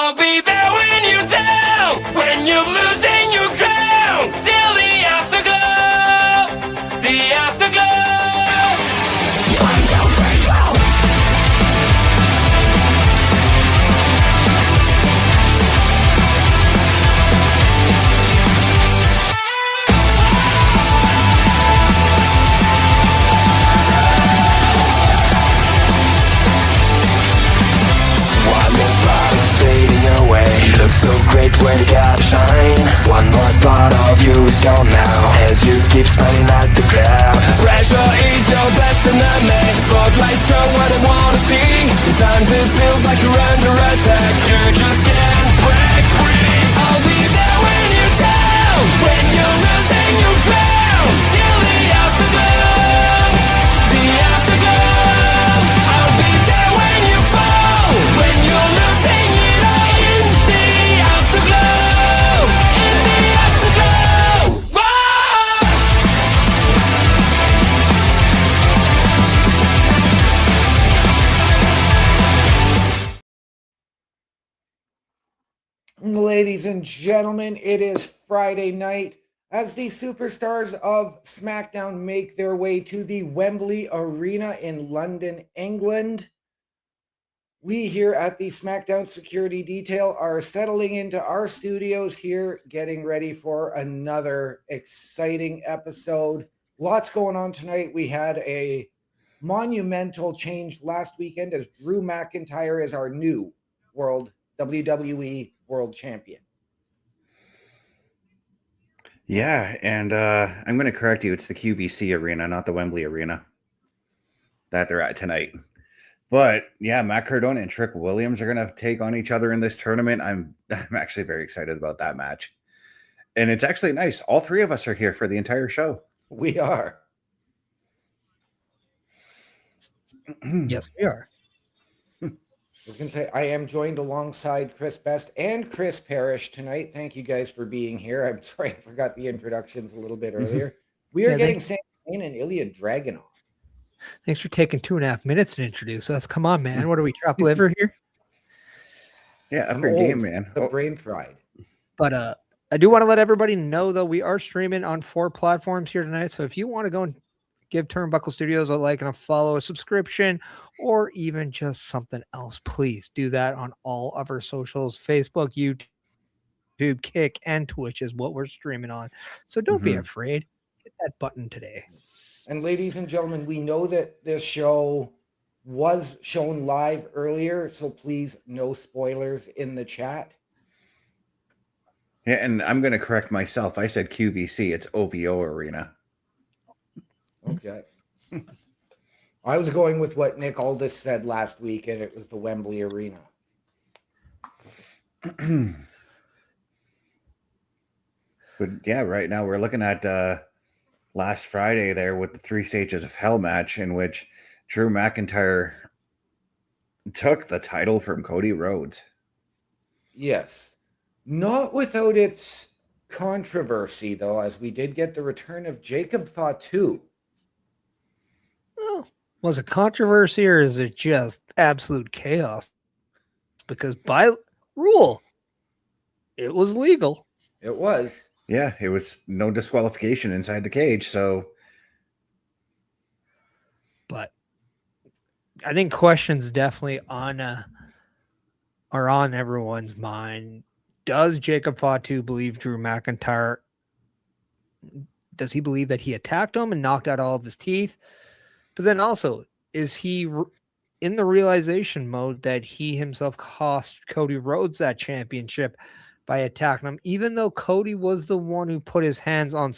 I'll be there when you're down, when you're losing your crown, till the afterglow, the afterglow. Look so great when you gotta shine. One more part of you is gone now, as you keep smiling at the crowd. Pressure is your best enemy. Spotlights show what I wanna see. Sometimes it feels like you're under attack. You just can't break free. I'll be there when you're down, when you're losing your crown, till the afterglow, the afterglow. I'll be there when you fall, when you're losing it all. Ladies and gentlemen, it is Friday night as the superstars of SmackDown make their way to the Wembley Arena in London, England. We here at the SmackDown Security Detail are settling into our studios here, getting ready for another exciting episode. Lots going on tonight. We had a monumental change last weekend as Drew McIntyre is our new WWE World Champion. Yeah, and I'm going to correct you. It's the QVC Arena, not the Wembley Arena that they're at tonight. But yeah, Matt Cardona and Trick Williams are going to take on each other in this tournament. I'm actually very excited about that match. And it's actually nice. All three of us are here for the entire show. We are. Yes, we are. I was going to say, I am joined alongside Chris Best and Chris Perish tonight. Thank you guys for being here. I'm sorry, I forgot the introductions a little bit earlier. We are getting Sami and Ilja Dragunov. Thanks for taking 2.5 minutes to introduce us. Come on, man. What are we, chopped liver here? Yeah, up your game, man. The brain fried. But I do want to let everybody know, though, we are streaming on 4 platforms here tonight. So if you want to go and give Turnbuckle Studios a like and a follow, a subscription, or even just something else, please do that on all of our socials. Facebook, YouTube, Kick, and Twitch is what we're streaming on. So don't be afraid. Hit that button today. And ladies and gentlemen, we know that this show was shown live earlier, so please no spoilers in the chat. Yeah, and I'm going to correct myself. I said QVC. It's OVO Arena. Okay. I was going with what Nick Aldis said last week, and it was the Wembley Arena. But yeah, right now we're looking at last Friday there with the 3 Stages of Hell match in which Drew McIntyre took the title from Cody Rhodes. Yes. Not without its controversy, though, as we did get the return of Jacob Fatu. Well, was it controversy or is it just absolute chaos? Because by rule, it was legal. It was. Yeah, it was no disqualification inside the cage, so. But I think questions definitely are on everyone's mind. Does Jacob Fatu believe Drew McIntyre? Does he believe that he attacked him and knocked out all of his teeth? But then also, is he in the realization mode that he himself cost Cody Rhodes that championship by attacking him, even though Cody was the one who put his hands on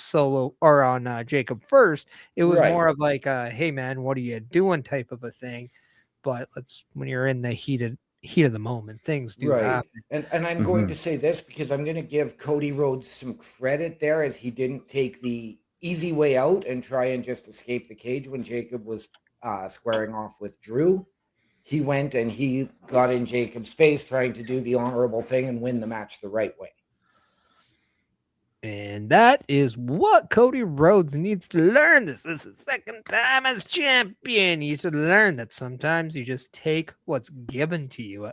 Jacob first? It was more of like a, hey man, what are you doing type of a thing. But when you're in the heat of the moment, things do happen. And I'm going to say this because I'm going to give Cody Rhodes some credit there, as he didn't take the easy way out and try and just escape the cage when Jacob was squaring off with Drew. He went and he got in Jacob's face, trying to do the honorable thing and win the match the right way. And that is what Cody Rhodes needs to learn. This is his second time as champion. You should learn that sometimes you just take what's given to you.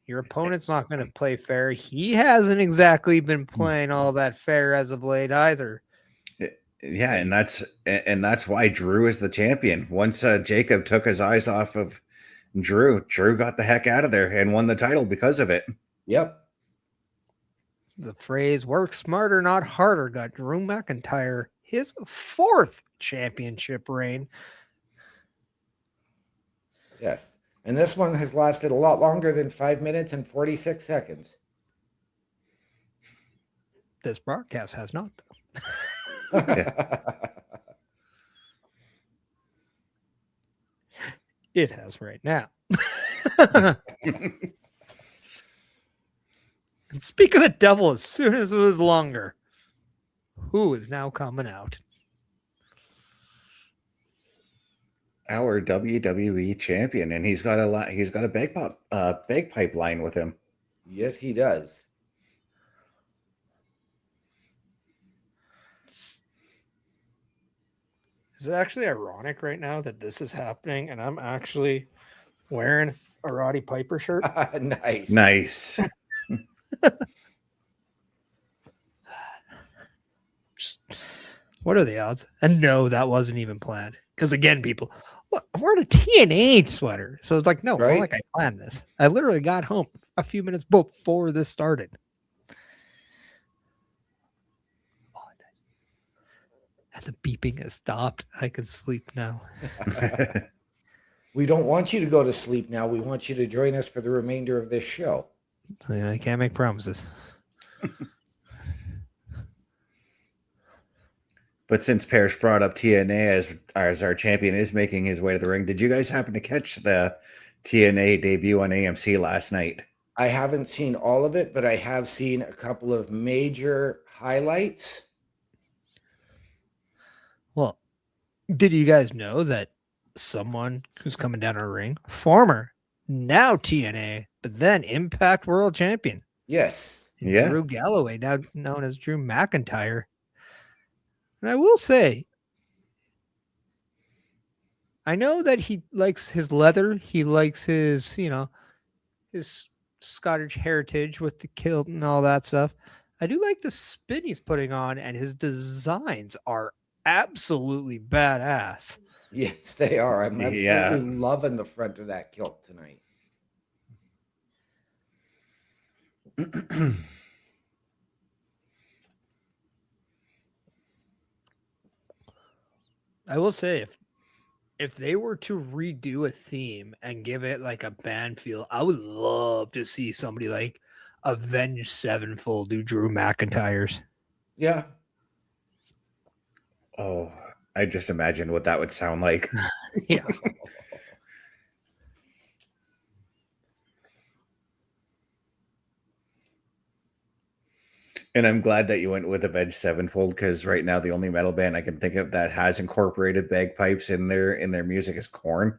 Your opponent's not going to play fair. He hasn't exactly been playing all that fair as of late either. Yeah, and that's why Drew is the champion. Once Jacob took his eyes off of Drew got the heck out of there and won the title because of it. Yep. The phrase "work smarter, not harder" got Drew McIntyre his 4th championship reign. Yes. And this one has lasted a lot longer than 5 minutes and 46 seconds. This broadcast has not, though. It has right now. And speak of the devil, as soon as it was longer, who is now coming out? Our WWE champion, and he's got a bagpipe line with him. Yes, he does. Is it actually ironic right now that this is happening and I'm actually wearing a Roddy Piper shirt? Nice. Just, what are the odds? And no, that wasn't even planned. Because again, people, look, I'm wearing a TNA sweater. So it's like, no, it's not like I planned this. I literally got home a few minutes before this started. And the beeping has stopped. I can sleep now. We don't want you to go to sleep now. We want you to join us for the remainder of this show. I can't make promises. But since Perish brought up TNA as our champion is making his way to the ring, did you guys happen to catch the TNA debut on AMC last night? I haven't seen all of it, but I have seen a couple of major highlights. Well, did you guys know that someone who's coming down our ring, former, now TNA, but then Impact World Champion? Yes. Yeah. Drew Galloway, now known as Drew McIntyre. And I will say, I know that he likes his leather. He likes his, his Scottish heritage with the kilt and all that stuff. I do like the spin he's putting on, and his designs are absolutely badass. Yes, they are. I'm absolutely loving the front of that kilt tonight. I will say, if they were to redo a theme and give it like a band feel, I would love to see somebody like Avenged Sevenfold do Drew McIntyre's. Yeah. Oh, I just imagined what that would sound like. Yeah. And I'm glad that you went with Avenged Sevenfold, because right now the only metal band I can think of that has incorporated bagpipes in their music is Korn,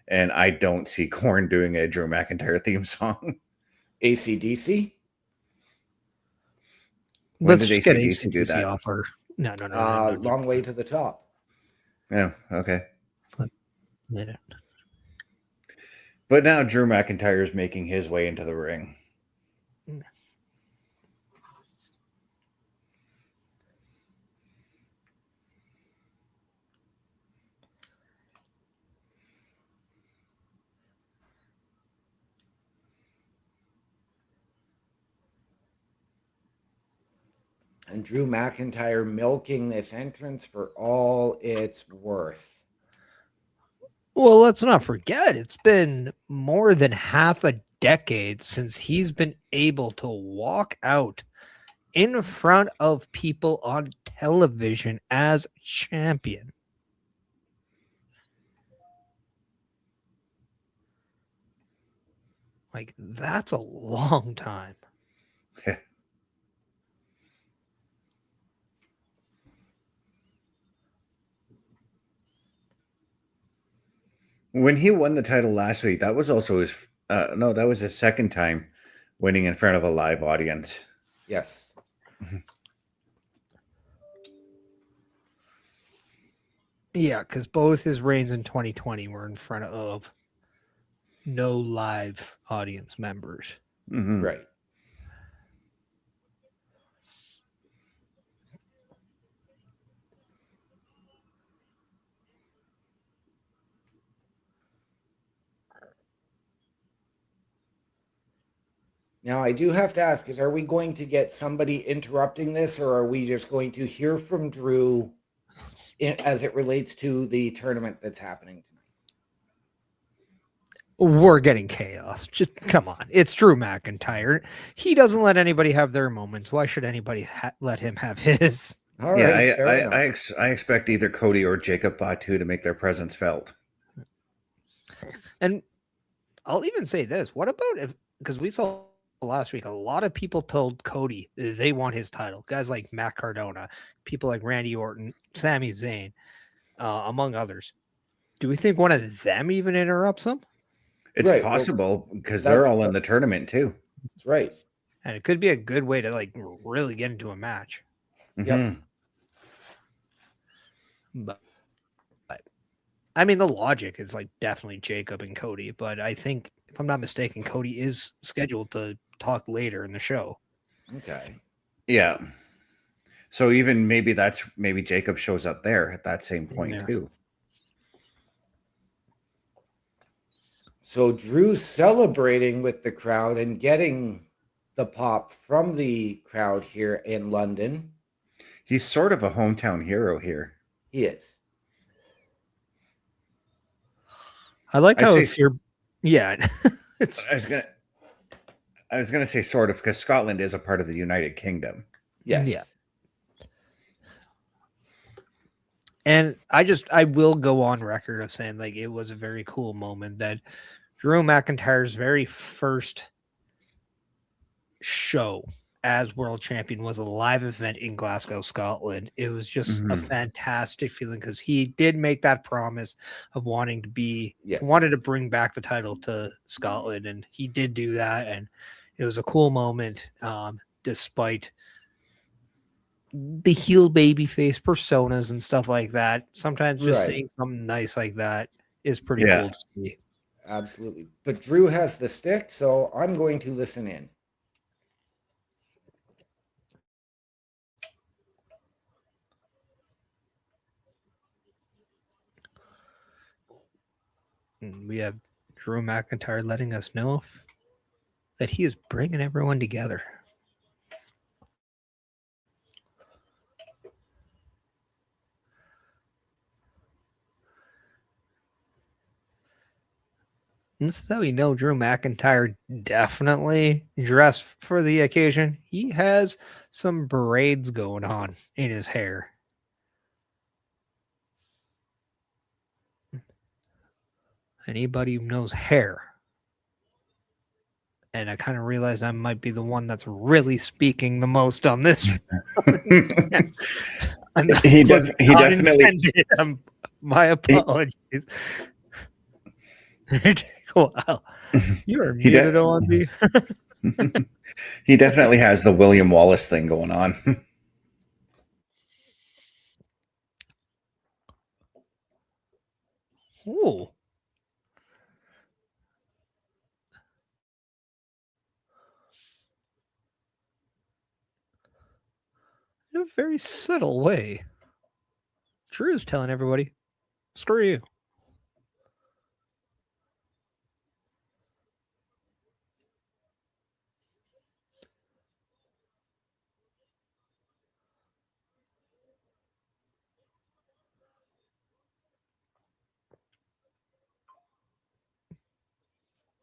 and I don't see Korn doing a Drew McIntyre theme song. AC/DC? Let's just get AC/DC off our... No. Long Way to the Top. Yeah, okay. No. But now Drew McIntyre is making his way into the ring. And Drew McIntyre milking this entrance for all it's worth. Well, let's not forget, it's been more than half a decade since he's been able to walk out in front of people on television as champion. Like, that's a long time. When he won the title last week, that was also his that was his second time winning in front of a live audience. Yes. Yeah, because both his reigns in 2020 were in front of no live audience members. Mhm. Right. Now, I do have to ask, are we going to get somebody interrupting this, or are we just going to hear from Drew as it relates to the tournament that's happening tonight? We're getting chaos. Just come on. It's Drew McIntyre. He doesn't let anybody have their moments. Why should anybody let him have his? All right, fair enough. I expect either Cody or Jacob Fatu to make their presence felt. And I'll even say this. What about if, because we saw last week, a lot of people told Cody they want his title. Guys like Matt Cardona, people like Randy Orton, Sami Zayn, among others. Do we think one of them even interrupts him? It's Right, possible because they're all in the tournament too. That's right. And it could be a good way to like really get into a match. Yep. But I mean, the logic is like definitely Jacob and Cody, but I think if I'm not mistaken, Cody is scheduled to talk later in the show. Okay. Yeah. So even maybe Jacob shows up there at that same point too. So Drew's celebrating with the crowd and getting the pop from the crowd here in London. He's sort of a hometown hero here. He is. I like how yeah. I was gonna say sort of because Scotland is a part of the United Kingdom. Yes. Yeah. And I will go on record of saying like it was a very cool moment that Drew McIntyre's very first show as world champion was a live event in Glasgow, Scotland. It was just a fantastic feeling because he did make that promise of wanted to bring back the title to Scotland, and he did do that, and it was a cool moment, despite the heel baby face personas and stuff like that. Sometimes just seeing something nice like that is pretty cool to see. Absolutely. But Drew has the stick, so I'm going to listen in. And we have Drew McIntyre letting us know that he is bringing everyone together. And this is how we know Drew McIntyre definitely dressed for the occasion. He has some braids going on in his hair. Anybody who knows hair. And I kind of realized I might be the one that's really speaking the most on this. He definitely. My apologies. Take a while. You are muted, OMD. He definitely has the William Wallace thing going on. Ooh. In a very subtle way. Drew's telling everybody, screw you.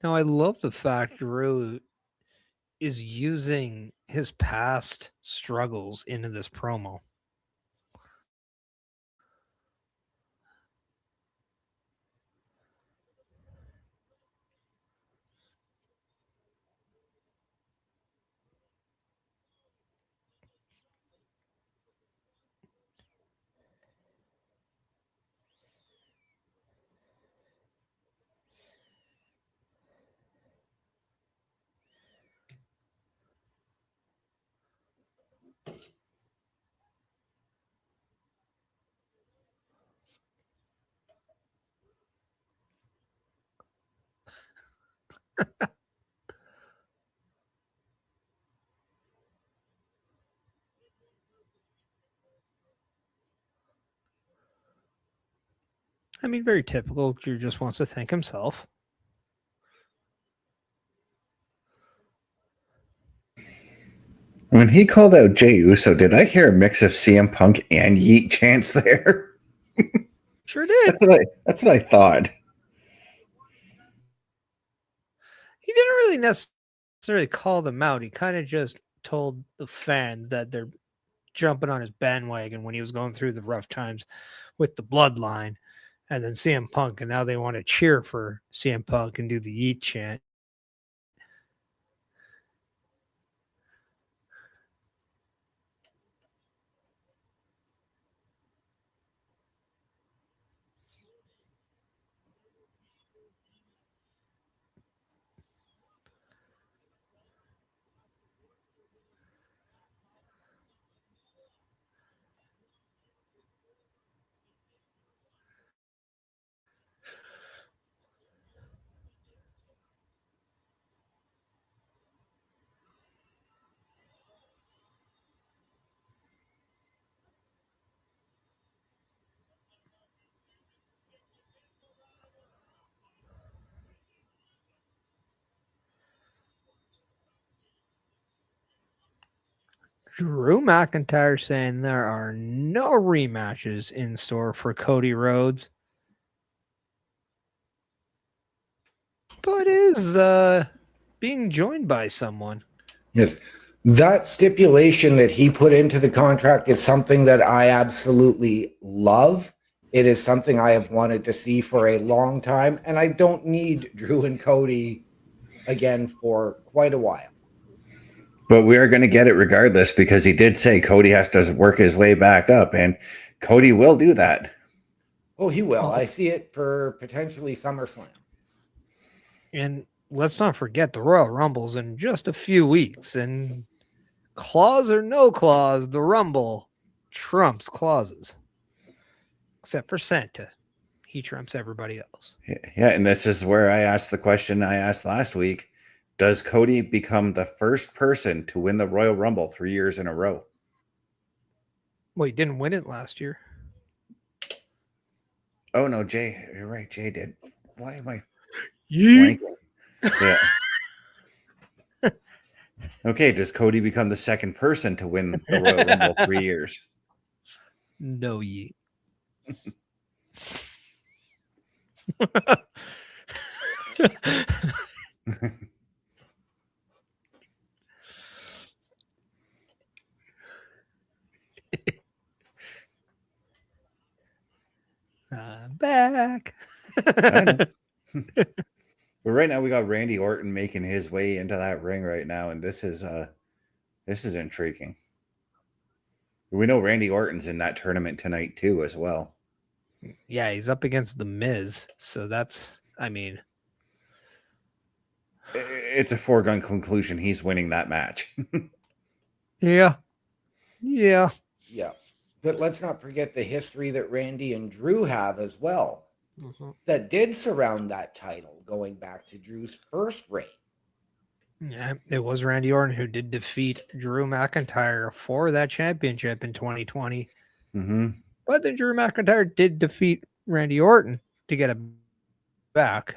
Now, I love the fact Drew is using his past struggles into this promo. I mean, very typical. Drew just wants to thank himself. When he called out Jey Uso, did I hear a mix of CM Punk and Yeet chants there? Sure did. That's what I thought. He didn't really necessarily call them out. He kind of just told the fans that they're jumping on his bandwagon when he was going through the rough times with the bloodline. And then CM Punk, and now they want to cheer for CM Punk and do the Yeet chant. Drew McIntyre saying there are no rematches in store for Cody Rhodes, but is being joined by someone. Yes. That stipulation that he put into the contract is something that I absolutely love. It is something I have wanted to see for a long time, and I don't need Drew and Cody again for quite a while. But we are going to get it regardless because he did say Cody has to work his way back up, and Cody will do that. Oh, he will. I see it for potentially SummerSlam. And let's not forget the Royal Rumble's in just a few weeks. And clause or no clause, the Rumble trumps clauses. Except for Santa. He trumps everybody else. Yeah, and this is where I asked the question I asked last week. Does Cody become the first person to win the Royal Rumble 3 years in a row? Well, he didn't win it last year. Oh, no, Jay. You're right. Jay did. Why am I Yeet. blanking? Yeah. Okay, does Cody become the second person to win the Royal Rumble 3 years? No yeet. Back. I know. But right now we got Randy Orton making his way into that ring right now, and this is intriguing. We know Randy Orton's in that tournament tonight too, as well. Yeah, he's up against the Miz, so that's, I mean, It's a foregone conclusion he's winning that match. yeah. Yeah. But let's not forget the history that Randy and Drew have as well. That did surround that title going back to Drew's first reign. Yeah, it was Randy Orton who did defeat Drew McIntyre for that championship in 2020. Mm-hmm. But then Drew McIntyre did defeat Randy Orton to get it back.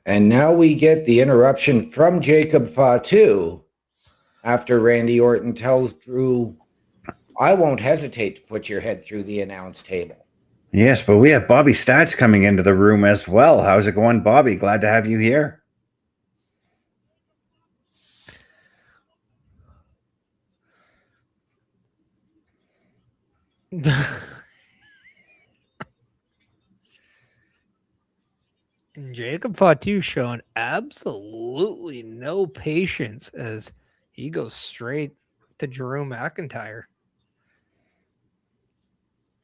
And now we get the interruption from Jacob Fatu after Randy Orton tells Drew, I won't hesitate to put your head through the announce table. Yes, but we have Bobby Stats coming into the room as well. How's it going, Bobby? Glad to have you here. And Jacob Fatu showing absolutely no patience as he goes straight to Drew McIntyre.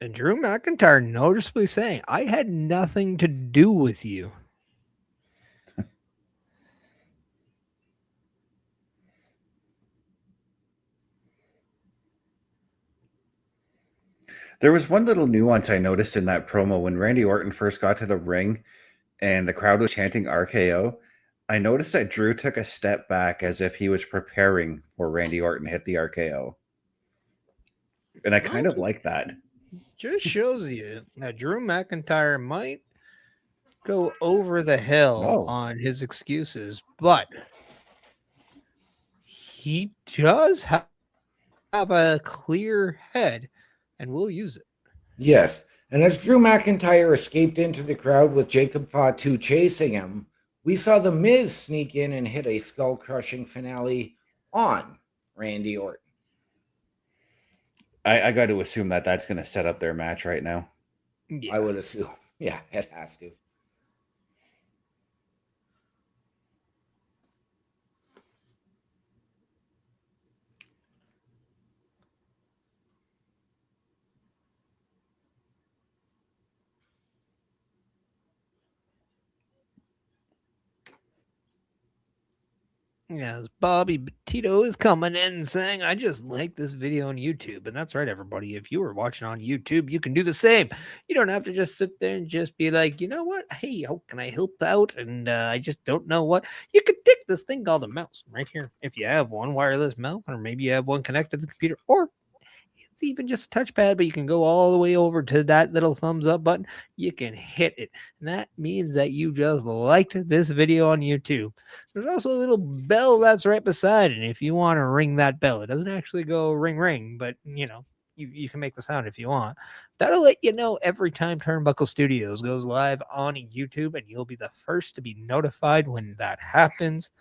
And Drew McIntyre noticeably saying, I had nothing to do with you. There was one little nuance I noticed in that promo when Randy Orton first got to the ring and the crowd was chanting RKO. I noticed that Drew took a step back as if he was preparing for Randy Orton to hit the RKO. And I kind of like that. Just shows you that Drew McIntyre might go over the hill on his excuses, but he does have a clear head and will use it. Yes. And as Drew McIntyre escaped into the crowd with Jacob Fatu chasing him, we saw The Miz sneak in and hit a skull-crushing finale on Randy Orton. I got to assume that that's going to set up their match right now. Yeah. I would assume. Yeah, it has to. Yes, Bobby Tito is coming in and saying, I just like this video on YouTube. And that's right, everybody. If you were watching on YouTube, you can do the same. You don't have to just sit there and just be like, you know what? Hey, how can I help out? And I just don't know what. You could take this thing called a mouse right here. If you have one wireless mouse, or maybe you have one connected to the computer, or it's even just a touchpad, but you can go all the way over to that little thumbs up button. You can hit it. And that means that you just liked this video on YouTube. There's also a little bell that's right beside it. And if you want to ring that bell, it doesn't actually go ring, ring, but you know, you can make the sound if you want. That'll let you know every time Turnbuckle Studios goes live on YouTube, and you'll be the first to be notified when that happens.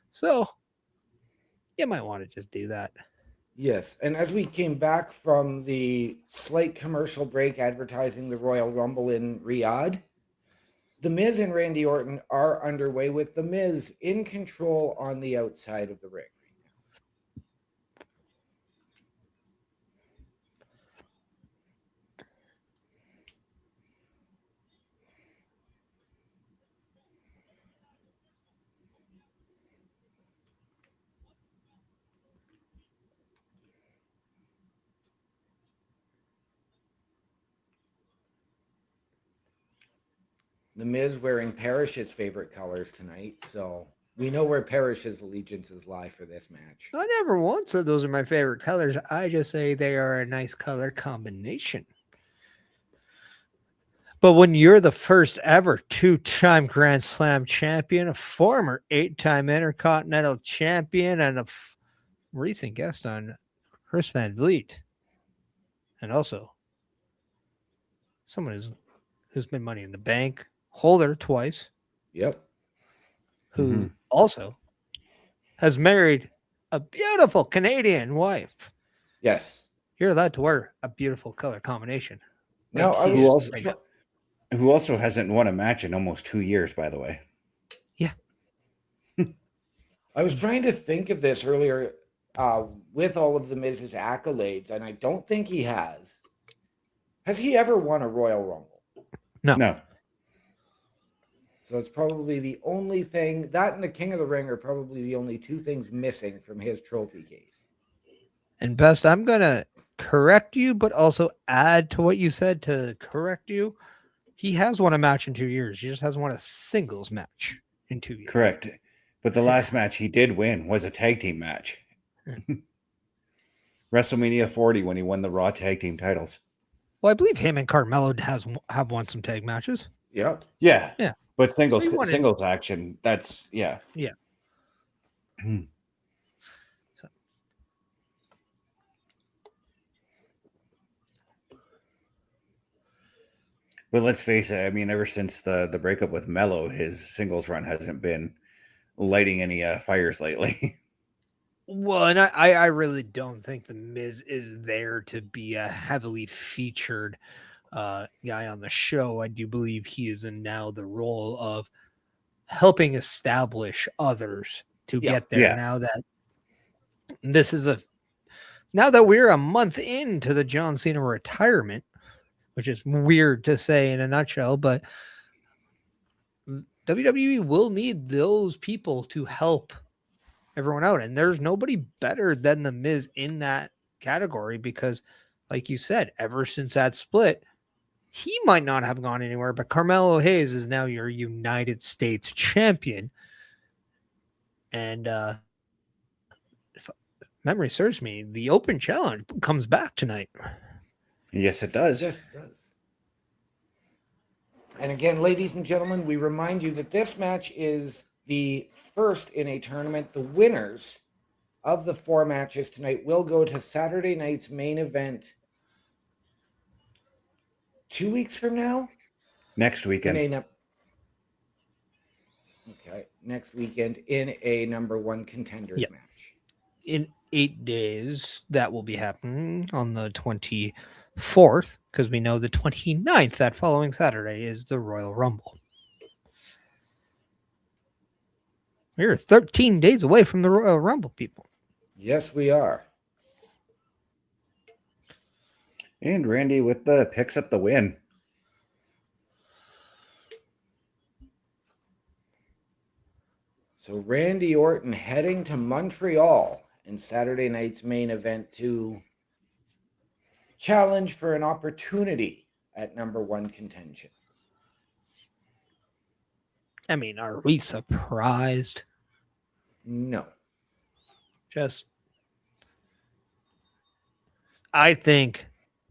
So you might want to just do that. Yes, and as we came back from the slight commercial break advertising the Royal Rumble in Riyadh, The Miz and Randy Orton are underway with The Miz in control on the outside of the ring. The Miz wearing Parish's favorite colors tonight, so we know where Parish's allegiances lie for this match. I never once said those are my favorite colors. I just say they are a nice color combination. But when you're the first ever two-time Grand Slam champion, a former 8-time Intercontinental champion, and a recent guest on Chris Van Vliet, and also someone who's been Money in the Bank holder twice. Yep. Who also has married a beautiful Canadian wife. Yes. You're allowed to wear a beautiful color combination. Now, Who also hasn't won a match in almost 2 years, by the way. Yeah. I was trying to think of this earlier with all of the Miz's accolades, and I don't think he has. Has he ever won a Royal Rumble? No. So it's probably the only thing, that and the King of the Ring are probably the only two things missing from his trophy case. And Best, I'm going to correct you, but also add to what you said to correct you. He has won a match in 2 years. He just hasn't won a singles match in 2 years. Correct. But the last match he did win was a tag team match. WrestleMania 40 when he won the Raw tag team titles. Well, I believe him and Carmelo have won some tag matches. Yeah. Yeah. Yeah. But So you wanted- singles action, that's yeah. Yeah. So, But let's face it, I mean, ever since the breakup with Mello, his singles run hasn't been lighting any fires lately. well, and I really don't think the Miz is there to be a heavily featured guy on the show. I do believe he is in now the role of helping establish others to get there. Yeah. Now that this is now that we're a month into the John Cena retirement, which is weird to say in a nutshell, but WWE will need those people to help everyone out. And there's nobody better than the Miz in that category because, like you said, ever since that split, he might not have gone anywhere, but Carmelo Hayes is now your United States champion. And if memory serves me, the Open Challenge comes back tonight. Yes, it does. Yes, it does. And again, ladies and gentlemen, we remind you that this match is the first in a tournament. The winners of the 4 matches tonight will go to Saturday night's main event 2 weeks from now? Next weekend. Next weekend in a number 1 contenders match. In 8 days, that will be happening on the 24th, because we know the 29th, that following Saturday, is the Royal Rumble. We're 13 days away from the Royal Rumble, people. Yes, we are. And Randy with the picks up the win. So Randy Orton heading to Montreal in Saturday night's main event to challenge for an opportunity at number 1 contention. I mean, are we surprised? No. I think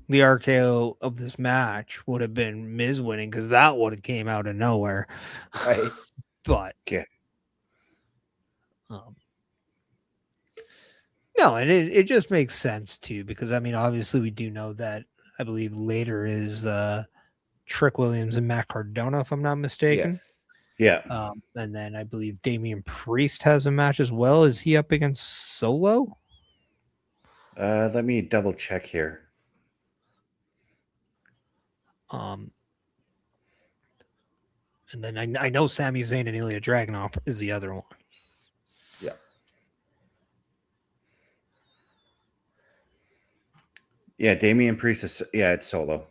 the RKO of this match would have been Miz winning because that would have came out of nowhere. Right. But yeah. No, and it just makes sense too, because I mean, obviously we do know that I believe later is Trick Williams and Matt Cardona, if I'm not mistaken. Yes. Yeah. And then I believe Damian Priest has a match as well. Is he up against Solo? Let me double check here. And then I know Sami Zayn and Ilja Dragunov is the other one. Yeah. Yeah, Damian Priest is, it's Solo.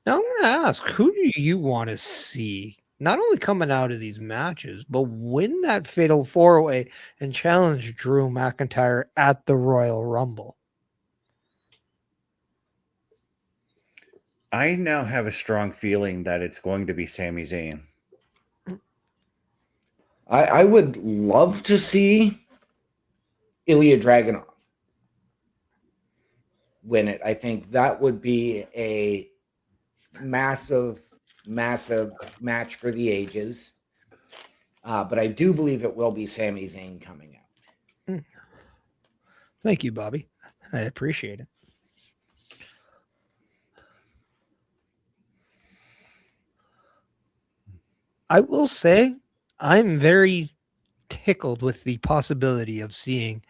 Now I'm going to ask, who do you want to see not only coming out of these matches, but win that fatal 4-way and challenge Drew McIntyre at the Royal Rumble? I now have a strong feeling that it's going to be Sami Zayn. I would love to see Ilja Dragunov win it. I think that would be a massive match for the ages. But I do believe it will be Sami Zayn coming out. Thank you, Bobby. I appreciate it. I will say I'm very tickled with the possibility of seeing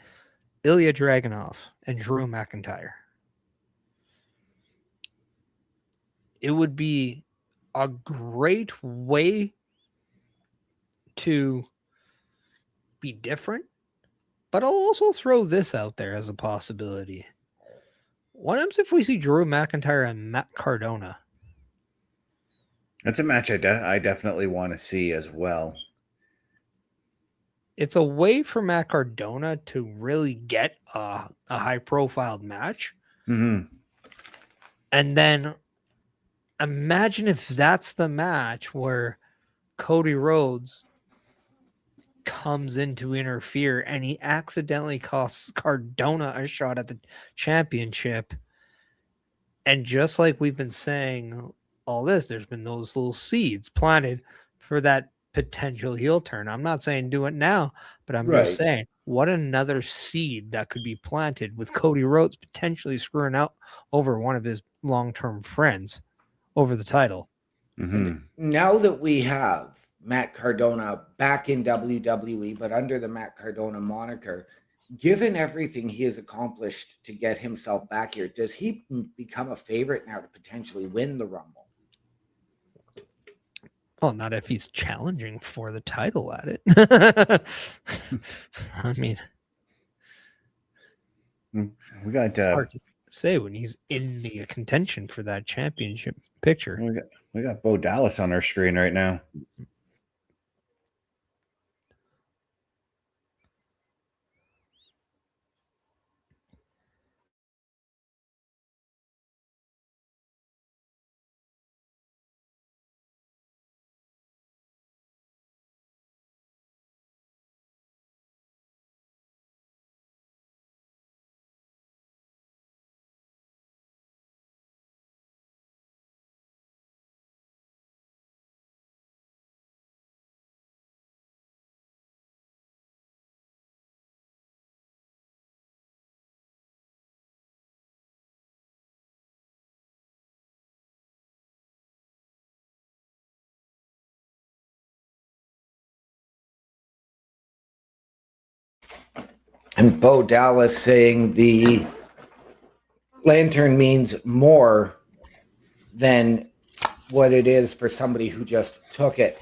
Ilja Dragunov and Drew McIntyre. It would be a great way to be different, but I'll also throw this out there as a possibility. What happens if we see Drew McIntyre and Matt Cardona? That's a match I definitely want to see as well. It's a way for Matt Cardona to really get a high-profile match. Mm-hmm. And then imagine if that's the match where Cody Rhodes comes in to interfere and he accidentally costs Cardona a shot at the championship. And just like we've been saying all this, there's been those little seeds planted for that potential heel turn. I'm not saying do it now, but I'm just saying what another seed that could be planted with Cody Rhodes potentially screwing out over one of his long-term friends over the title. And now that we have Matt Cardona back in WWE, but under the Matt Cardona moniker, given everything he has accomplished to get himself back here, does he become a favorite now to potentially win the Rumble? Well, not if he's challenging for the title at it. I mean, we got it's hard to say when he's in the contention for that championship picture. We got Bo Dallas on our screen right now. And Bo Dallas saying the lantern means more than what it is for somebody who just took it.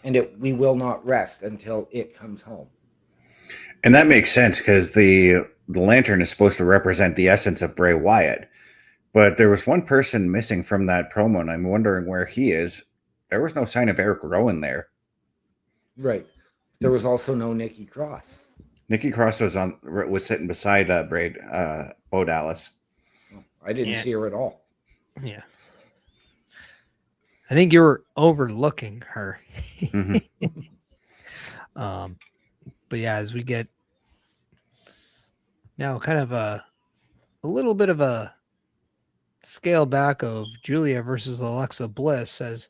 And we will not rest until it comes home. And that makes sense because the lantern is supposed to represent the essence of Bray Wyatt. But there was one person missing from that promo, and I'm wondering where he is. There was no sign of Eric Rowan there. Right. There was also no Nikki Cross. Nikki Cross was sitting beside Bo Dallas. I didn't see her at all. Yeah. I think you were overlooking her. But yeah, as we get now kind of a little bit of a scale back of Julia versus Alexa Bliss, as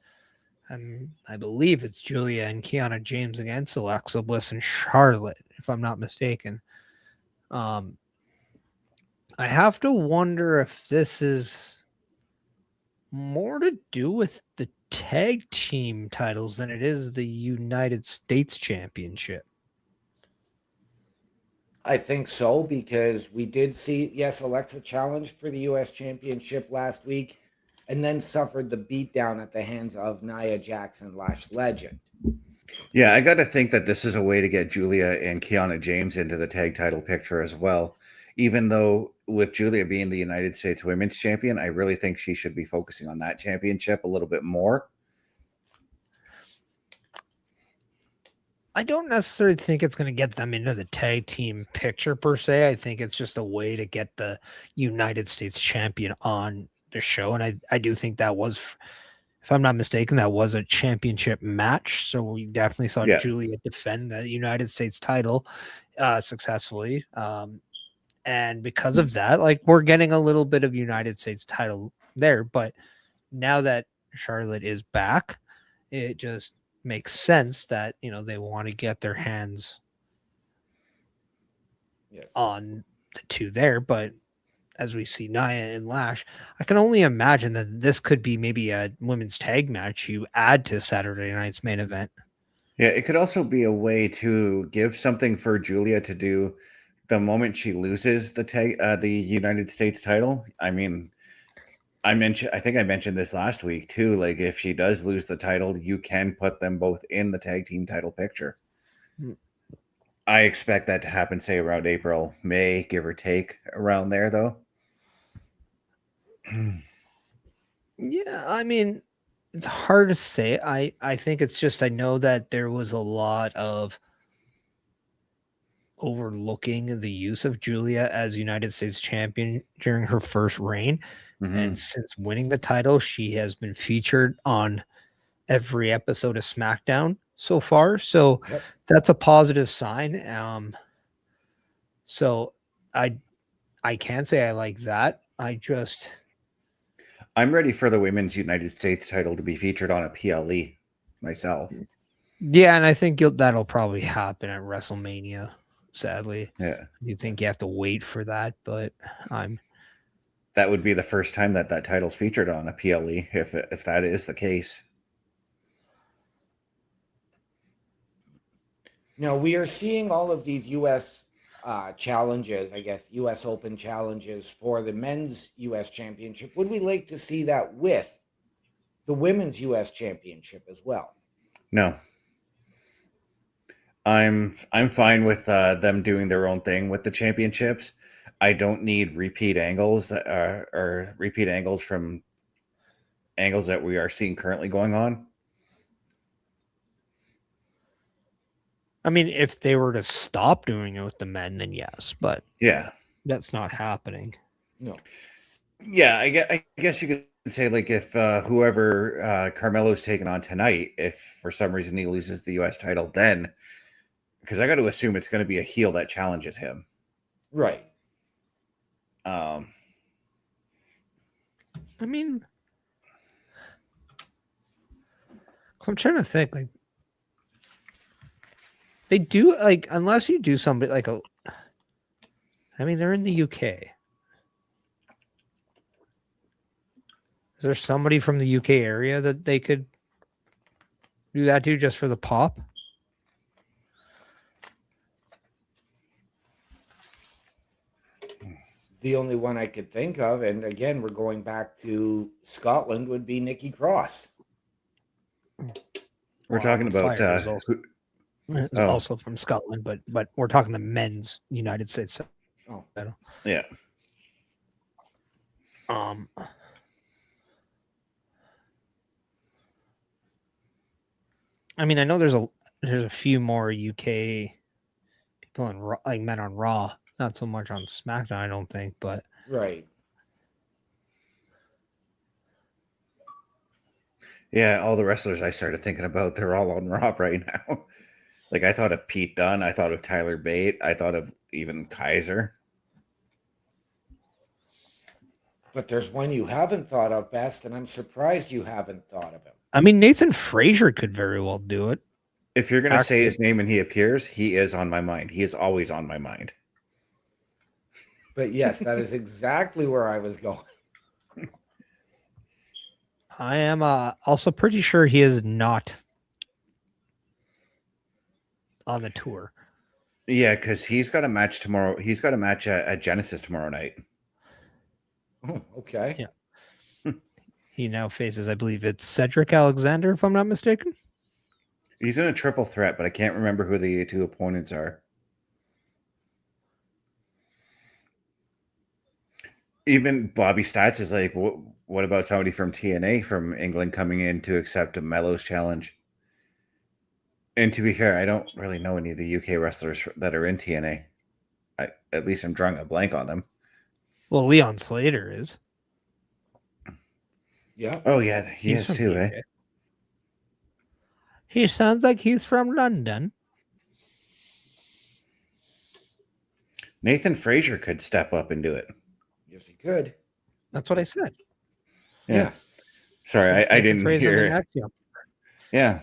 I believe it's Julia and Kiana James against Alexa Bliss and Charlotte, if I'm not mistaken. I have to wonder if this is more to do with the tag team titles than it is the United States Championship. I think so, because we did see, yes, Alexa challenged for the U.S. Championship last week and then suffered the beatdown at the hands of Nia Jackson Lash Legend. Yeah, I got to think that this is a way to get Julia and Kiana James into the tag title picture as well. Even though with Julia being the United States Women's Champion, I really think she should be focusing on that championship a little bit more. I don't necessarily think it's going to get them into the tag team picture per se. I think it's just a way to get the United States champion on the show. And I do think that was, if I'm not mistaken, that was a championship match. So we definitely saw Julia defend the United States title successfully. And because of that, like, we're getting a little bit of United States title there. But now that Charlotte is back, it just makes sense that, you know, they want to get their hands on the two there. But as we see Nia and Lash, I can only imagine that this could be maybe a women's tag match you add to Saturday night's main event. Yeah, it could also be a way to give something for Julia to do the moment she loses the United States title. I mean, I think I mentioned this last week too. Like, if she does lose the title, you can put them both in the tag team title picture. I expect that to happen, say, around April, May, give or take, around there, though. Yeah, I mean, it's hard to say. I think it's just, I know that there was a lot of overlooking the use of Julia as United States champion during her first reign. And since winning the title, she has been featured on every episode of SmackDown so far. So Yep. that's a positive sign. So I can't say I like that. I'm ready for the women's United States title to be featured on a PLE myself. Yeah, and I think that'll probably happen at WrestleMania. Sadly, Yeah, you think you have to wait for that, but that would be the first time that title's featured on a PLE if that is the case. Now, we are seeing all of these U.S. Challenges, I guess, U.S. Open challenges for the men's U.S. Championship. Would we like to see that with the women's U.S. Championship as well? No. I'm fine with them doing their own thing with the championships. I don't need repeat angles or repeat angles from angles that we are seeing currently going on. I mean, if they were to stop doing it with the men, then yes, but Yeah. that's not happening. No. Yeah, I guess you could say, like, if whoever Carmelo's taken on tonight, if for some reason he loses the U.S. title, then, because I got to assume it's going to be a heel that challenges him. Right. I mean, 'cause I'm trying to think, like, they do, like, unless you do somebody like I mean, they're in the UK. Is there somebody from the UK area that they could do that to just for the pop? The only one I could think of, and again, we're going back to Scotland, would be Nikki Cross. We're talking about Qualifier is also from Scotland, but we're talking the men's United States title. Yeah. I mean, I know there's a few more UK people in like men on Raw, not so much on SmackDown, I don't think, but Right. Yeah, all the wrestlers I started thinking about, they're all on Raw right now. Like, I thought of Pete Dunne, I thought of Tyler Bate, I thought of even Kaiser. But there's one you haven't thought of, Best, and I'm surprised you haven't thought of him. I mean, Nathan Frazier could very well do it. If you're going to say his name and he appears, he is on my mind. He is always on my mind. But yes, that is exactly where I was going. I am also pretty sure he is not on the tour. Yeah, because he's got a match tomorrow. He's got a match at Genesis tomorrow night. Oh, okay. Yeah. He now faces, I believe it's Cedric Alexander, if I'm not mistaken. He's in a triple threat, but I can't remember who the two opponents are. Even Bobby Stats is like, what about somebody from TNA from England coming in to accept a Mellows challenge? And to be fair, I don't really know any of the UK wrestlers that are in TNA. At least I'm drawing a blank on them. Well, Leon Slater is. Yeah. Oh, yeah, he is too, eh? He sounds like he's from London. Nathan Frazier could step up and do it. Yes, he could. That's what I said. Yeah. Sorry, I didn't hear it. Yeah.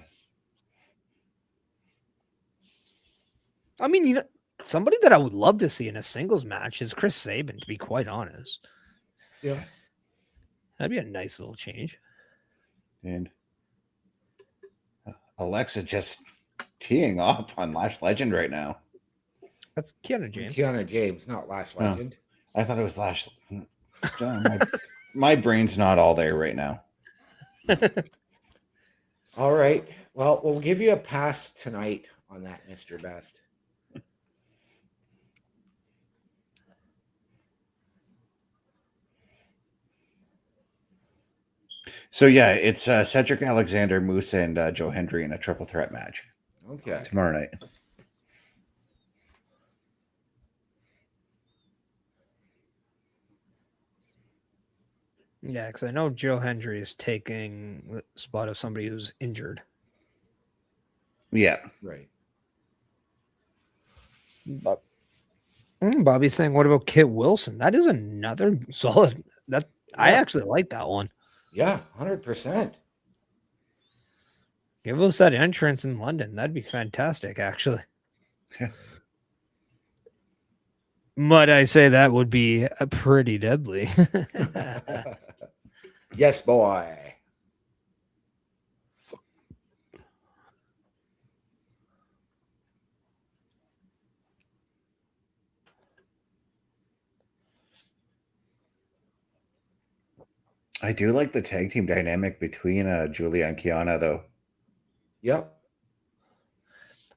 I mean, you know, somebody that I would love to see in a singles match is Chris Sabin, to be quite honest. Yeah. That'd be a nice little change. And Alexa just teeing off on Lash Legend right now. That's Kiana James. Kiana James, not Lash Legend. I thought it was Lash. My brain's not all there right now. All right. Well, we'll give you a pass tonight on that, Mr. Best. So yeah, it's Cedric Alexander, Moose, and Joe Hendry in a triple threat match. Okay. Tomorrow night. Yeah, because I know Joe Hendry is taking the spot of somebody who's injured. Yeah. Right. But Bobby's saying, what about Kit Wilson? That is another solid. I actually like that one. Yeah, 100%. Give us that entrance in London. That'd be fantastic, actually. But I say that would be pretty deadly. Yes, boy. I do like the tag team dynamic between Julia and Kiana, though. Yep.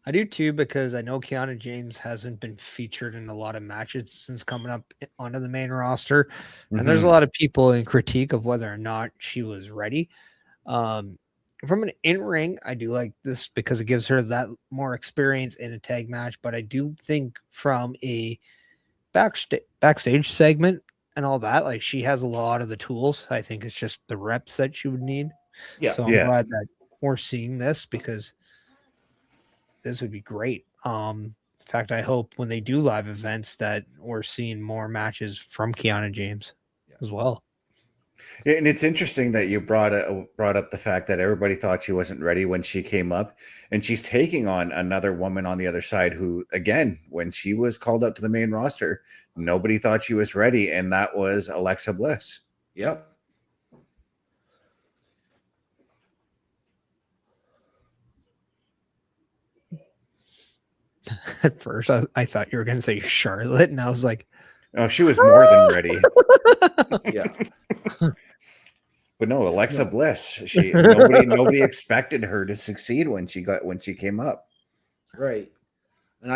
I do too, because I know Kiana James hasn't been featured in a lot of matches since coming up onto the main roster. And there's a lot of people in critique of whether or not she was ready. From an in-ring, I do like this because it gives her that more experience in a tag match. But I do think from a backstage segment and all that, like, she has a lot of the tools. I think it's just the reps that she would need. Yeah. So I'm glad that we're seeing this, because this would be great. In fact, I hope when they do live events that we're seeing more matches from Kiana James as well. Yeah, and it's interesting that you brought up the fact that everybody thought she wasn't ready when she came up, and she's taking on another woman on the other side who, again, when she was called up to the main roster, nobody thought she was ready, and that was Alexa Bliss. Yep. At first, I thought you were going to say Charlotte, and I was like, oh, she was more than ready. Yeah. But no, Alexa Bliss. Nobody expected her to succeed when she came up. Right. And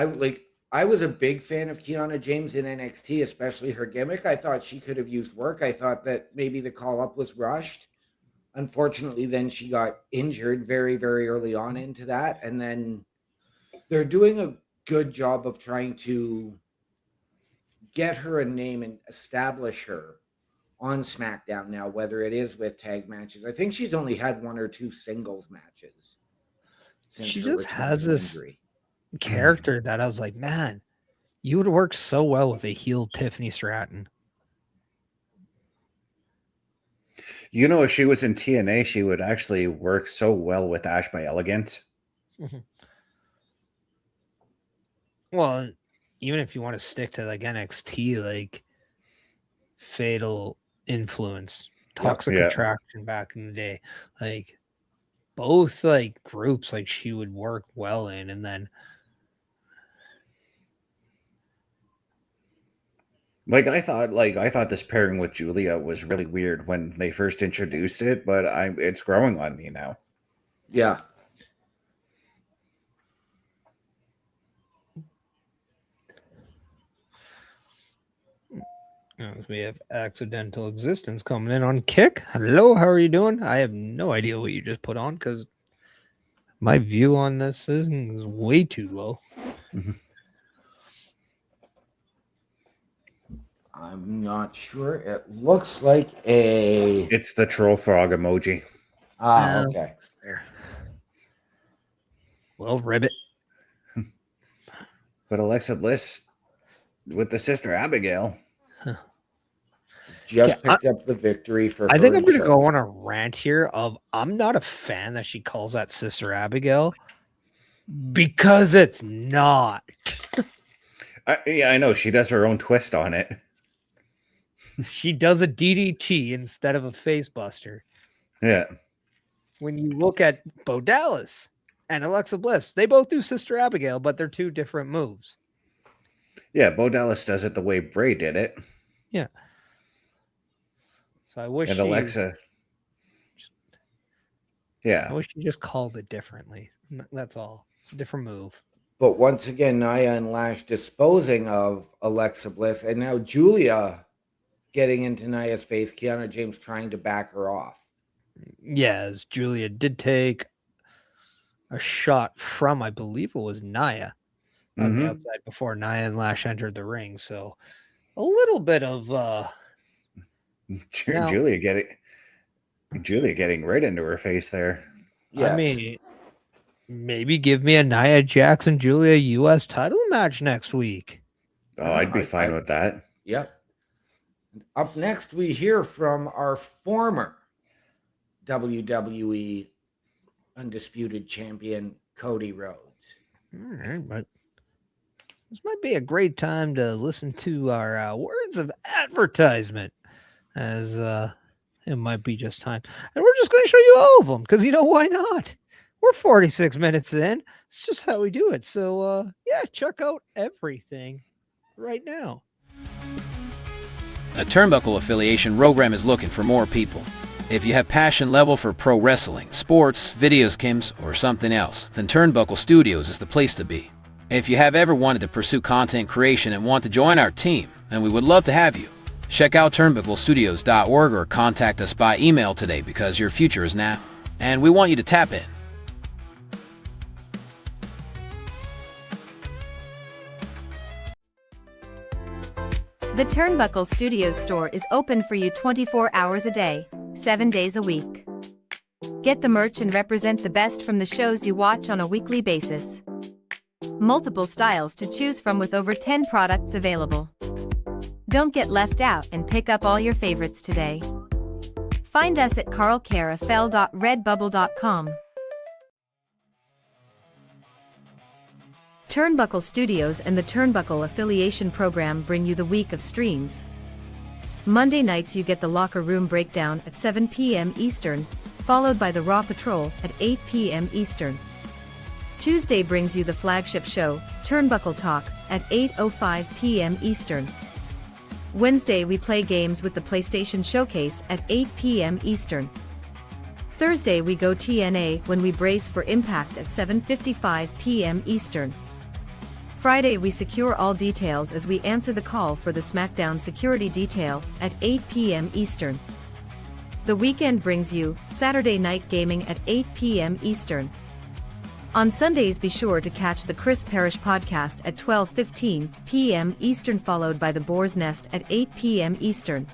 I was a big fan of Kiana James in NXT, especially her gimmick. I thought she could have used work. I thought that maybe the call up was rushed. Unfortunately, then she got injured very, very early on into that. And then they're doing a good job of trying to get her a name and establish her on SmackDown now, whether it is with tag matches. I think she's only had 1 or 2 singles matches. She just has this character that I was like, man, you would work so well with a heel Tiffany Stratton. You know, if she was in TNA, she would actually work so well with Ash by Elegance. Well, even if you want to stick to like NXT, like Fatal Influence, Toxic Attraction back in the day, like both like groups, like she would work well in. And then I thought this pairing with Julia was really weird when they first introduced it, but it's growing on me now. Yeah. We have Accidental Existence coming in on Kick. Hello, how are you doing? I have no idea what you just put on, because my view on this is way too low. I'm not sure. It looks like It's the troll frog emoji. Okay. There. Well, ribbit. But Alexa Bliss with the sister Abigail. Just picked up the victory for I think I'm going to Charlotte. go on a rant here of I'm not a fan that she calls that Sister Abigail, because it's not. I know. She does her own twist on it. She does a DDT instead of a face buster. Yeah. When you look at Bo Dallas and Alexa Bliss, they both do Sister Abigail, but they're 2 different moves. Yeah, Bo Dallas does it the way Bray did it. Yeah. So I wish Alexa. Yeah. I wish she just called it differently. That's all. It's a different move. But once again, Nia and Lash disposing of Alexa Bliss, and now Julia getting into Nia's face, Kiana James trying to back her off. Yes, Julia did take a shot from, I believe it was Nia on the outside before Nia and Lash entered the ring. So a little bit of Now- Julia getting right into her face there. Yes. I mean, maybe give me a Nia Jackson Julia U.S. title match next week. Oh, I'd be I- fine with that. Yep. Up next, we hear from our former WWE Undisputed Champion, Cody Rhodes. All right, but this might be a great time to listen to our words of advertisement, as it might be just time. And we're just going to show you all of them, because why not? We're 46 minutes in. It's just how we do it. So, yeah, check out everything right now. A Turnbuckle affiliation program is looking for more people. If you have passion level for pro wrestling, sports, video games, or something else, then Turnbuckle Studios is the place to be. If you have ever wanted to pursue content creation and want to join our team, then we would love to have you. Check out turnbucklestudios.org or contact us by email today, because your future is now, and we want you to tap in. The Turnbuckle Studios store is open for you 24 hours a day, 7 days a week. Get the merch and represent the best from the shows you watch on a weekly basis. Multiple styles to choose from with over 10 products available. Don't get left out and pick up all your favorites today. Find us at carlcarafel.redbubble.com. Turnbuckle Studios and the Turnbuckle Affiliation Program bring you the week of streams. Monday nights you get the Locker Room Breakdown at 7 p.m. Eastern, followed by the Raw Patrol at 8 p.m. Eastern. Tuesday brings you the flagship show, Turnbuckle Talk, at 8:05 p.m. Eastern. Wednesday we play games with the PlayStation Showcase at 8 p.m. Eastern. Thursday we go TNA when we brace for Impact at 7:55 p.m. Eastern. Friday we secure all details as we answer the call for the SmackDown Security Detail at 8 p.m. Eastern. The weekend brings you Saturday Night Gaming at 8 p.m. Eastern. On Sundays be sure to catch the Chris Perish podcast at 12:15 p.m. Eastern, followed by the Boar's Nest at 8 p.m. Eastern.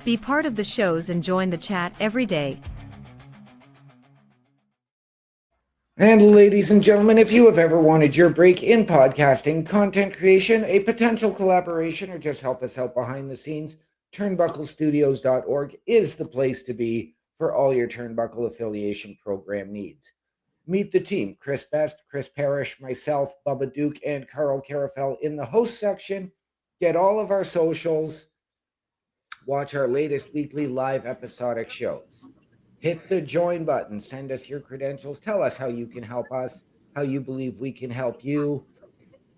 Be part of the shows and join the chat every day. And ladies and gentlemen, if you have ever wanted your break in podcasting, content creation, a potential collaboration, or just help us out behind the scenes, turnbucklestudios.org is the place to be for all your Turnbuckle affiliation program needs. Meet the team, Chris Best, Chris Perish, myself, Bubba Duke, and Carl Carafel in the host section. Get all of our socials. Watch our latest weekly live episodic shows. Hit the join button, send us your credentials, tell us how you can help us, how you believe we can help you,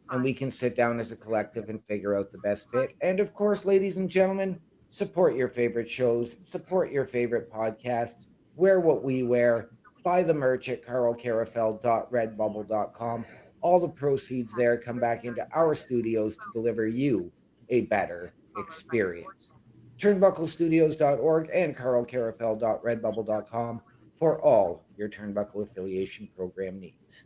and we can sit down as a collective and figure out the best fit. And of course, ladies and gentlemen, support your favorite shows, support your favorite podcasts, wear what we wear, buy the merch at carlcarafel.redbubble.com. All the proceeds there come back into our studios to deliver you a better experience. Turnbucklestudios.org and carlcarafel.redbubble.com for all your Turnbuckle affiliation program needs.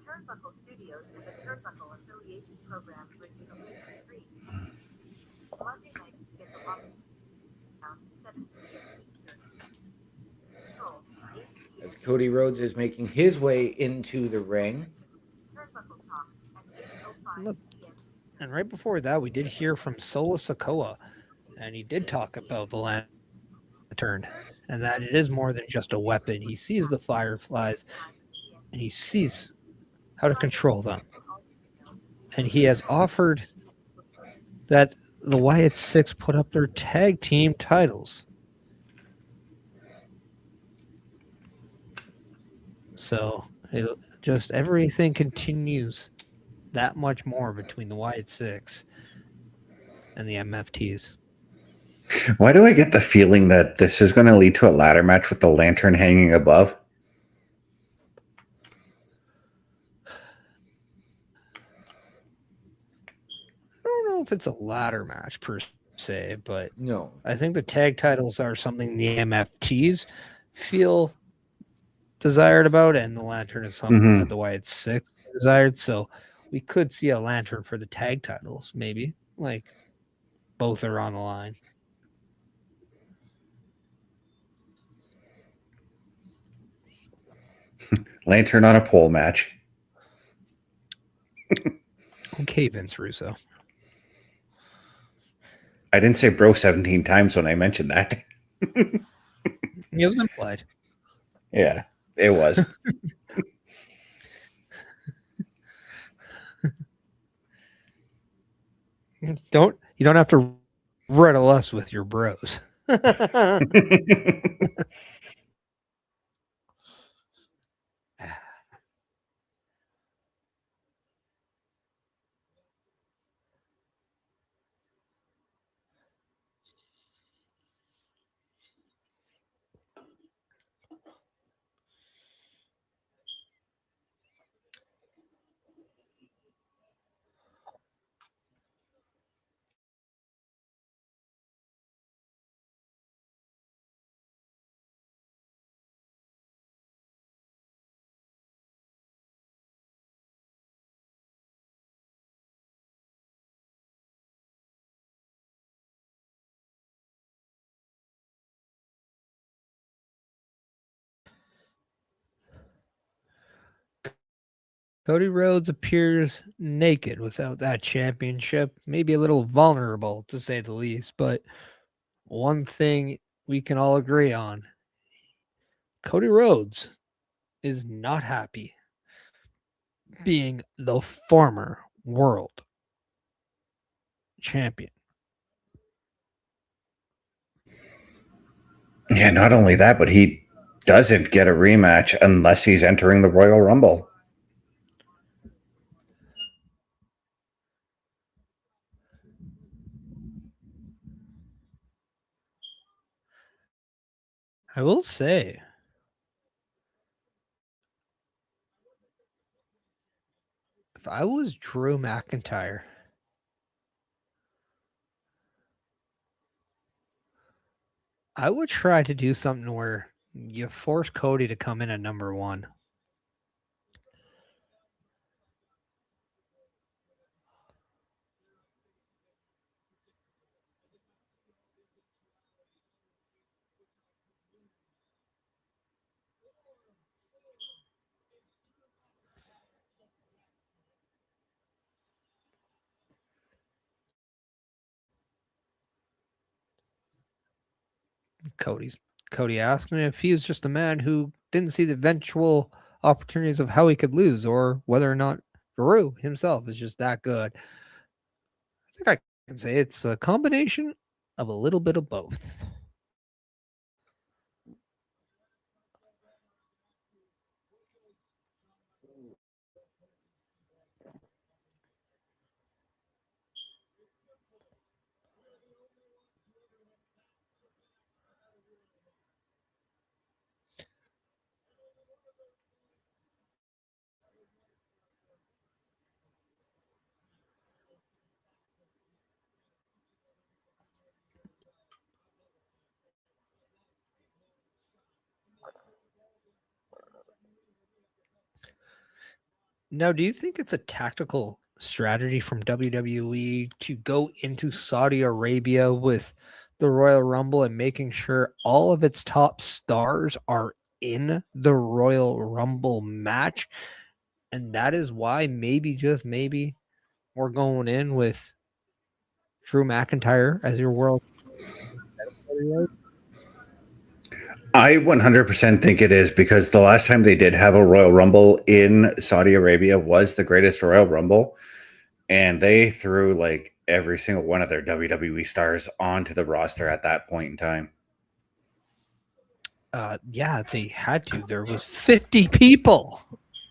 Turnbuckle Studios and the Turnbuckle Affiliation Program bring you the week of streams. Monday night you get the Locker Room Breakdown at 7 p.m. Eastern. As Cody Rhodes is making his way into the ring. Turnbuckle Talk at 8:05 Look. p.m. And right before that, we did hear from Solo Sikoa, and he did talk about the lantern, and that it is more than just a weapon. He sees the fireflies, and he sees how to control them. And he has offered that the Wyatt Six put up their tag team titles. So just everything continues that much more between the Wyatt Six and the MFTs. Why do I get the feeling that this is going to lead to a ladder match with the lantern hanging above? I don't know if it's a ladder match per se, but No. I think the tag titles are something the MFTs feel desired about, and the lantern is something that the Wyatt Six desired. So we could see a lantern for the tag titles, maybe. Like, both are on the line. Lantern on a pole match. Okay, Vince Russo. I didn't say bro 17 times when I mentioned that. It was implied. Yeah, it was. You don't have to riddle us with your bros. Cody Rhodes appears naked without that championship, maybe a little vulnerable to say the least, but one thing we can all agree on, Cody Rhodes is not happy being the former world champion. Yeah, not only that, but he doesn't get a rematch unless he's entering the Royal Rumble. I will say, if I was Drew McIntyre, I would try to do something where you force Cody to come in at number one. Cody asked me if he was just a man who didn't see the eventual opportunities of how he could lose, or whether or not Drew himself is just that good. I think I can say it's a combination of a little bit of both. Now, do you think it's a tactical strategy from WWE to go into Saudi Arabia with the Royal Rumble and making sure all of its top stars are in the Royal Rumble match? And that is why maybe, just maybe, we're going in with Drew McIntyre as your world. I 100% think it is, because the last time they did have a Royal Rumble in Saudi Arabia was the greatest Royal Rumble, and they threw like every single one of their WWE stars onto the roster at that point in time. Yeah, they had to. There was 50 people.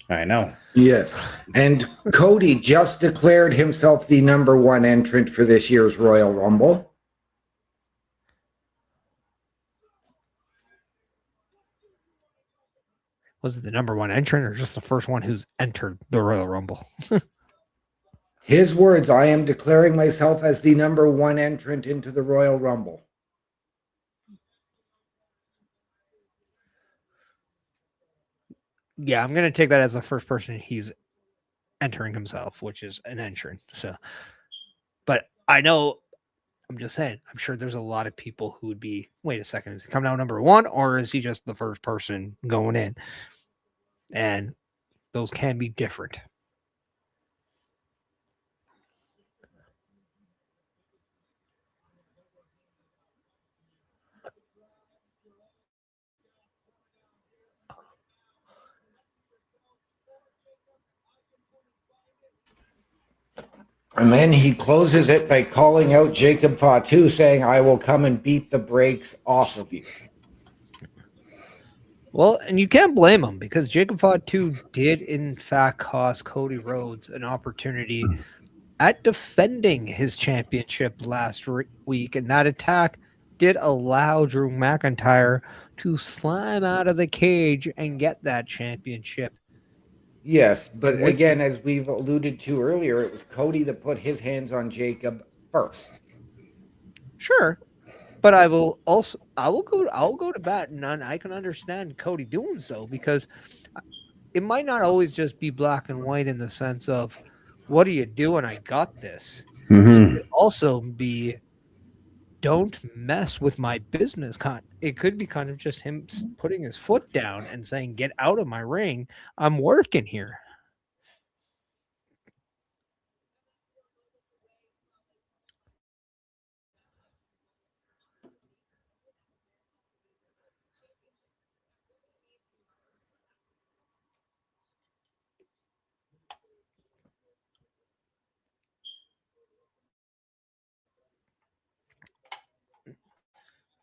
I know. Yes. And Cody just declared himself the number one entrant for this year's Royal Rumble. Was it the number one entrant or just the first one who's entered the Royal Rumble? His words, I am declaring myself as the number one entrant into the Royal Rumble. Yeah, I'm going to take that as the first person he's entering himself, which is an entrant. So, but I know I'm just saying, I'm sure there's a lot of people who would be, wait a second, is he coming out number one, or is he just the first person going in? And those can be different. And then he closes it by calling out Jacob Fatu, saying, I will come and beat the brakes off of you. Well, and you can't blame him because Jacob Fatu did, in fact, cost Cody Rhodes an opportunity at defending his championship last week. And that attack did allow Drew McIntyre to slam out of the cage and get that championship. Yes, but again, as we've alluded to earlier, it was Cody that put his hands on Jacob first. Sure. But I'll go to bat, and I can understand Cody doing so, because it might not always just be black and white in the sense of, what are you doing? I got this. It could also be, don't mess with my business. It could be kind of just him putting his foot down and saying, get out of my ring. I'm working here.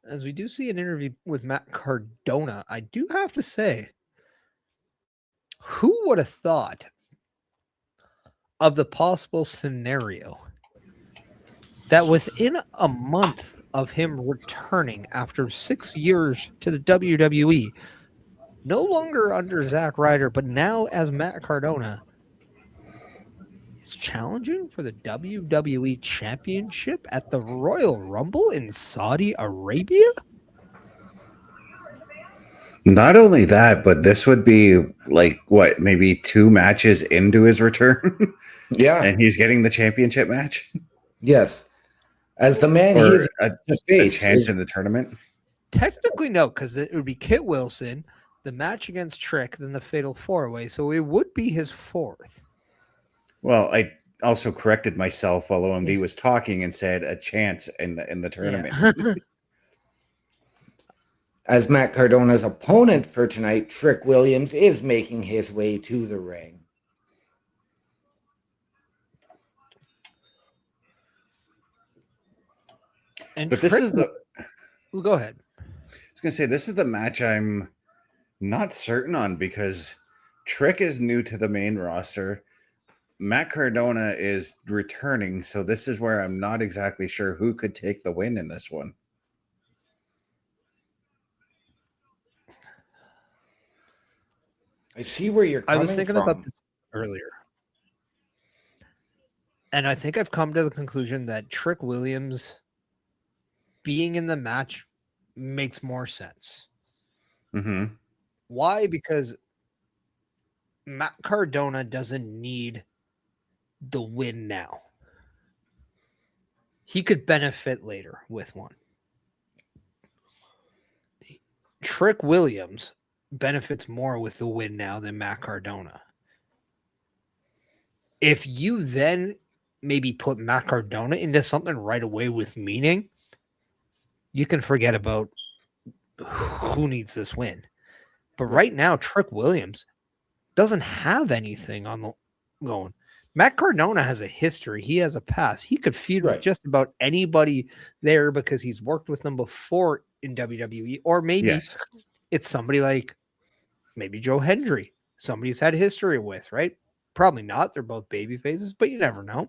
As we do see an interview with Matt Cardona, I do have to say, who would have thought of the possible scenario that within a month of him returning after 6 years to the WWE, no longer under Zack Ryder, but now as Matt Cardona, is challenging for the WWE Championship at the Royal Rumble in Saudi Arabia? Not only that, but this would be like what, maybe 2 matches into his return. Yeah. And he's getting the championship match. Yes. As the man Or he's a chance in the tournament. Technically, no, because it would be Kit Wilson, the match against Trick, then the Fatal 4-Way. So it would be his 4th. Well, I also corrected myself while OMD was talking and said a chance in the tournament. Yeah. As Matt Cardona's opponent for tonight, Trick Williams, is making his way to the ring. And But Trick, this is the... Well, go ahead. I was going to say, this is the match I'm not certain on, because Trick is new to the main roster. Matt Cardona is returning, so this is where I'm not exactly sure who could take the win in this one. I see where you're coming from. I was thinking about this earlier. And I think I've come to the conclusion that Trick Williams being in the match makes more sense. Mm-hmm. Why? Because Matt Cardona doesn't need the win now. He could benefit later with one. Trick Williams benefits more with the win now than Matt Cardona. If you then maybe put Matt Cardona into something right away with meaning, you can forget about who needs this win. But right now, Trick Williams doesn't have anything on the going. Matt Cardona has a history. He has a past. He could feud with just about anybody there because he's worked with them before in WWE. Or maybe it's somebody like maybe Joe Hendry, somebody's had history with, right? Probably not. They're both baby faces, but you never know.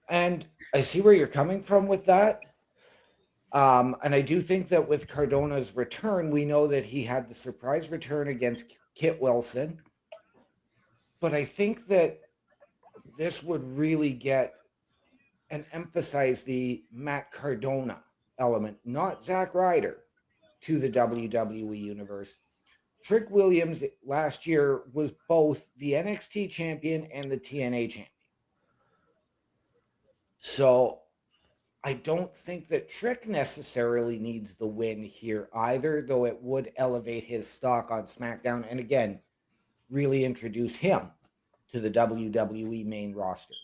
And I see where you're coming from with that. And I do think that with Cardona's return, we know that he had the surprise return against Kit Wilson. But I think that this would really get and emphasize the Matt Cardona element, not Zack Ryder, to the WWE universe. Trick Williams last year was both the NXT champion and the TNA champion. So I don't think that Trick necessarily needs the win here either, though it would elevate his stock on SmackDown and again, really introduce him to the WWE main roster.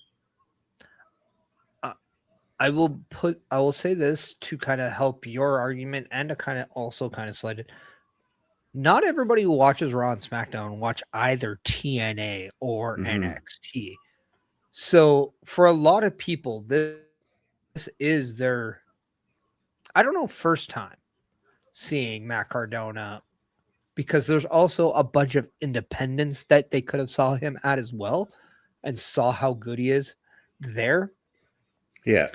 I will say this to kind of help your argument and to kind of also kind of slide it. Not everybody who watches Raw and SmackDown watch either TNA or NXT. So for a lot of people, this is their, I don't know, first time seeing Matt Cardona, because there's also a bunch of independents that they could have saw him at as well and saw how good he is there. Yeah.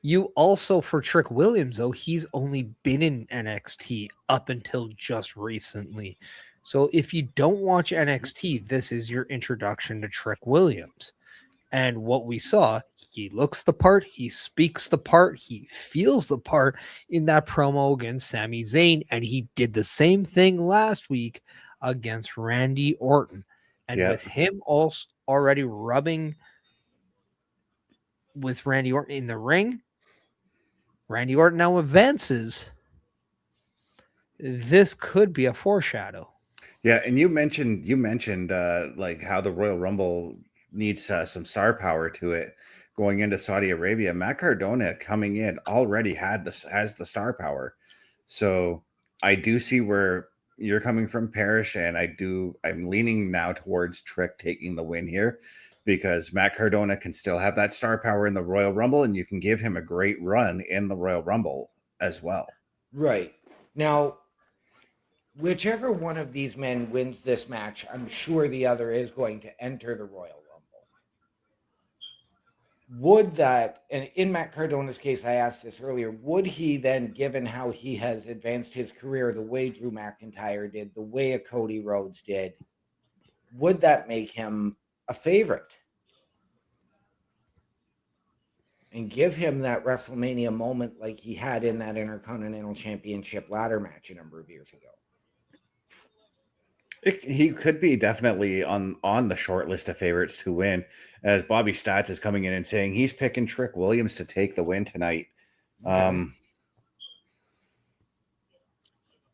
You also, for Trick Williams, though, he's only been in NXT up until just recently. So if you don't watch NXT, this is your introduction to Trick Williams. And what we saw, he looks the part, he speaks the part, he feels the part in that promo against Sami Zayn. And he did the same thing last week against Randy Orton. And with him also already rubbing with Randy Orton in the ring, Randy Orton now advances. This could be a foreshadow. Yeah, and you mentioned like how the Royal Rumble needs some star power to it going into Saudi Arabia. Matt Cardona coming in already has the star power. So I do see where you're coming from, Perish, and I'm leaning now towards Trick taking the win here, because Matt Cardona can still have that star power in the Royal Rumble, and you can give him a great run in the Royal Rumble as well. Right. Now, whichever one of these men wins this match, I'm sure the other is going to enter the Royal Rumble. Would that, and in Matt Cardona's case, I asked this earlier, would he then, given how he has advanced his career, the way Drew McIntyre did, the way a Cody Rhodes did, would that make him a favorite and give him that WrestleMania moment like he had in that Intercontinental Championship ladder match a number of years ago? He could be definitely on the short list of favorites to win, as Bobby Stats is coming in and saying he's picking Trick Williams to take the win tonight. Okay.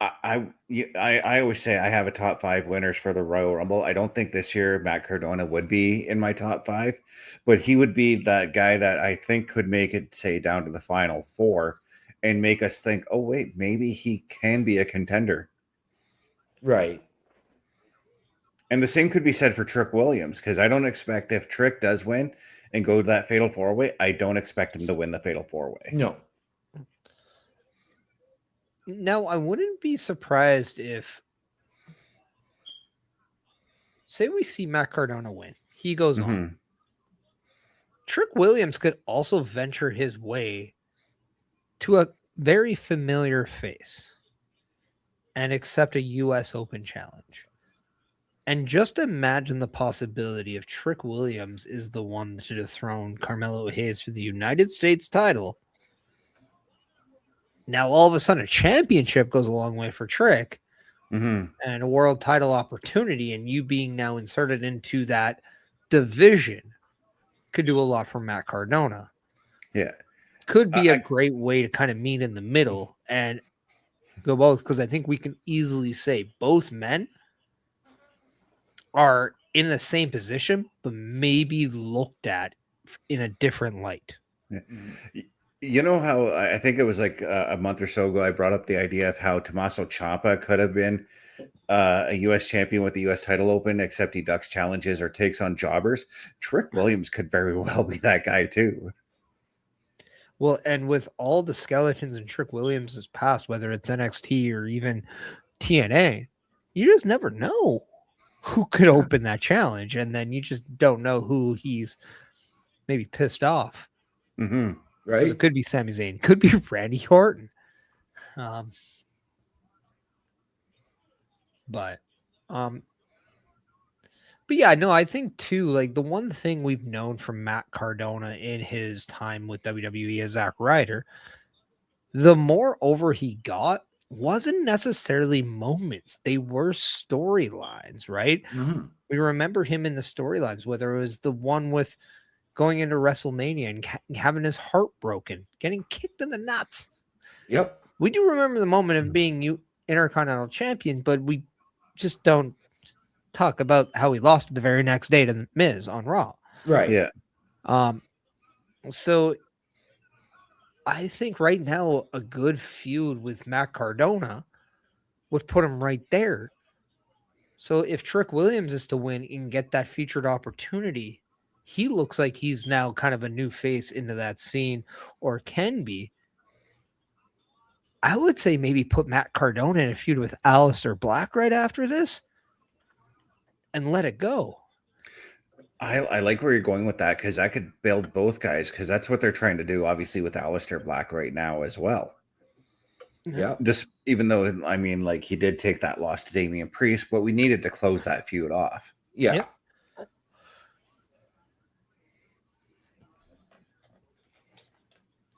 I always say I have a top 5 winners for the Royal Rumble. I don't think this year Matt Cardona would be in my top 5, but he would be that guy that I think could make it, say, down to the final 4 and make us think, oh, wait, maybe he can be a contender. Right. And the same could be said for Trick Williams, because I don't expect, if Trick does win and go to that Fatal 4-Way, I don't expect him to win the Fatal 4-Way. No. Now, I wouldn't be surprised if, say we see Matt Cardona win. He goes on. Trick Williams could also venture his way to a very familiar face and accept a U.S. Open challenge. And just imagine the possibility if Trick Williams is the one to dethrone Carmelo Hayes for the United States title. Now, all of a sudden, a championship goes a long way for Trick, and a world title opportunity, and you being now inserted into that division could do a lot for Matt Cardona. Yeah. Could be a great way to kind of meet in the middle and go both, because I think we can easily say both men are in the same position, but maybe looked at in a different light. Yeah. You know how I think it was like a month or so ago, I brought up the idea of how Tommaso Ciampa could have been a U.S. champion with the U.S. title open, except he ducks challenges or takes on jobbers. Trick Williams could very well be that guy too. Well, and with all the skeletons in Trick Williams' past, whether it's NXT or even TNA, you just never know who could open that challenge, and then you just don't know who he's maybe pissed off. Right? It could be Sami Zayn, could be Randy Orton. But yeah, no, I think too, like the one thing we've known from Matt Cardona in his time with WWE as Zack Ryder, the more over he got wasn't necessarily moments. They were storylines, right? We remember him in the storylines, whether it was the one with going into WrestleMania and having his heart broken, getting kicked in the nuts. Yep. We do remember the moment of being Intercontinental Champion, but we just don't talk about how he lost the very next day to The Miz on Raw. Right. Yeah. So I think right now a good feud with Matt Cardona would put him right there. So if Trick Williams is to win and get that featured opportunity, he looks like he's now kind of a new face into that scene, or can be. I would say maybe put Matt Cardona in a feud with Aleister Black right after this and let it go. I like where you're going with that, because I could build both guys, because that's what they're trying to do, obviously, with Aleister Black right now as well. Yeah. Just even though, I mean, like, he did take that loss to Damian Priest, but we needed to close that feud off. Yeah. Yep.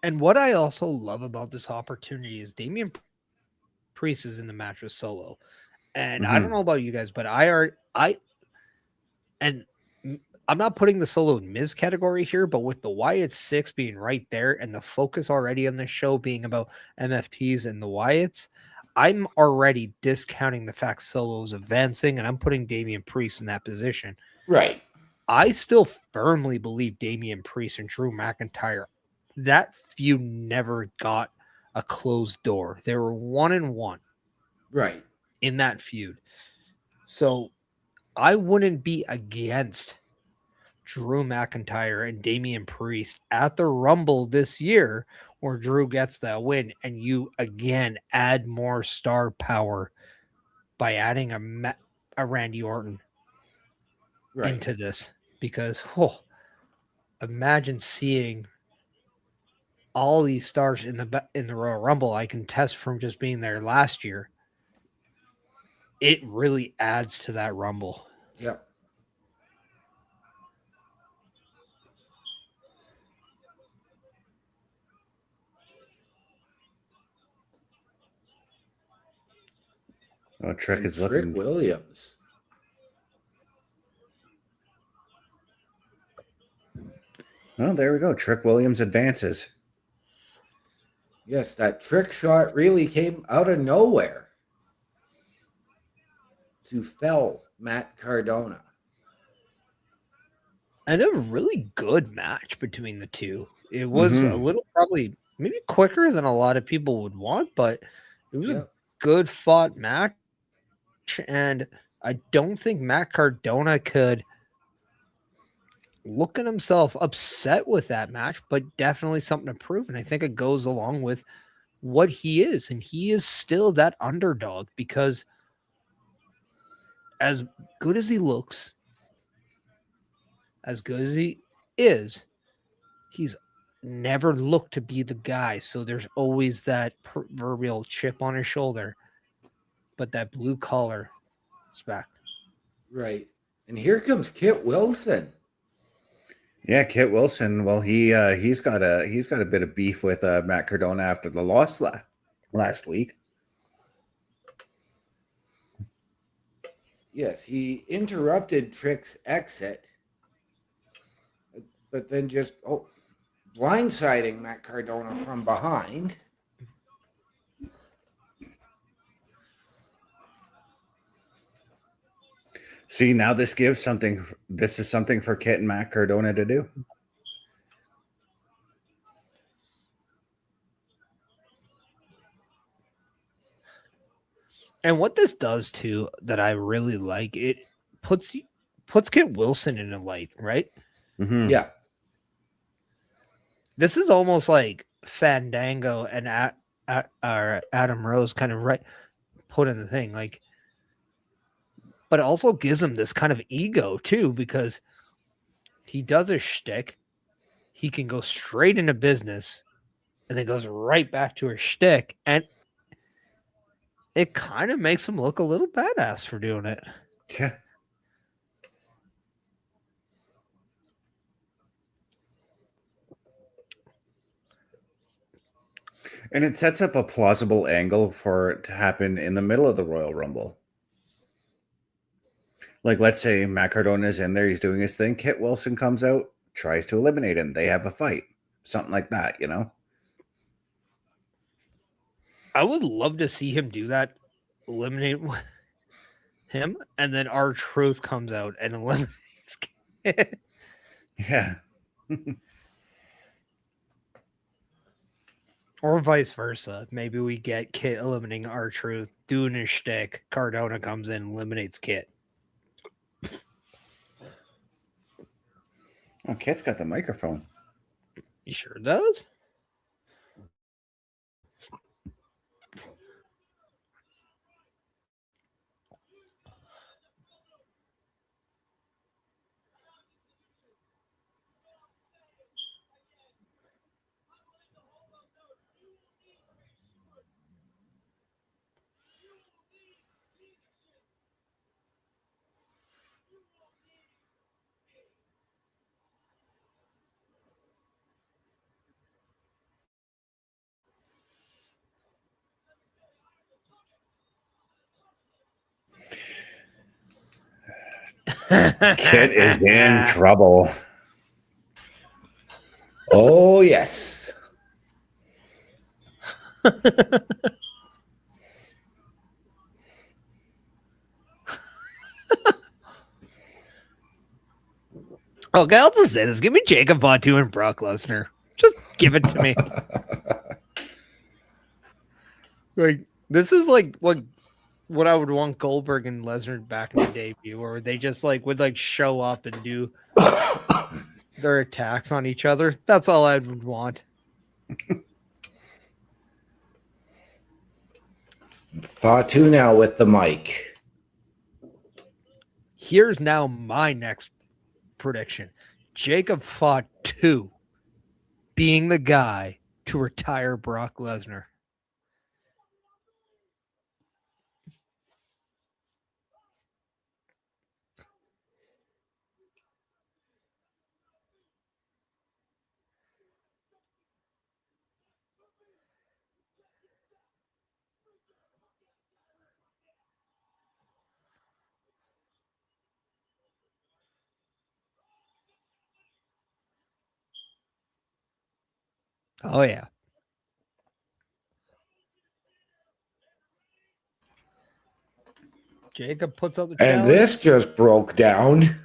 And what I also love about this opportunity is Damian Priest is in the match with Solo. And I don't know about you guys, but I'm not putting the Solo and Miz category here, but with the Wyatt 6 being right there and the focus already on the show being about MFTs and the Wyatts, I'm already discounting the fact Solo's advancing, and I'm putting Damian Priest in that position. Right. I still firmly believe Damian Priest and Drew McIntyre, that feud never got a closed door. They were 1-1 Right. in that feud. So I wouldn't be against Drew McIntyre and Damian Priest at the Rumble this year, where Drew gets that win and you again add more star power by adding a Randy Orton into this. Because imagine seeing all these stars in the Royal Rumble. I can test from just being there last year. It really adds to that Rumble. Yep. Oh, Trick is Trick looking. Williams. Oh, there we go. Trick Williams advances. Yes, that trick shot really came out of nowhere to fell Matt Cardona. And a really good match between the two. It was a little, probably maybe quicker than a lot of people would want, but it was a good fought match. And I don't think Matt Cardona could look at himself upset with that match, but definitely something to prove. And I think it goes along with what he is. And he is still that underdog, because as good as he looks, as good as he is, he's never looked to be the guy. So there's always that proverbial chip on his shoulder, but that blue collar is back. Right. And here comes Kit Wilson. Yeah, Kit Wilson. Well, he's got a bit of beef with Matt Cardona after the loss last week. Yes, he interrupted Trick's exit, but then just blindsiding Matt Cardona from behind. See, now this is something for Kit and Matt Cardona to do. And what this does too, that I really like, it puts Kit Wilson in a light, right? Mm-hmm. Yeah. This is almost like Fandango and Adam Rose kind of put in the thing, like, but it also gives him this kind of ego too, because he does a shtick. He can go straight into business and then goes right back to her shtick. And it kind of makes him look a little badass for doing it. Yeah. And it sets up a plausible angle for it to happen in the middle of the Royal Rumble. Like, let's say Matt Cardona is in there, he's doing his thing. Kit Wilson comes out, tries to eliminate him. They have a fight. Something like that, you know? I would love to see him do that, eliminate him, and then R-Truth comes out and eliminates Kit. Yeah. Or vice versa. Maybe we get Kit eliminating R-Truth, doing his shtick. Cardona comes in and eliminates Kit. Oh, Kit's got the microphone. He sure does. Kit is in trouble. Oh, yes. Okay, I'll just say this. Give me Jacob Fatu and Brock Lesnar. Just give it to me. Like, this is like what I would want Goldberg and Lesnar back in the debut, where they just like would like show up and do their attacks on each other. That's all I would want. Fatu now with the mic. Here's now my next prediction. Jacob Fatu being the guy to retire Brock Lesnar. Oh, yeah. Jacob puts out the And challenge. this just broke down.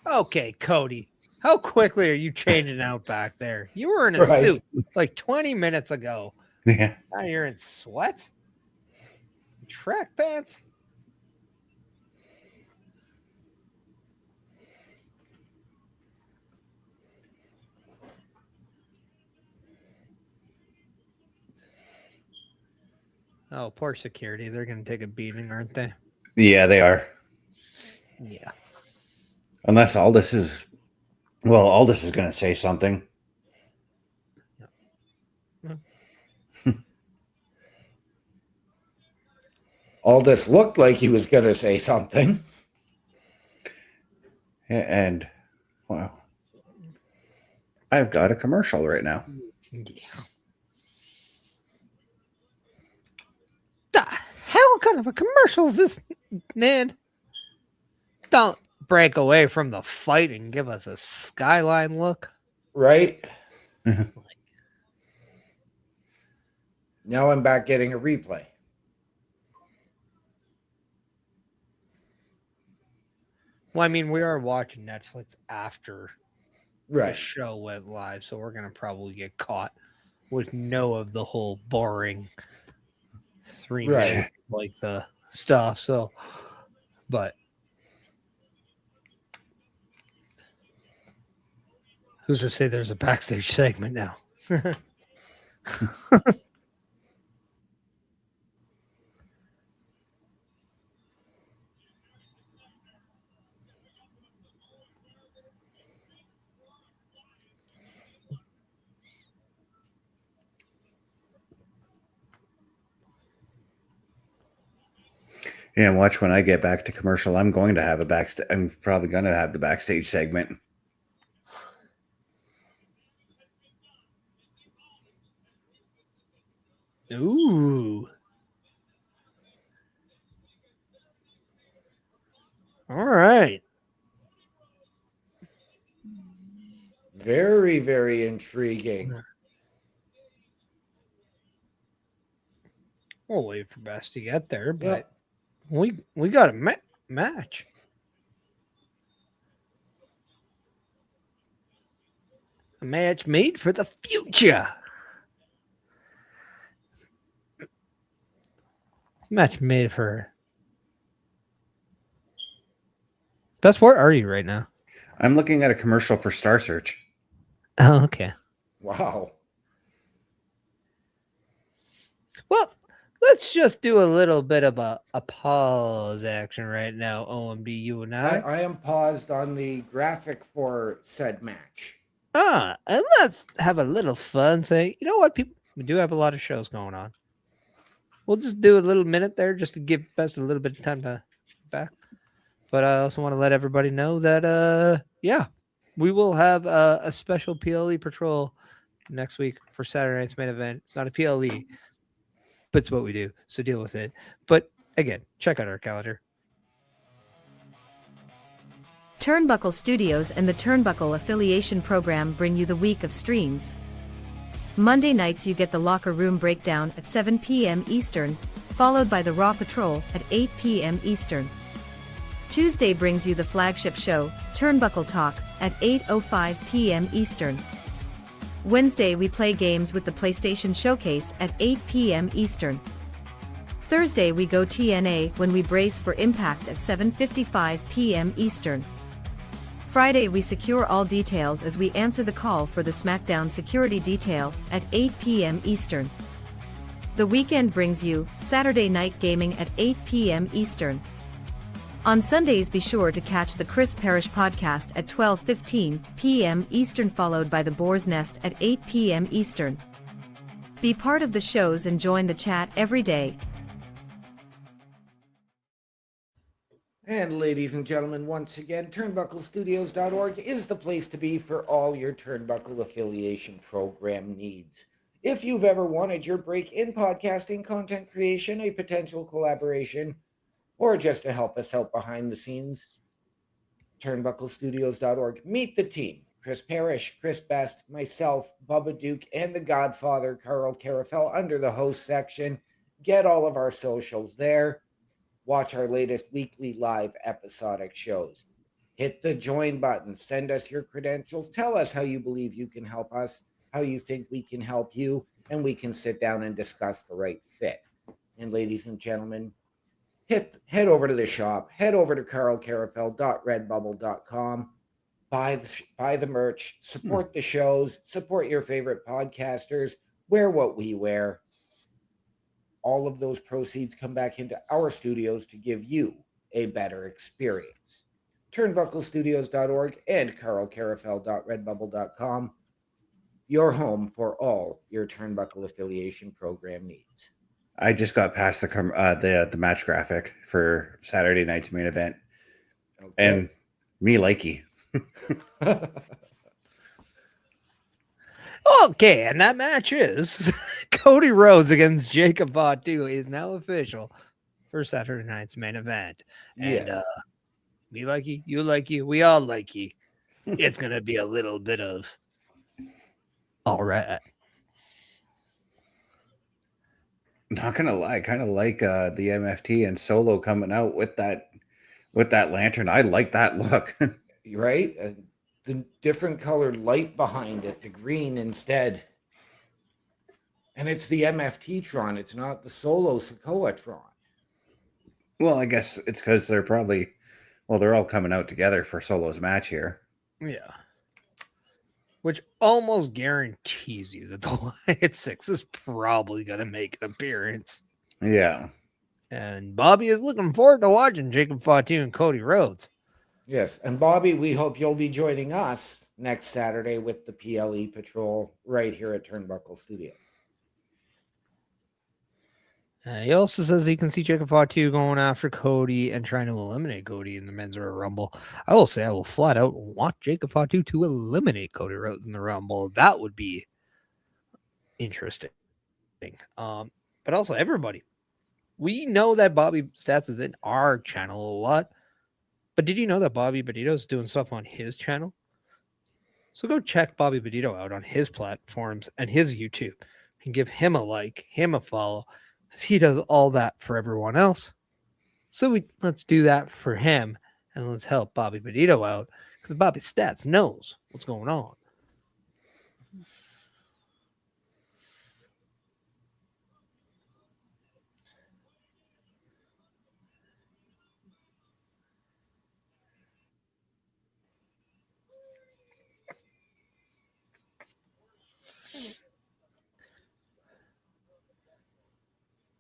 Okay, Cody. How quickly are you changing out back there? You were in a Right. suit like 20 minutes ago. Yeah. Now you're in sweat? Track pants? Oh, poor security. They're going to take a beating, aren't they? Yeah, they are. Yeah. Unless Aldis is... Well, Aldis is going to say something. Aldis looked like he was going to say something. And, wow. I've got a commercial right now. Yeah. The hell kind of a commercial is this, Ned? Don't break away from the fight and give us a skyline look. Right? Now I'm back getting a replay. Well, I mean, we are watching Netflix after the Right. show went live, so we're gonna probably get caught with no of the whole boring 3 Right. minutes like the stuff. So, but who's to say there's a backstage segment now? Yeah, watch when I get back to commercial. I'm going to have a backstage. I'm probably going to have the backstage segment. Ooh. All right. very, very intriguing. We'll wait for Best to get there, but Yep. we got a match. A match made for the future. Match made for. Best, where are you right now? I'm looking at a commercial for Star Search. Oh, okay. Wow. Well, let's just do a little bit of a pause action right now, OMD, you and I. I am paused on the graphic for said match. And let's have a little fun. Say, you know what, people, we do have a lot of shows going on. We'll just do a little minute there just to give Best a little bit of time to back. But I also want to let everybody know that, we will have a special PLE patrol next week for Saturday night's main event. It's not a PLE, but it's what we do. So deal with it. But again, check out our calendar. Turnbuckle Studios and the Turnbuckle Affiliation Program bring you the week of streams. Monday nights you get the Locker Room Breakdown at 7 p.m. Eastern, followed by the Raw Patrol at 8 p.m. Eastern. Tuesday brings you the flagship show, Turnbuckle Talk, at 8:05 p.m. Eastern. Wednesday we play games with the PlayStation Showcase at 8 p.m. Eastern. Thursday we go TNA when we brace for Impact at 7:55 p.m. Eastern. Friday we secure all details as we answer the call for the SmackDown Security Detail at 8 p.m. Eastern. The weekend brings you Saturday Night Gaming at 8 p.m. Eastern. On Sundays be sure to catch the Chris Perish podcast at 12:15 p.m. Eastern, followed by the Boar's Nest at 8 p.m. Eastern. Be part of the shows and join the chat every day. And ladies and gentlemen, once again, turnbucklestudios.org is the place to be for all your turnbuckle affiliation program needs. If you've ever wanted your break in podcasting, content creation, a potential collaboration, or just to help us out behind the scenes, turnbucklestudios.org. Meet the team. Chris Perish, Chris Best, myself, Bubba Duke, and the Godfather, Carl Carafel, under the host section. Get all of our socials there. Watch our latest weekly live episodic shows. Hit the join button. Send us your credentials. Tell us how you believe you can help us, how you think we can help you, and we can sit down and discuss the right fit. And ladies and gentlemen, head over to the shop. Head over to carlcarafel.redbubble.com. Buy the merch. Support the shows. Support your favorite podcasters. Wear what we wear. All of those proceeds come back into our studios to give you a better experience. Turnbucklestudios.org and carlcarafel.redbubble.com. Your home for all your turnbuckle affiliation program needs. I just got past the match graphic for Saturday night's main event, and me likey. Okay, and that match is Cody Rhodes against Jacob Fatu is now official for Saturday night's main event. And me likey, you likey, we all likey. It's gonna be a little bit of all right. Not gonna lie, I kind of like the MFT and Solo coming out with that lantern. I like that look. Right? The different colored light behind it, the green instead. And it's the MFT Tron. It's not the Solo Sikoa Tron. Well, I guess it's because they're all coming out together for Solo's match here. Yeah. Which almost guarantees you that the Wyatt Six is probably going to make an appearance. Yeah. And Bobby is looking forward to watching Jacob Fatu and Cody Rhodes. Yes. And Bobby, we hope you'll be joining us next Saturday with the PLE Patrol right here at Turnbuckle Studios. He also says he can see Jacob Fatu going after Cody and trying to eliminate Cody in the Men's Royal Rumble. I will say I will flat out want Jacob Fatu to eliminate Cody Rhodes in the Rumble. That would be interesting. But also everybody. We know that Bobby Stats is in our channel a lot. But did you know that Bobby Bonito is doing stuff on his channel? So go check Bobby Bonito out on his platforms and his YouTube and give him a like, him a follow, as he does all that for everyone else. So let's do that for him and let's help Bobby Bonito out because Bobby Stats knows what's going on.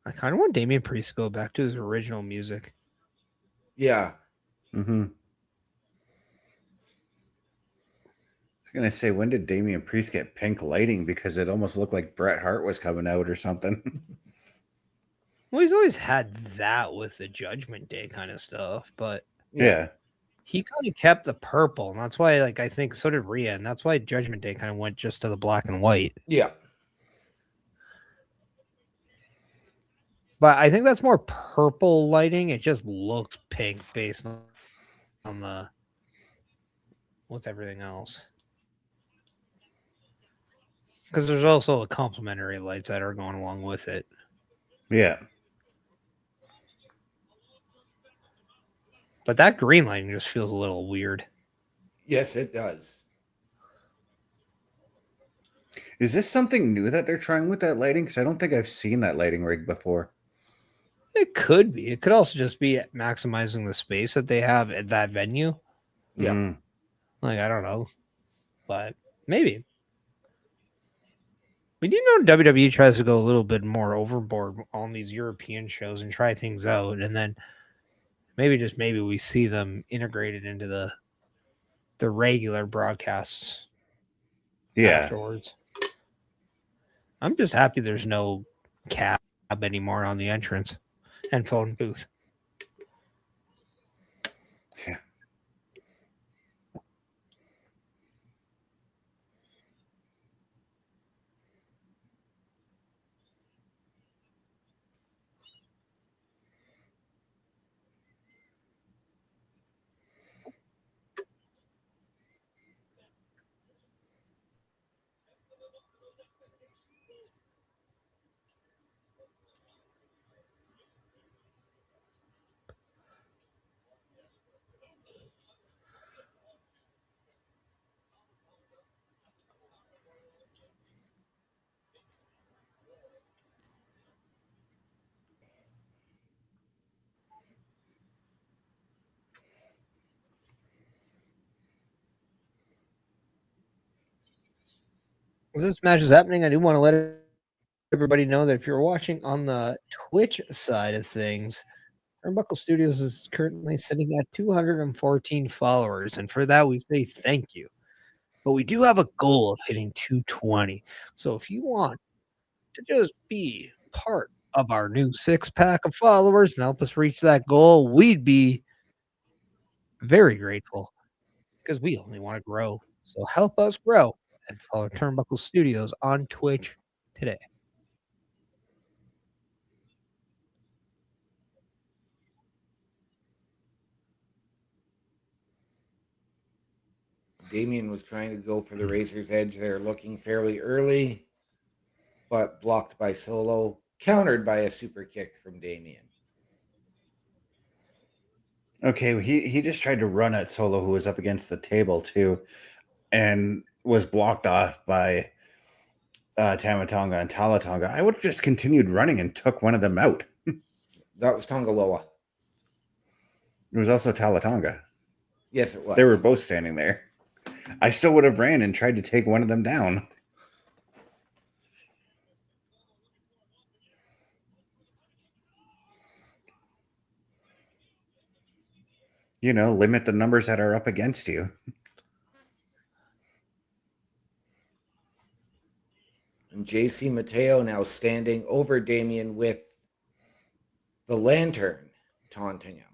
I kind of want Damian Priest to go back to his original music. Yeah. Mm-hmm. I was gonna say, when did Damian Priest get pink lighting? Because it almost looked like Bret Hart was coming out or something. Well, he's always had that with the Judgment Day kind of stuff, but Yeah. he kind of kept the purple, and that's why, like, I think so did Rhea, and that's why Judgment Day kind of went just to the black and white. Yeah. But I think that's more purple lighting. It just looks pink based on the what's everything else. Because there's also a complementary lights that are going along with it. Yeah. But that green lighting just feels a little weird. Yes, it does. Is this something new that they're trying with that lighting? Because I don't think I've seen that lighting rig before. It could be. It could also just be maximizing the space that they have at that venue. Yeah. Mm. Like, I don't know. But maybe. We do know WWE tries to go a little bit more overboard on these European shows and try things out. And then maybe we see them integrated into the regular broadcasts afterwards. I'm just happy there's no cab anymore on the entrance and phone booth. Yeah. As this match is happening, I do want to let everybody know that if you're watching on the Twitch side of things, Turnbuckle Studios is currently sitting at 214 followers. And for that, we say thank you. But we do have a goal of hitting 220. So if you want to just be part of our new 6-pack of followers and help us reach that goal, we'd be very grateful because we only want to grow. So help us grow and follow Turnbuckle Studios on Twitch today. Damian was trying to go for the Razor's Edge there, looking fairly early, but blocked by Solo, countered by a super kick from Damian. Okay, he just tried to run at Solo, who was up against the table too, and was blocked off by Tamatonga and Talatonga. I would have just continued running and took one of them out. That was Tongaloa. It was also Talatonga. Yes, it was. They were both standing there. I still would have ran and tried to take one of them down. You know, limit the numbers that are up against you. And JC Mateo now standing over Damian with the lantern taunting him.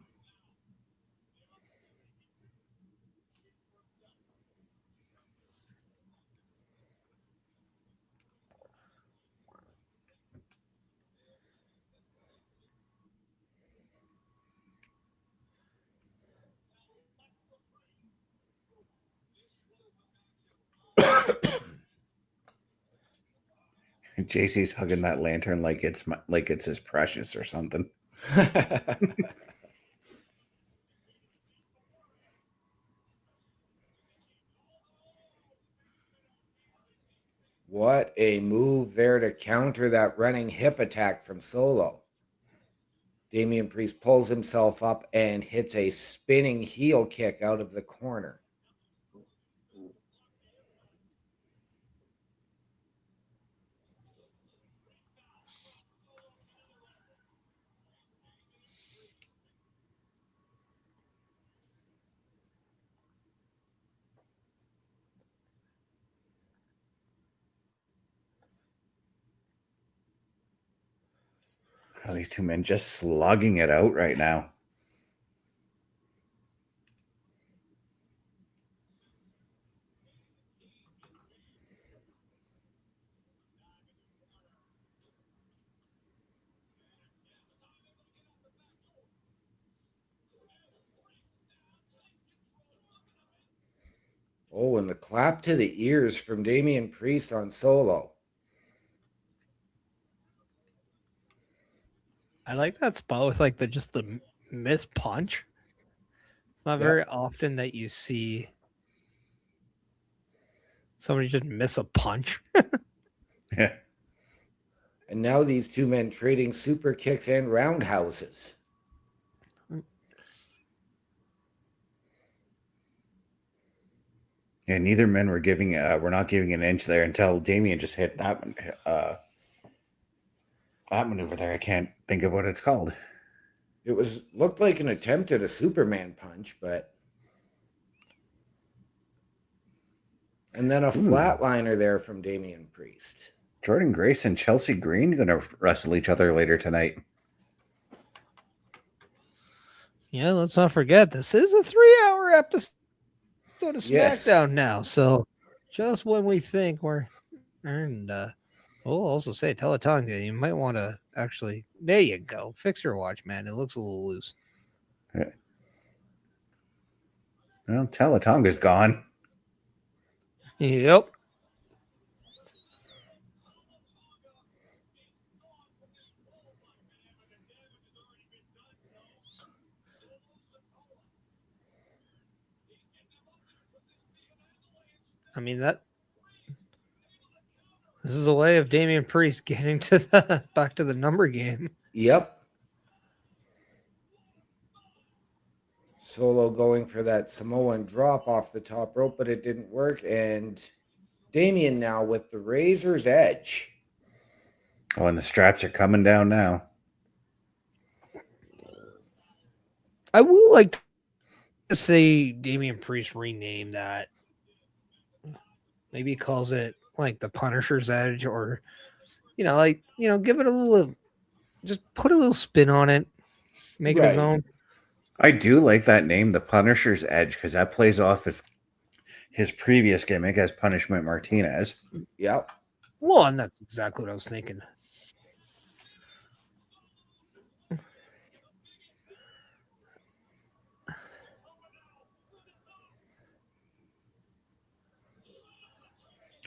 JC's hugging that lantern like it's his precious or something. What a move there to counter that running hip attack from Solo. Damian Priest pulls himself up and hits a spinning heel kick out of the corner. Oh, these two men just slugging it out right now. Oh, and the clap to the ears from Damian Priest on Solo. I like that spot with like the missed punch. It's not very often that you see somebody just miss a punch. Yeah. And now these two men trading super kicks and roundhouses. Yeah, neither men were we're not giving an inch there until Damian just hit that one. That maneuver there, I can't think of what it's called. It looked like an attempt at a Superman punch, but... And then a flatliner there from Damian Priest. Jordan Grace and Chelsea Green going to wrestle each other later tonight. Yeah, let's not forget, this is a 3-hour episode of Yes. SmackDown now. So just when we think we're... And we'll also say, Teletonga, you might want to actually... There you go. Fix your watch, man. It looks a little loose. Yeah. Well, Teletonga's gone. Yep. I mean, this is a way of Damian Priest getting to back to the number game. Yep. Solo going for that Samoan drop off the top rope, but it didn't work. And Damian now with the razor's edge. Oh, and the straps are coming down now. I would like to say Damian Priest rename that. Maybe he calls it like the Punisher's Edge, or give it a little, just put a little spin on it, make it his own. I do like that name, the Punisher's Edge, because that plays off of his previous gimmick as Punishment Martinez. Yep. Well, and that's exactly what I was thinking.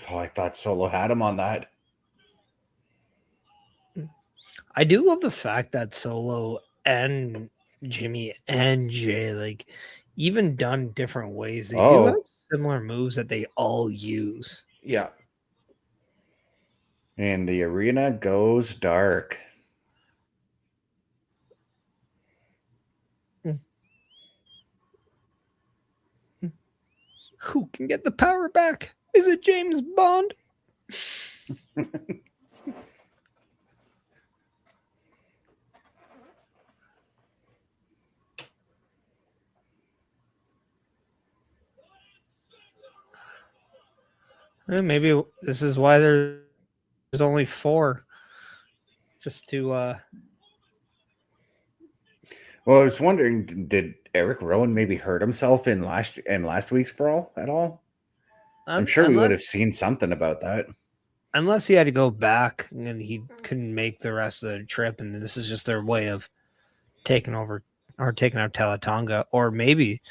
Oh, I thought Solo had him on that. I do love the fact that Solo and Jimmy and Jay, even done different ways, they do have similar moves that they all use. Yeah. And the arena goes dark. Who can get the power back? Is it James Bond? Maybe this is why there's only 4. Just to Well, I was wondering, did Eric Rowan maybe hurt himself in last week's brawl at all? I'm sure we would have seen something about that. Unless he had to go back and he couldn't make the rest of the trip, and this is just their way of taking out Teletonga, or maybe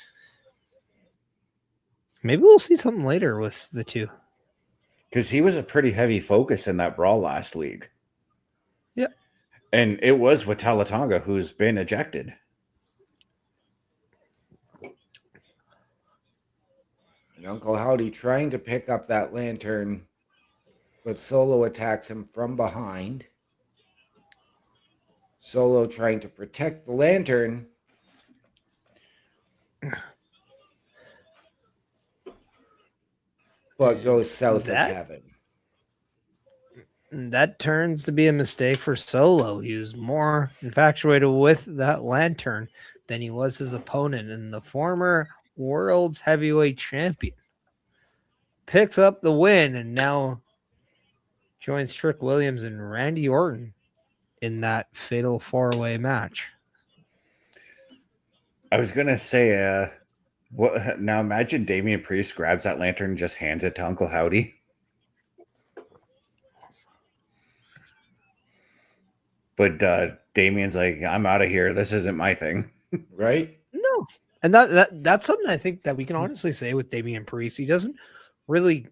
we'll see something later with the two. Because he was a pretty heavy focus in that brawl last week. Yep. And it was with Talatonga, who's been ejected. And Uncle Howdy trying to pick up that lantern, but Solo attacks him from behind. Solo trying to protect the lantern. But goes south of heaven. That turns to be a mistake for Solo. He was more infatuated with that lantern than he was his opponent, and the former world's heavyweight champion picks up the win and now joins Trick Williams and Randy Orton in that fatal 4-way match. I was going to say, now imagine Damian Priest grabs that lantern and just hands it to Uncle Howdy. But Damian's like, I'm out of here. This isn't my thing. Right? No. And that's something I think that we can honestly say with Damian Priest. He doesn't really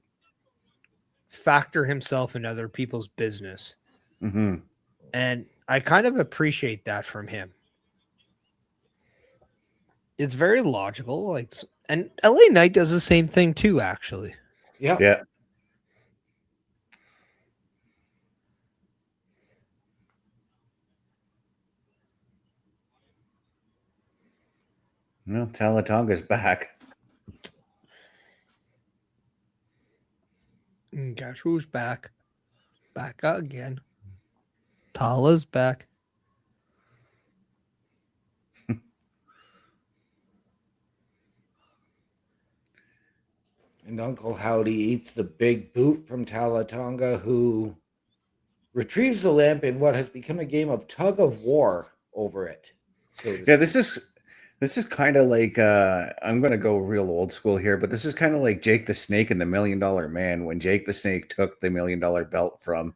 factor himself in other people's business. Mm-hmm. And I kind of appreciate that from him. It's very logical. And LA Knight does the same thing too, actually. Yeah. Yeah. Well, Talatonga's back. And guess who's back? Back again. Tala's back. And Uncle Howdy eats the big boot from Talatonga, who retrieves the lamp in what has become a game of tug of war over it. Yeah, this is kind of like I'm going to go real old school here, but this is kind of like Jake the Snake and the $1 Million Man when Jake the Snake took the $1 Million belt from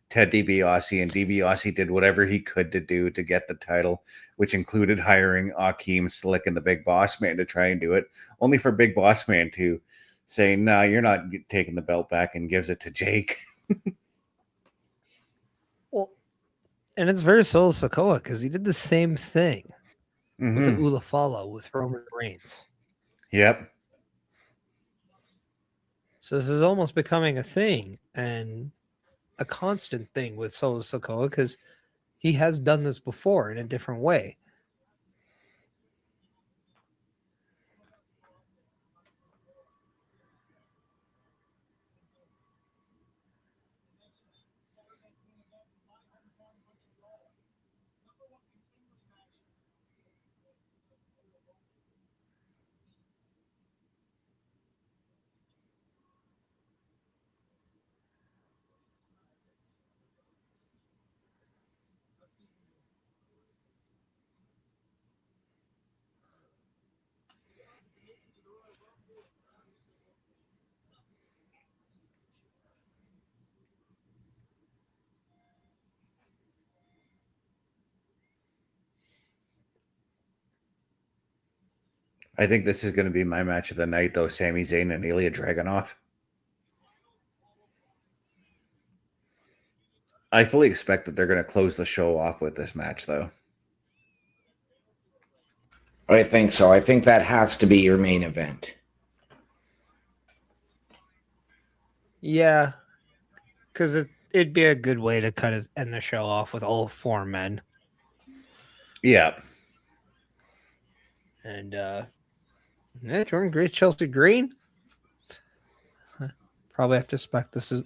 Ted DiBiase, and DiBiase did whatever he could to do to get the title, which included hiring Akeem Slick and the Big Boss Man to try and do it, only for Big Boss Man to say, "No, you're not taking the belt back," and gives it to Jake. Well, and it's very Solo Sikoa because he did the same thing with the Ulafala with Roman Reigns. Yep. So this is almost becoming a thing and a constant thing with Solo Sikoa because he has done this before in a different way. I think this is going to be my match of the night, though. Sami Zayn and Ilja Dragunov. I fully expect that they're going to close the show off with this match, though. I think so. I think that has to be your main event. Yeah, because it'd be a good way to kind of end the show off with all 4 men. Yeah. And Jordan Grace, Chelsea Green. Probably have to expect this is.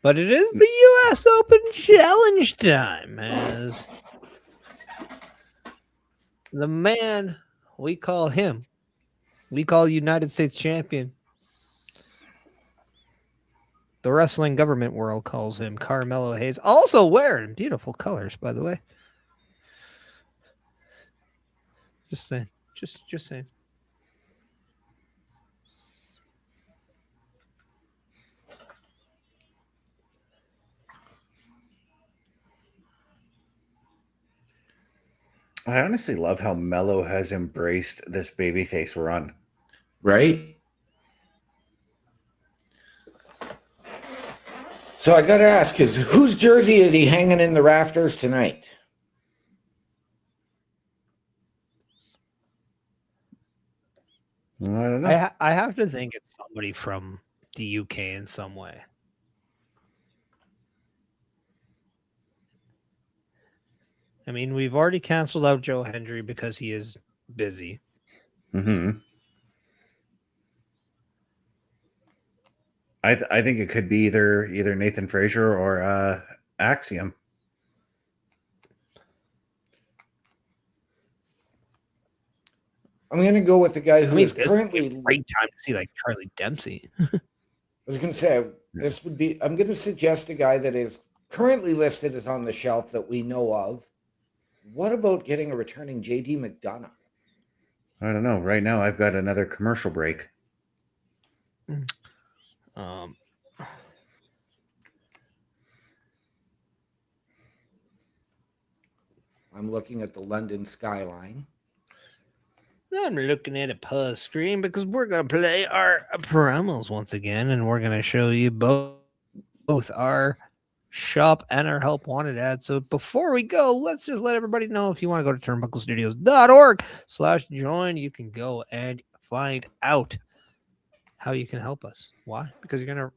But it is the U.S. Open Challenge time, as the man we call United States Champion. The wrestling government world calls him Carmelo Hayes, also wearing beautiful colors, by the way. Just saying. Just saying. I honestly love how Mello has embraced this babyface run. Right? So I got to ask, whose jersey is he hanging in the rafters tonight? I don't know. I have to think it's somebody from the UK in some way. I mean, we've already canceled out Joe Hendry because he is busy. Mm-hmm. I think it could be either Nathan Frazier or Axiom. I'm going to go with the guy who is this currently. would be a great time to see like Charlie Dempsey. I was going to say I'm going to suggest a guy that is currently listed as on the shelf that we know of. What about getting a returning JD McDonough? I don't know. Right now, I've got another commercial break. I'm looking at the London skyline. I'm looking at a pause screen because we're going to play our promos once again, and we're going to show you both our shop and our help wanted ad. So before we go, let's just let everybody know if you want to go to turnbucklestudios.org/join, you can go and find out how you can help us. Why? Because you're going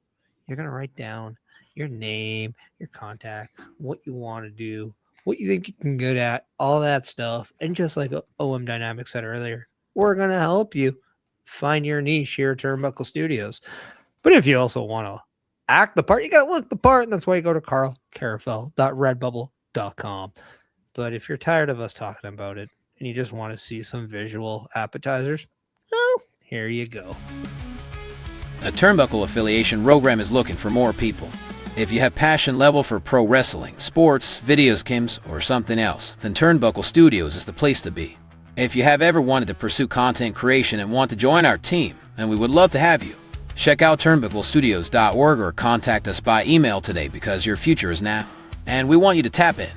to write down your name, your contact, what you want to do, what you think you can good at, all that stuff. And just like OM Dynamics said earlier, we're going to help you find your niche here at Turnbuckle Studios. But if you also want to act the part, you got to look the part, and that's why you go to carlcarafel.redbubble.com. But if you're tired of us talking about it and you just want to see some visual appetizers, well, here you go. A Turnbuckle affiliation program is looking for more people. If you have passion level for pro wrestling, sports, video games, or something else, then Turnbuckle Studios is the place to be. If you have ever wanted to pursue content creation and want to join our team, then we would love to have you. Check out turnbucklestudios.org or contact us by email today because your future is now, and we want you to tap in.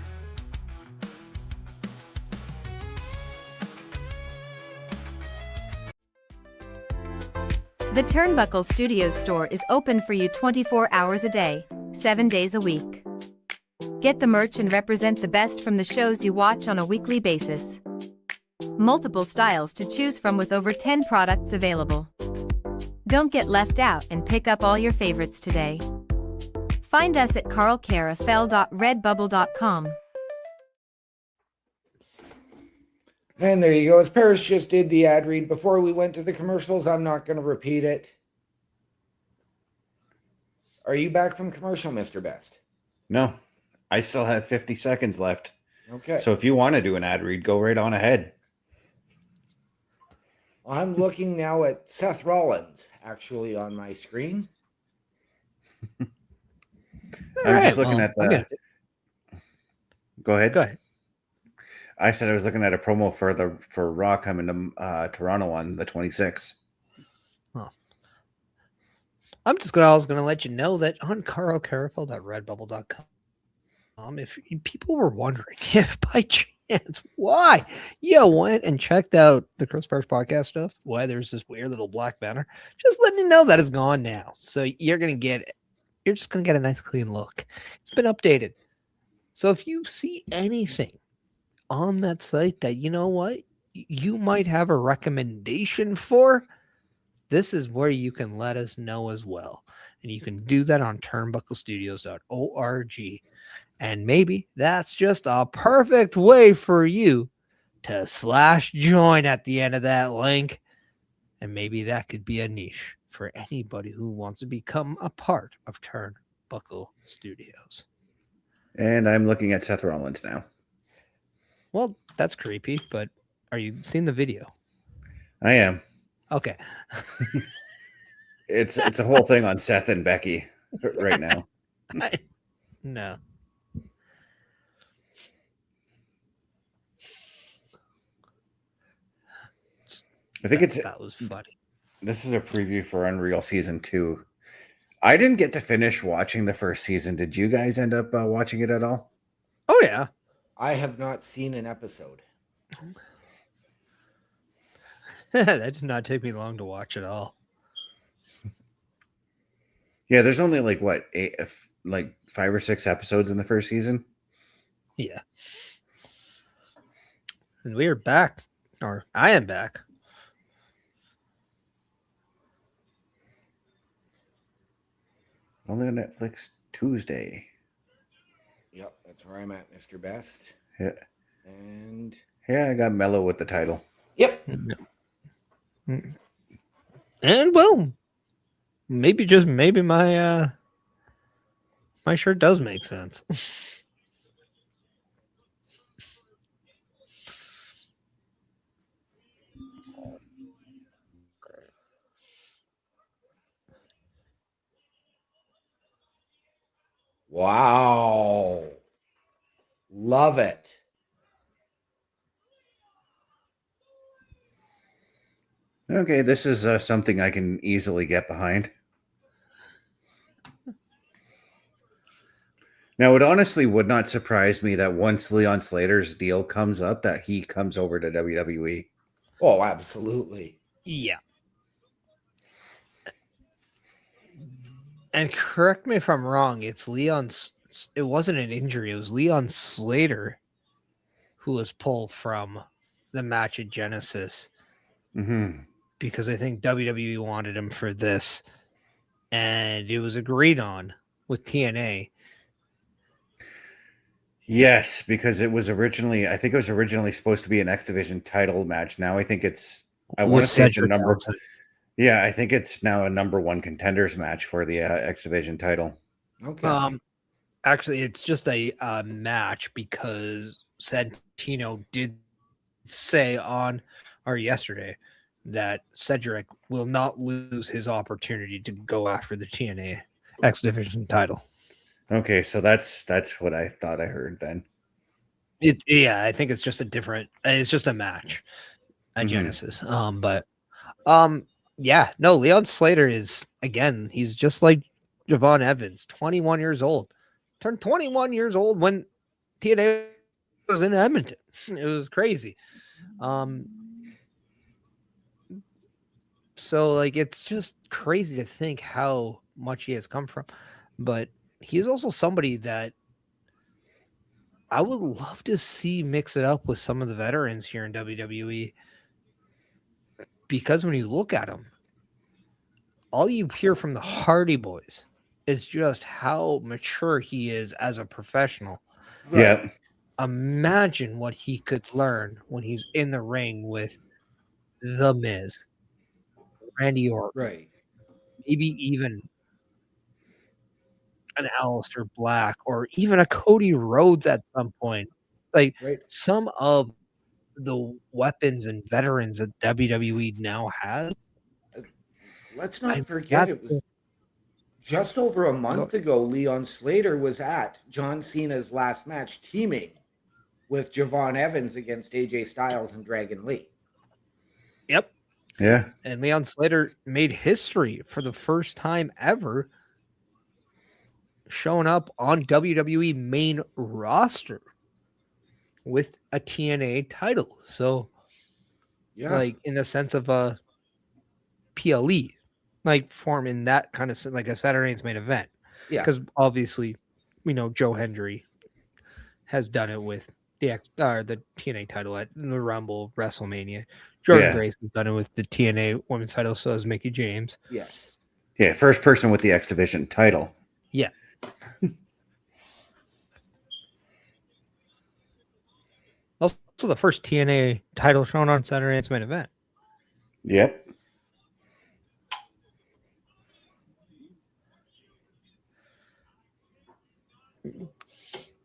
The Turnbuckle Studios store is open for you 24 hours a day, 7 days a week. Get the merch and represent the best from the shows you watch on a weekly basis. Multiple styles to choose from with over 10 products available. Don't get left out and pick up all your favorites today. Find us at carlcarafel.redbubble.com. And there you go. As Perish just did the ad read before we went to the commercials, I'm not going to repeat it. Are you back from commercial, Mr. Best? No, I still have 50 seconds left. Okay. So if you want to do an ad read, go right on ahead. I'm looking now at Seth Rollins actually on my screen. I'm just looking at the. Go ahead. Go ahead. I said I was looking at a promo for Raw coming to Toronto on the 26th. Oh. I'm just gonna let you know that on carlcarafel.redbubble.com, if people were wondering if by chance why you went and checked out the Chris Perish podcast stuff, why there's this weird little black banner, just letting you know that it's gone now. So you're just gonna get a nice clean look. It's been updated. So if you see anything on that site that you know what you might have a recommendation for, this is where you can let us know as well. And you can do that on turnbucklestudios.org. And maybe that's just a perfect way for you to /join at the end of that link. And maybe that could be a niche for anybody who wants to become a part of Turnbuckle Studios. And I'm looking at Seth Rollins now. Well, that's creepy, but are you seeing the video? I am. Okay. It's a whole thing on Seth and Becky right now. No. I think that was funny. This is a preview for Unreal Season 2. I didn't get to finish watching the first season. Did you guys end up watching it at all? Oh, yeah. I have not seen an episode. That did not take me long to watch at all. Yeah, there's only like like 5 or 6 episodes in the first season. Yeah. And we are back, or I am back. Only on Netflix Tuesday. Yep, that's where I'm at, Mr. Best. Yeah. And Yeah, I got Mello with the title. yep. And well, maybe my my shirt does make sense. Wow. Love it. Okay, this is something I can easily get behind. Now, it honestly would not surprise me that once Leon Slater's deal comes up, that he comes over to WWE. Oh, absolutely. Yeah. And correct me if I'm wrong, it wasn't an injury, it was Leon Slater who was pulled from the match at Genesis because I think WWE wanted him for this, and it was agreed on with TNA. Yes, because I think it was originally supposed to be an X Division title match. Now I think I want to say it's a number. Yeah, I think it's now a number 1 contenders match for the X Division title. Okay. Actually, it's just a match because Santino did say yesterday that Cedric will not lose his opportunity to go after the TNA X Division title. Okay, so that's what I thought I heard then. I think it's just it's just a match at Genesis. Leon Slater is, again, he's just like Javon Evans, 21 years old. Turned 21 years old when TNA was in Edmonton. It was crazy. So like it's just crazy to think how much he has come from. But he's also somebody that I would love to see mix it up with some of the veterans here in WWE. Because when you look at him, all you hear from the Hardy Boys is just how mature he is as a professional. Right. Yeah. Imagine what he could learn when he's in the ring with The Miz, Randy Orton, Right. maybe even an Aleister Black, or even a Cody Rhodes at some point. Like some of the weapons and veterans that WWE now has. Let's not forget, it was just over a month ago, Leon Slater was at John Cena's last match teaming with Javon Evans against AJ Styles and Dragon Lee. Yep. Yeah. And Leon Slater made history for the first time ever, showing up on WWE main roster with a TNA title. So, like in the sense of a PLE, like forming that kind of like a Saturday Night's Main Event. Yeah. Because obviously, we know Joe Hendry has done it with the TNA title at the Rumble, WrestleMania. Jordan Grayson's done it with the TNA Women's title, so has Mickie James. Yes. Yeah, first person with the X Division title. Yeah. Also the first TNA title shown on Saturday Night's Main Event. Yep.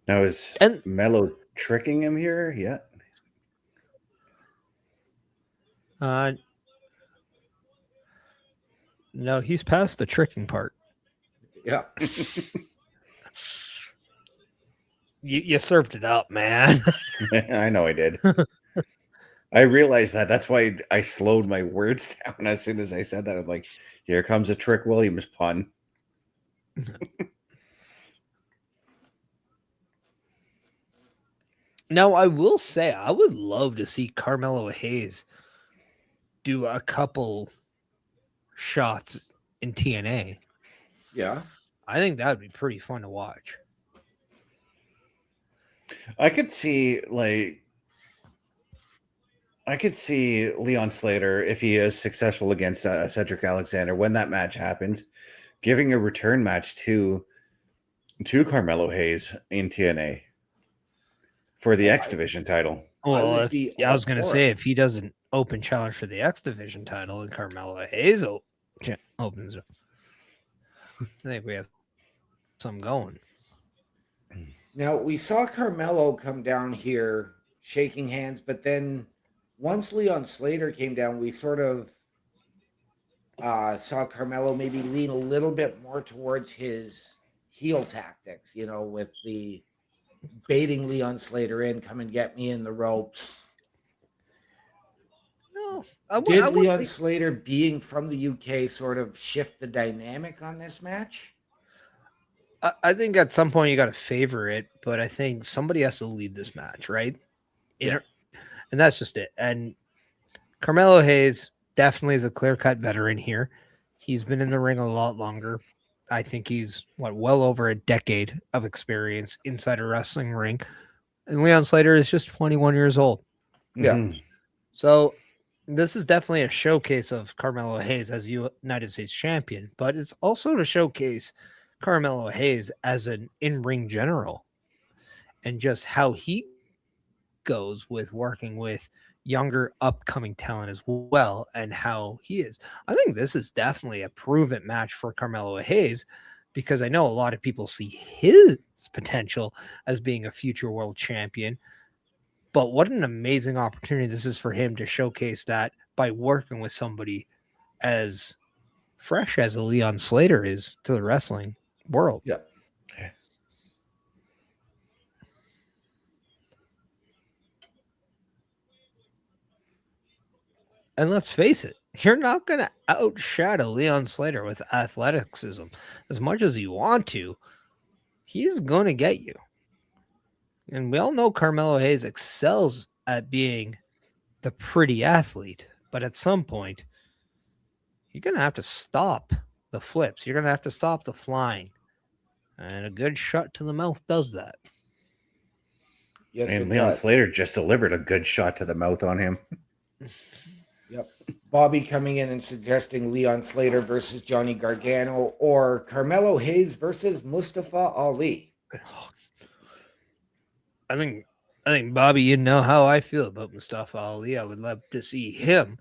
Now is Mello tricking him here? Yeah. No, he's past the tricking part. Yeah. You served it up, man. I know I did. I realized that. That's why I slowed my words down as soon as I said that. I'm like, here comes a Trick Williams pun. Now, I will say, I would love to see Carmelo Hayes do a couple shots in TNA. Yeah. I think that would be pretty fun to watch. I could see Leon Slater, if he is successful against Cedric Alexander, when that match happens, giving a return match to Carmelo Hayes in TNA for the X Division title. Well, I was going to say, if he doesn't open challenge for the X Division title and Carmelo Hayes opens it, I think we have some going. Now, we saw Carmelo come down here shaking hands, but then once Leon Slater came down, we sort of saw Carmelo maybe lean a little bit more towards his heel tactics, with the baiting Leon Slater in, come and get me in the ropes. No, Did Leon Slater being from the UK sort of shift the dynamic on this match? I think at some point you got to favor it, but I think somebody has to lead this match, right? Yeah. And that's just it. And Carmelo Hayes definitely is a clear-cut veteran here. He's been in the ring a lot longer. I think he's well over a decade of experience inside a wrestling ring. And Leon Slater is just 21 years old. Yeah. Mhm. So this is definitely a showcase of Carmelo Hayes as United States champion, but it's also to showcase Carmelo Hayes as an in-ring general and just how he goes with working with younger upcoming talent as well, and how he is. I think this is definitely a proven match for Carmelo Hayes, because I know a lot of people see his potential as being a future world champion. But what an amazing opportunity this is for him to showcase that by working with somebody as fresh as a Leon Slater is to the wrestling world. Yeah. And let's face it, you're not going to outshadow Leon Slater with athleticism as much as you want to. He's going to get you. And we all know Carmelo Hayes excels at being the pretty athlete, but at some point, you're going to have to stop the flips. You're going to have to stop the flying. And a good shot to the mouth does that. Yes, And it Leon does. Slater just delivered a good shot to the mouth on him. Yep. Bobby coming in and suggesting Leon Slater versus Johnny Gargano or Carmelo Hayes versus Mustafa Ali. I think Bobby, you know how I feel about Mustafa Ali. I would love to see him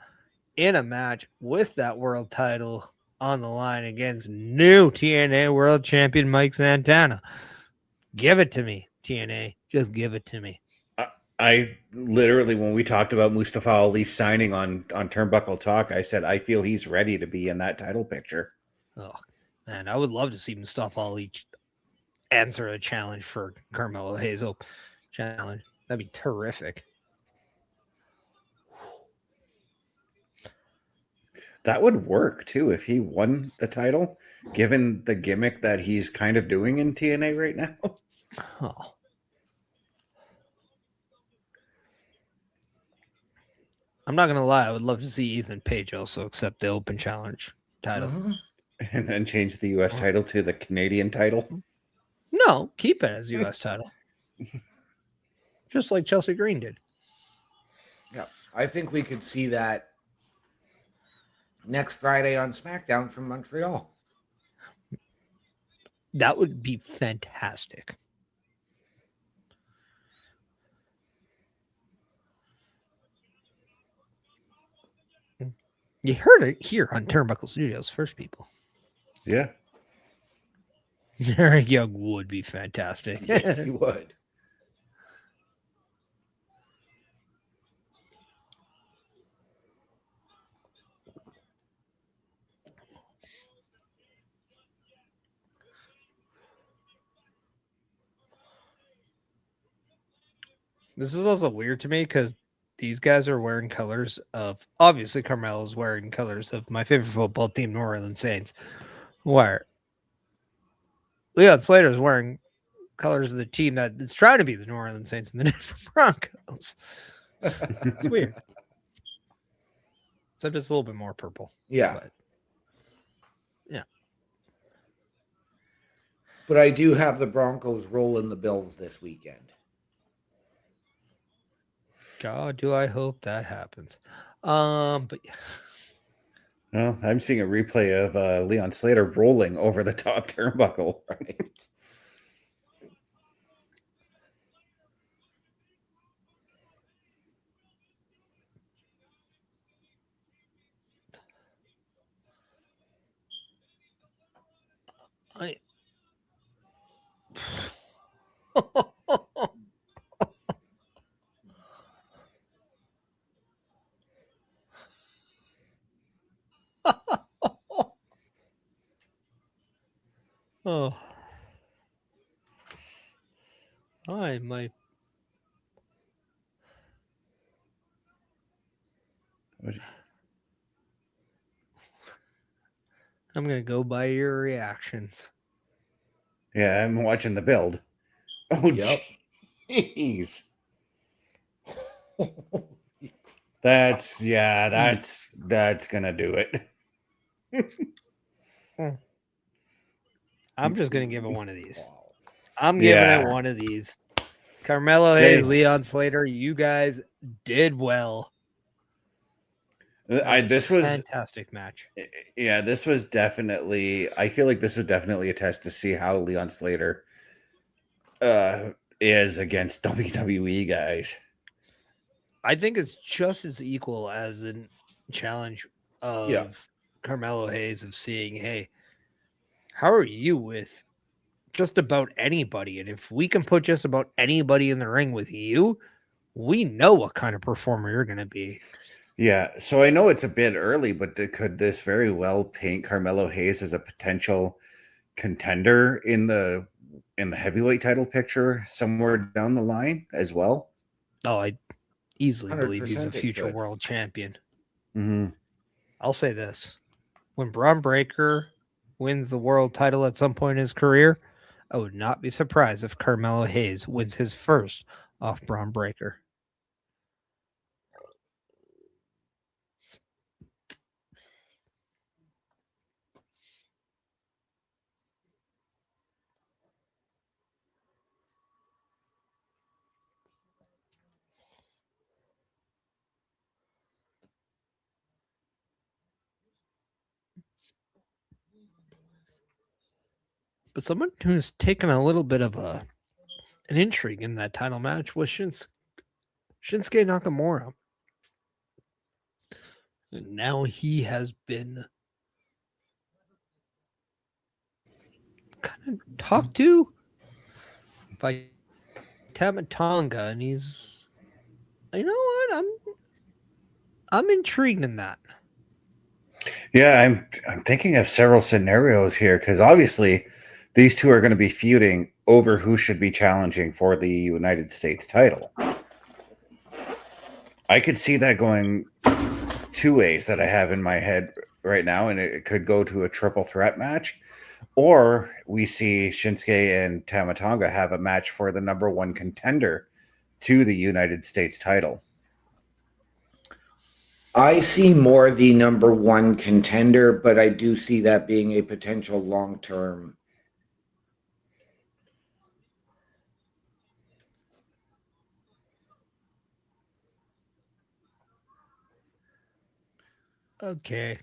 in a match with that world title on the line against new TNA world champion Mike Santana. Give it to me, TNA. Just give it to me. I literally, when we talked about Mustafa Ali signing on Turnbuckle Talk, I said, I feel he's ready to be in that title picture. Oh, man, I would love to see Mustafa Ali answer a challenge for Carmelo Hayes. Challenge. That'd be terrific. That would work, too, if he won the title, given the gimmick that he's kind of doing in TNA right now. Oh. I'm not going to lie. I would love to see Ethan Page also accept the open challenge title. Mm-hmm. And then change the U.S. title to the Canadian title. No, keep it as U.S. title. Just like Chelsea Green did. Yeah, I think we could see that next Friday on SmackDown from Montreal. That would be fantastic. You heard it here on Turnbuckle Studios first, people. Yeah. Eric Young would be fantastic. Yes, he would. This is also weird to me because these guys are wearing colors of, obviously Carmelo's wearing colors of my favorite football team, New Orleans Saints, where Leon Slater is wearing colors of the team that is trying to be the New Orleans Saints and the Denver Broncos. It's weird. So just a little bit more purple. Yeah. But, yeah. But I do have the Broncos rolling the Bills this weekend. God, do I hope that happens. But Well, I'm seeing a replay of Leon Slater rolling over the top turnbuckle. Right? I. Oh, I might. I'm gonna go by your reactions. Yeah, I'm watching the build. Oh, Yep. jeez. That's gonna do it. I'm just gonna give it one of these. I'm giving Yeah. it one of these. Carmelo Hayes, Leon Slater, you guys did well. This was fantastic match. Yeah, this was definitely. I feel like this would definitely a test to see how Leon Slater is against WWE guys. I think it's just as equal as a challenge of Carmelo Hayes of seeing, hey, how are you with just about anybody? And if we can put just about anybody in the ring with you, we know what kind of performer you're going to be. Yeah, so I know it's a bit early, but could this very well paint Carmelo Hayes as a potential contender in the heavyweight title picture somewhere down the line as well? Oh, I easily believe he's a 100% it future could. world champion. Mm-hmm. I'll say this. When Braun Breaker wins the world title at some point in his career, I would not be surprised if Carmelo Hayes wins his first off Braun Breaker. But someone who's taken a little bit of an intrigue in that title match was Shinsuke Nakamura. And now he has been kind of talked to by Tama Tonga, and he's, you know what, I'm intrigued in that. Yeah, I'm thinking of several scenarios here because obviously these two are going to be feuding over who should be challenging for the United States title. I could see that going two ways that I have in my head right now, and it could go to a triple threat match, or we see Shinsuke and Tama Tonga have a match for the number one contender to the United States title. I see more the number one contender, but I do see that being a potential long-term. Okay.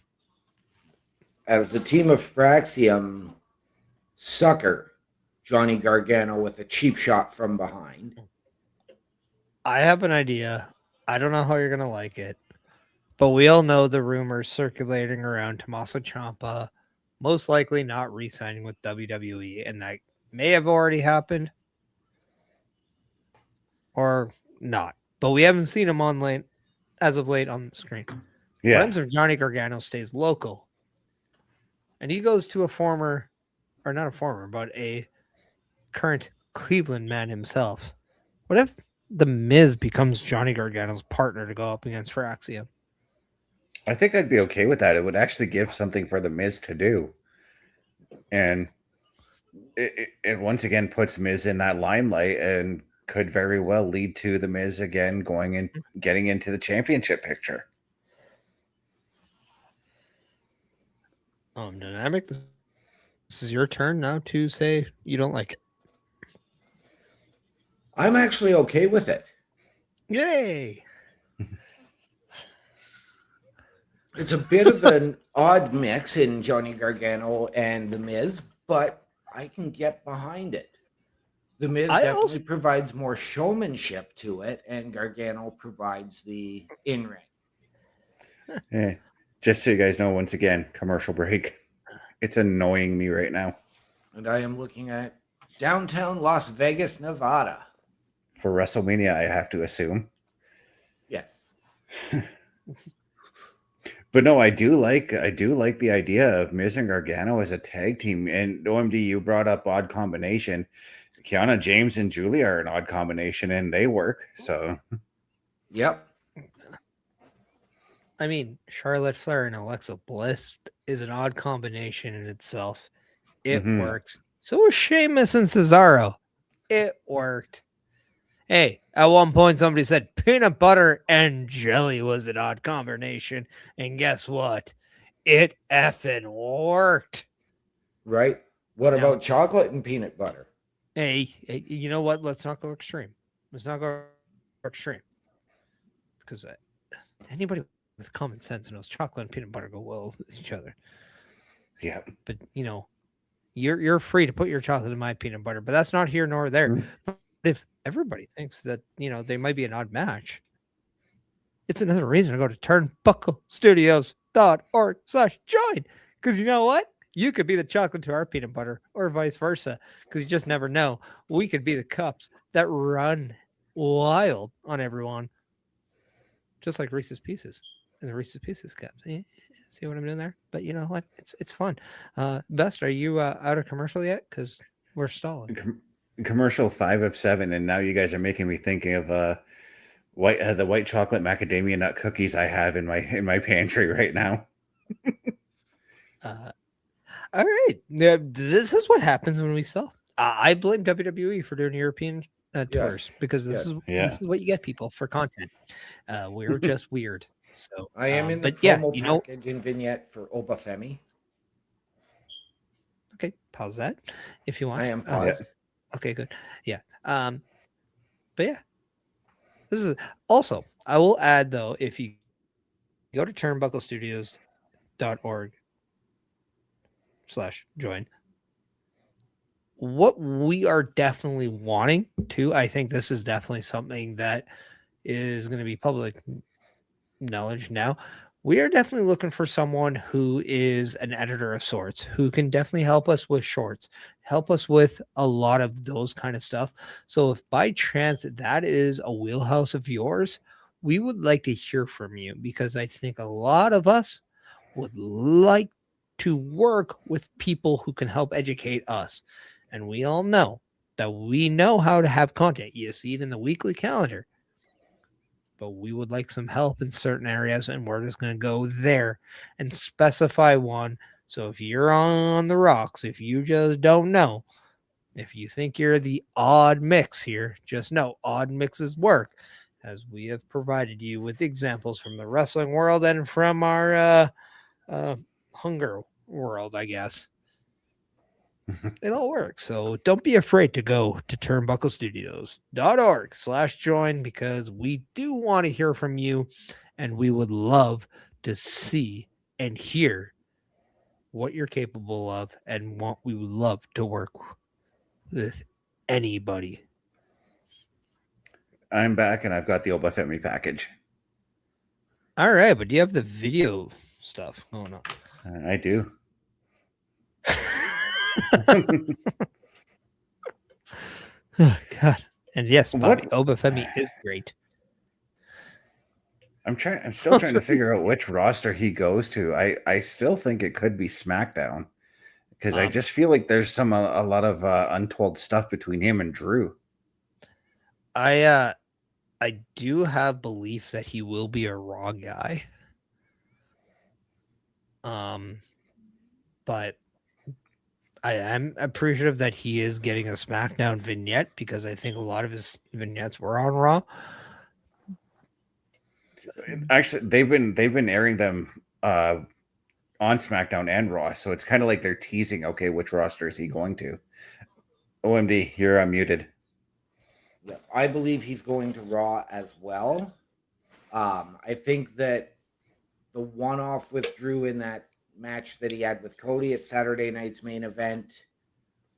As the team of Fraxium sucker Johnny Gargano with a cheap shot from behind. I have an idea. I don't know how you're going to like it, but we all know the rumors circulating around Tommaso Ciampa most likely not re-signing with WWE, and that may have already happened or not, but we haven't seen him on late as of late on the screen. Yeah. Friends of Johnny Gargano stays local, and he goes to a former, or not a former, but a current Cleveland man himself. What if The Miz becomes Johnny Gargano's partner to go up against Fraxium? I think I'd be okay with that. It would actually give something for the Miz to do. And it once again puts Miz in that limelight and could very well lead to the Miz again going in, getting into the championship picture. Dynamic the This is your turn now to say you don't like it. I'm actually okay with it. Yay! It's a bit of an odd mix in Johnny Gargano and The Miz, but I can get behind it. The Miz definitely provides more showmanship to it, and Gargano provides the in-ring. Yeah. Just so you guys know, once again, commercial break. It's annoying me right now. And I am looking at downtown Las Vegas, Nevada. For WrestleMania, I have to assume. Yes. But no, I do like the idea of Miz and Gargano as a tag team. And OMD, you brought up odd combination. Kiana James and Julia are an odd combination, and they work. So, yep. I mean, Charlotte Flair and Alexa Bliss is an odd combination in itself. It works. So is Sheamus and Cesaro. It worked. Hey, at one point somebody said peanut butter and jelly was an odd combination. And guess what? It effing worked. Right? What about chocolate and peanut butter? Hey, you know what? Let's not go extreme. Let's not go extreme. Because anybody with common sense knows chocolate and peanut butter go well with each other. Yeah. But, you're free to put your chocolate in my peanut butter, but that's not here nor there. But if everybody thinks that, they might be an odd match, it's another reason to go to turnbucklestudios.org/join. Because you know what? You could be the chocolate to our peanut butter or vice versa. Because you just never know. We could be the cups that run wild on everyone. Just like Reese's Pieces and the Reese's Pieces cups. Yeah, see what I'm doing there? But you know what? It's fun. Best, are you out of commercial yet? Because we're stalling. Commercial 5 of 7, and now you guys are making me thinking of the white chocolate macadamia nut cookies I have in my pantry right now. All right, this is what happens when we sell. I blame WWE for doing European tours because this is what you get, people, for content. We're just weird. So I am in the promo package and vignette for Obafemi. Okay, pause that if you want. I am paused. Okay, good. Yeah. But yeah, this is also, I will add though, if you go to turnbucklestudios.org/join, what we are definitely wanting to, I think this is definitely something that is going to be public knowledge now. We are definitely looking for someone who is an editor of sorts, who can definitely help us with shorts, help us with a lot of those kind of stuff. So if by chance that is a wheelhouse of yours, we would like to hear from you, because I think a lot of us would like to work with people who can help educate us. And we all know that we know how to have content. You see it in the weekly calendar. But we would like some help in certain areas, and we're just going to go there and specify one. So if you're on the rocks, if you just don't know, if you think you're the odd mix here, just know odd mixes work, as we have provided you with examples from the wrestling world and from our hunger world, I guess. It all works. So don't be afraid to go to turnbucklestudios.org/join, because we do want to hear from you, and we would love to see and hear what you're capable of, and what we would love to work with anybody. I'm back, and I've got the Obafemi package. All right, but do you have the video stuff going on? I do. Oh, God. And yes, Bobby, Obafemi is great. I'm still trying to figure out which roster he goes to. I still think it could be SmackDown, because I just feel like there's a lot of untold stuff between him and Drew. I do have belief that he will be a Raw guy. But I am appreciative that he is getting a SmackDown vignette, because I think a lot of his vignettes were on Raw. Actually, they've been airing them on on SmackDown and Raw. So it's kind of like they're teasing, okay, which roster is he going to? OMD, you're unmuted. Yeah, I believe he's going to Raw as well. I think that the one-off with Drew in that match that he had with Cody at Saturday night's main event,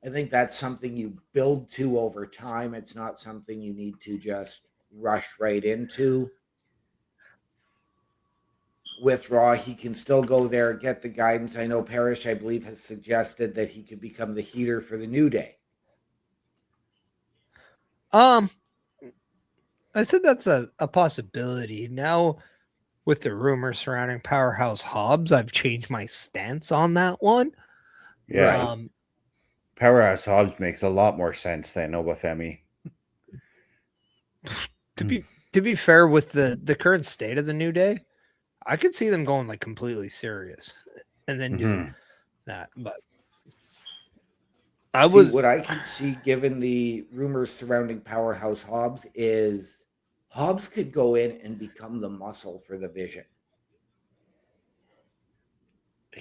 I think that's something you build to over time. It's not something you need to just rush right into. With Raw, he can still go there, get the guidance. I know Perish, I believe, has suggested that he could become the heater for the New Day. I said that's a possibility. Now, with the rumors surrounding Powerhouse Hobbs, I've changed my stance on that one. Yeah. Powerhouse Hobbs makes a lot more sense than Obafemi. To be fair, with the current state of the New Day, I could see them going like completely serious and then do that. But what I can see, given the rumors surrounding Powerhouse Hobbs, is Hobbs could go in and become the muscle for the Vision.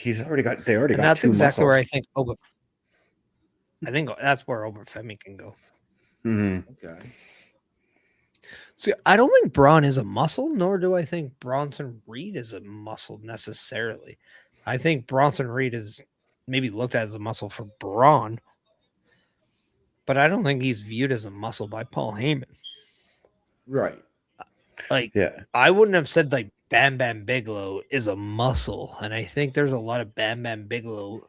They already got that's two exactly muscles. where I think that's where Obafemi can go. Okay. See, I don't think Braun is a muscle, nor do I think Bronson Reed is a muscle necessarily. I think Bronson Reed is maybe looked at as a muscle for Braun, but I don't think he's viewed as a muscle by Paul Heyman. Right. Like, I wouldn't have said like Bam Bam Bigelow is a muscle, and I think there's a lot of Bam Bam Bigelow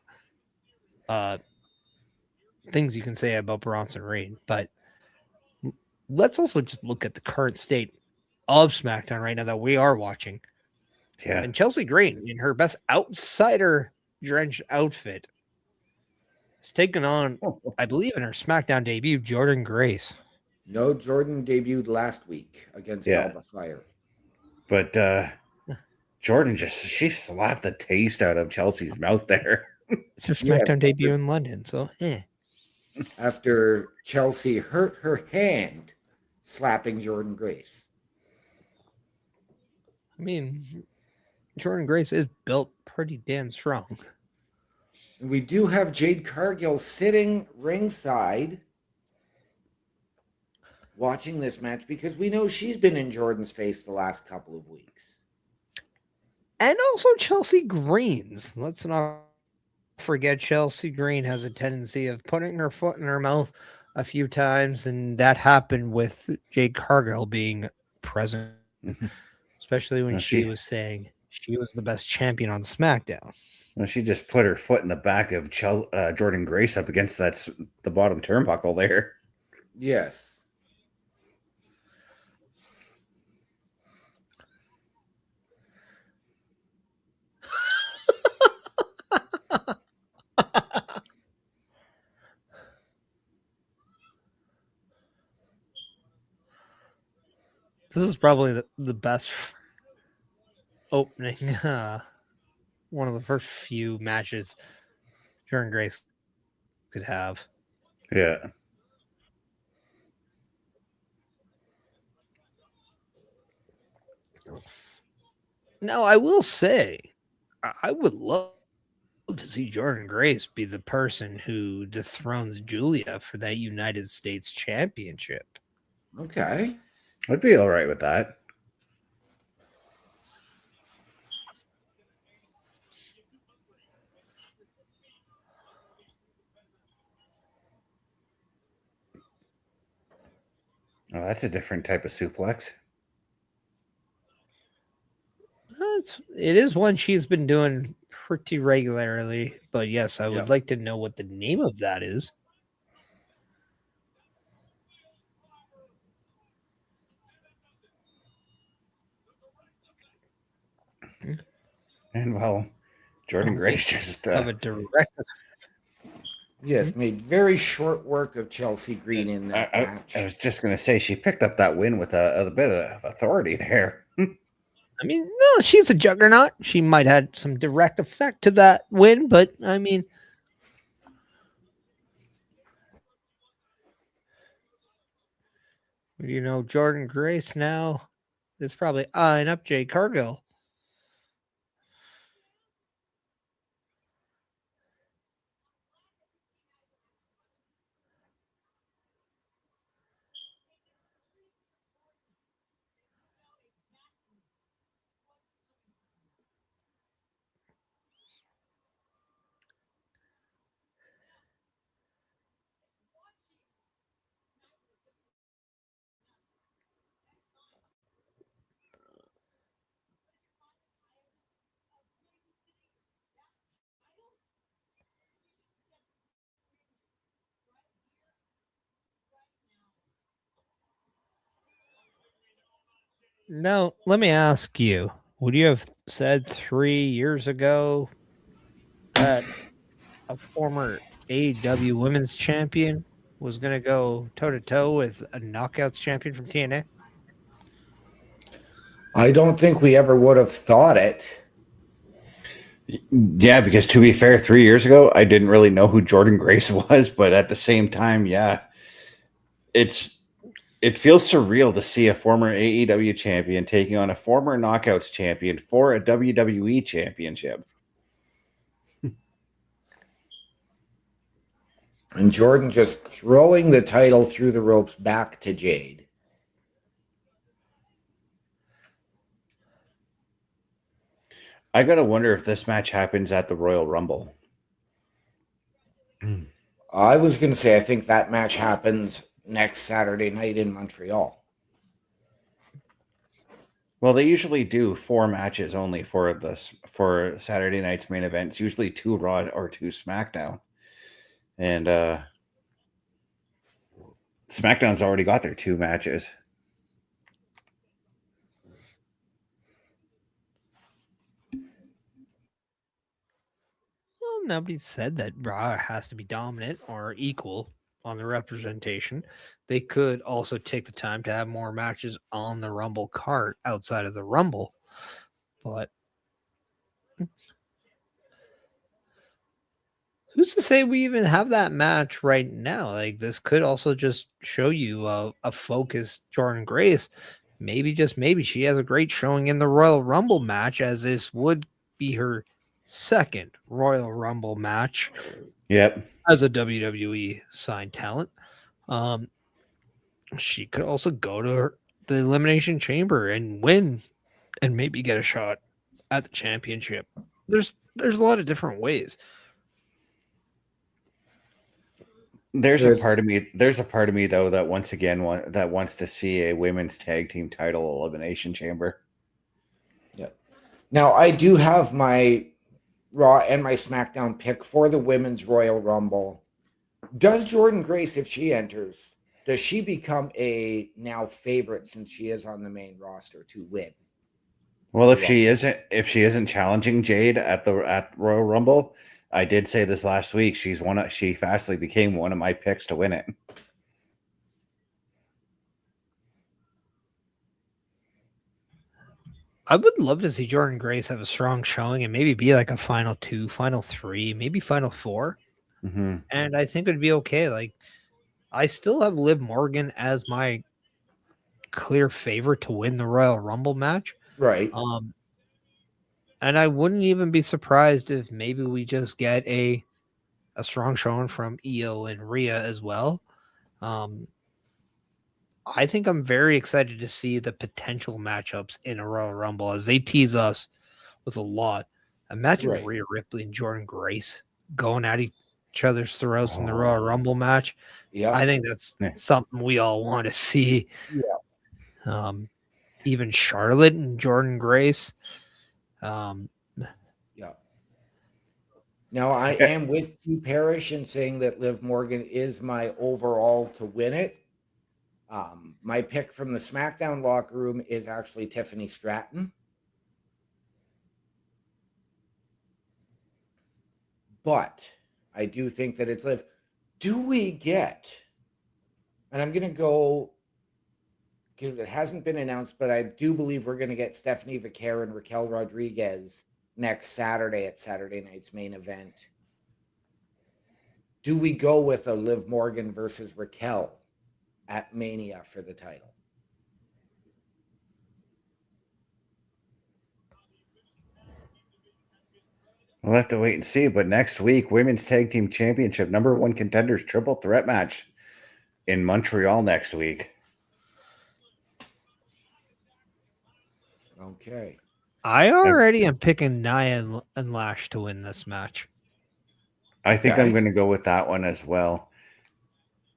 things you can say about Bronson Reed, but let's also just look at the current state of SmackDown right now that we are watching. Yeah. And Chelsea Green, in her best outsider drenched outfit, has taken on, I believe, in her SmackDown debut, Jordan Grace. No, Jordan debuted last week against Alba Fire. But Jordan she slapped the taste out of Chelsea's mouth there. It's her SmackDown debut in London, so After Chelsea hurt her hand slapping Jordan Grace. I mean, Jordan Grace is built pretty damn strong. And we do have Jade Cargill sitting ringside watching this match because we know she's been in Jordan's face the last couple of weeks. And also Chelsea Green's. Let's not forget Chelsea Green has a tendency of putting her foot in her mouth a few times, and that happened with Jade Cargill being present, especially when she was saying she was the best champion on SmackDown. Well, she just put her foot in the back of Jordan Grace up against the bottom turnbuckle there. Yes. This is probably the best opening, one of the first few matches Jordan Grace could have. Yeah. Now, I will say, I would love to see Jordan Grace be the person who dethrones Julia for that United States Championship. Okay. I'd be all right with that. Oh, that's a different type of suplex. It is one she's been doing pretty regularly, but yes, I would like to know what the name of that is. And well, Jordan Grace just have a direct. Yes, made very short work of Chelsea Green in that match. I was just going to say she picked up that win with a bit of authority there. I mean, no, she's a juggernaut. She might have had some direct effect to that win, but I mean, you know, Jordan Grace now is probably eyeing up Jade Cargill. Now, let me ask you, would you have said 3 years ago that a former AEW women's champion was going to go toe-to-toe with a knockouts champion from TNA? I don't think we ever would have thought it. Yeah, because to be fair, 3 years ago, I didn't really know who Jordan Grace was, but at the same time, yeah, it feels surreal to see a former AEW champion taking on a former Knockouts champion for a WWE championship. And Jordan just throwing the title through the ropes back to Jade. I gotta wonder if this match happens at the Royal Rumble. I was going to say, I think that match happens next Saturday night in Montreal. Well, they usually do 4 matches only for Saturday night's main event. It's usually 2 Raw or 2 SmackDown. And SmackDown's already got their 2 matches. Well, nobody said that Raw has to be dominant or equal on the representation. They could also take the time to have more matches on the Rumble card outside of the Rumble. But who's to say we even have that match right now? Like, this could also just show you a focused Jordan Grace. Maybe, just maybe, she has a great showing in the Royal Rumble match, as this would be her second Royal Rumble match. Yep. As a WWE signed talent. She could also go to the Elimination Chamber and win and maybe get a shot at the championship. There's a lot of different ways. There's a part of me though that once again that wants to see a women's tag team title elimination chamber. Yeah. Now I do have my Raw and my SmackDown pick for the women's Royal Rumble. Does Jordan Grace, if she enters, does she become a now favorite since she is on the main roster to win? Well, if she isn't challenging Jade at Royal Rumble, I did say this last week. She fastly became one of my picks to win it. I would love to see Jordan Grace have a strong showing and maybe be like a final 2, final 3, maybe final 4. Mm-hmm. And I think it'd be okay. Like, I still have Liv Morgan as my clear favorite to win the Royal Rumble match. Right. And I wouldn't even be surprised if maybe we just get a strong showing from Io and Rhea as well. I think I'm very excited to see the potential matchups in a Royal Rumble as they tease us with a lot. Imagine Rhea Ripley and Jordan Grace going at each other's throats in the Royal Rumble match. Yeah, I think that's something we all want to see. Yeah. Even Charlotte and Jordan Grace. Yeah. Now I am with you, Perish, in saying that Liv Morgan is my overall to win it. My pick from the SmackDown locker room is actually Tiffany Stratton. But I do think that it's Liv. Do we get, and I'm going to go, because it hasn't been announced, but I do believe we're going to get Stephanie Vaquer and Raquel Rodriguez next Saturday at Saturday night's main event. Do we go with a Liv Morgan versus Raquel at Mania for the title? We'll have to wait and see. But next week, Women's Tag Team Championship, #1 contenders triple threat match in Montreal next week. Okay. I already am picking Nia and Lash to win this match. I think I'm going to go with that one as well.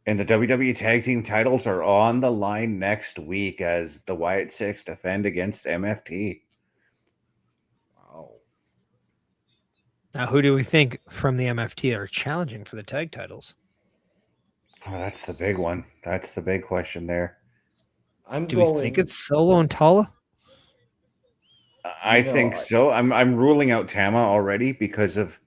And the WWE Tag Team titles are on the line next week as the Wyatt Six defend against MFT. Wow. Now, who do we think from the MFT are challenging for the tag titles? Oh, that's the big one. That's the big question there. Do we think it's Solo and Tala? I No, think so. I'm ruling out Tama already because of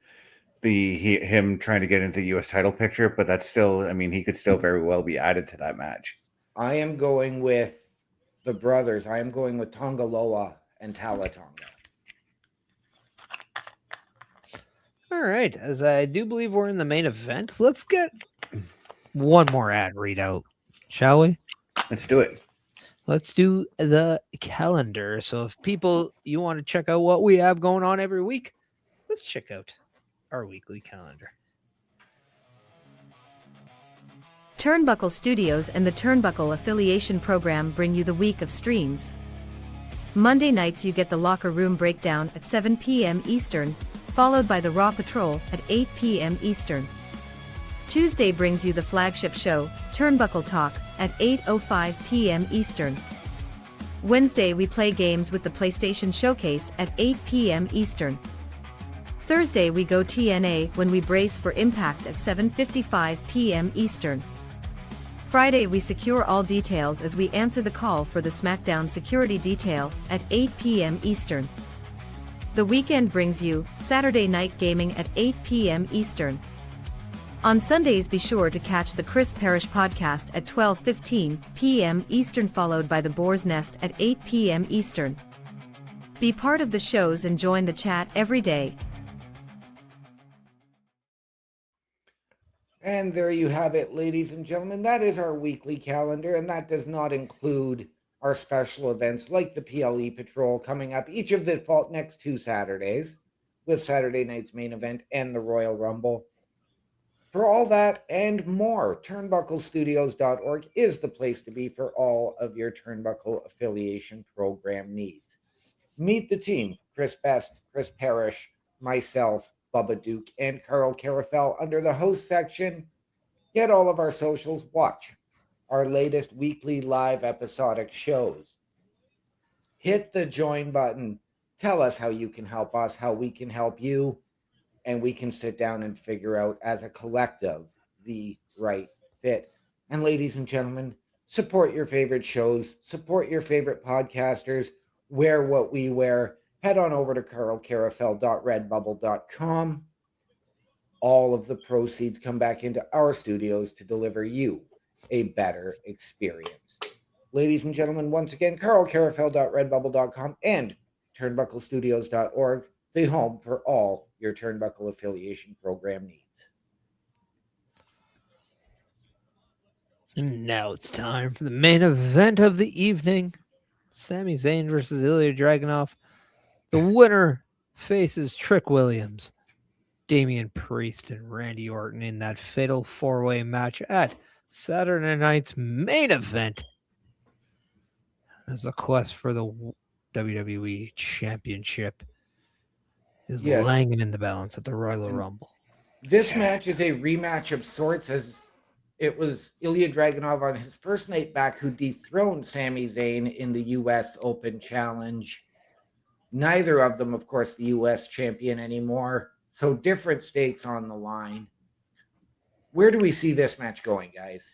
him trying to get into the U.S. title picture, but that's still, I mean, he could still very well be added to that match. I am going with the brothers. I am going with Tongaloa and Talatonga. All right. As I do believe we're in the main event, let's get one more ad readout, shall we? Let's do it. Let's do the calendar. So if you want to check out what we have going on every week, let's check out our weekly calendar. Turnbuckle Studios and the Turnbuckle Affiliation Program bring you the week of streams. Monday nights you get the Locker Room Breakdown at 7 p.m. Eastern, followed by the Raw Patrol at 8 p.m. Eastern. Tuesday brings you the flagship show, Turnbuckle Talk, at 8:05 p.m. Eastern. Wednesday we play games with the PlayStation Showcase at 8 p.m. Eastern. Thursday we go TNA when we brace for Impact at 7:55 p.m. Eastern. Friday we secure all details as we answer the call for the SmackDown Security Detail at 8 p.m. Eastern. The weekend brings you Saturday Night Gaming at 8 p.m. Eastern. On Sundays be sure to catch the Chris Perish podcast at 12:15 p.m. Eastern, followed by the Boar's Nest at 8 p.m. Eastern. Be part of the shows and join the chat every day. And there you have it, ladies and gentlemen. That is our weekly calendar, and that does not include our special events like the PLE Patrol coming up each of the next 2 Saturdays, with Saturday night's main event and the Royal Rumble. For all that and more, turnbucklestudios.org is the place to be for all of your Turnbuckle affiliation program needs. Meet the team, Chris Best, Chris Perish, myself, Bubba Duke, and Carl Carafel under the host section. Get all of our socials. Watch our latest weekly live episodic shows. Hit the join button. Tell us how you can help us, how we can help you, and we can sit down and figure out as a collective the right fit. And ladies and gentlemen, support your favorite shows, support your favorite podcasters, wear what we wear. Head on over to carlcarafel.redbubble.com. All of the proceeds come back into our studios to deliver you a better experience. Ladies and gentlemen, once again, carlcarafel.redbubble.com and turnbucklestudios.org, the home for all your Turnbuckle affiliation program needs. And now it's time for the main event of the evening. Sami Zayn versus Ilja Dragunov. The winner faces Trick Williams, Damian Priest, and Randy Orton in that fatal 4-way match at Saturday night's main event as the quest for the WWE Championship is lying in the balance at the Royal Rumble. This match is a rematch of sorts, as it was Ilja Dragunov on his first night back who dethroned Sami Zayn in the U.S. Open Challenge. Neither of them, of course, the U.S. champion anymore. So different stakes on the line. Where do we see this match going, guys?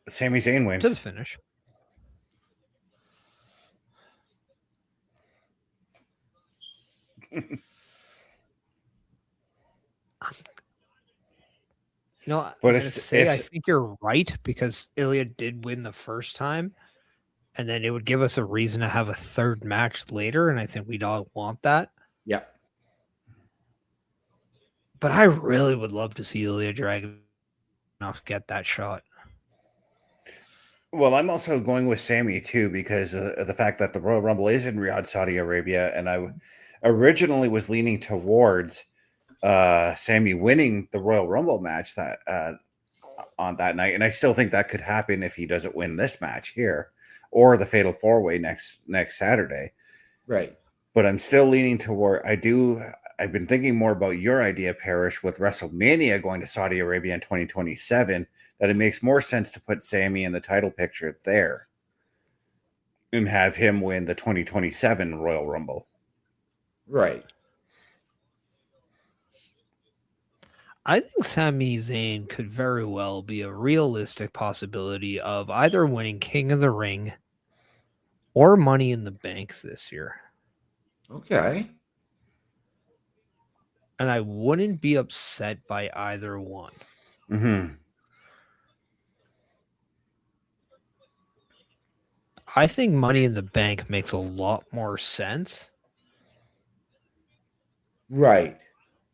Sami Zayn wins. To the finish. But I think you're right, because Ilja did win the first time, and then it would give us a reason to have a third match later, and I think we'd all want that. Yeah. But I really would love to see Ilja Dragunov get that shot. Well, I'm also going with Sami too, because of the fact that the Royal Rumble is in Riyadh, Saudi Arabia, and I originally was leaning towards Sami winning the Royal Rumble match that on that night, and I still think that could happen if he doesn't win this match here or the Fatal 4-Way next Saturday. Right. But I'm still leaning toward. I've been thinking more about your idea, Perish, with WrestleMania going to Saudi Arabia in 2027. That it makes more sense to put Sami in the title picture there and have him win the 2027 Royal Rumble. Right. I think Sami Zayn could very well be a realistic possibility of either winning King of the Ring or Money in the Bank this year. Okay. And I wouldn't be upset by either one. Mm-hmm. I think Money in the Bank makes a lot more sense. Right.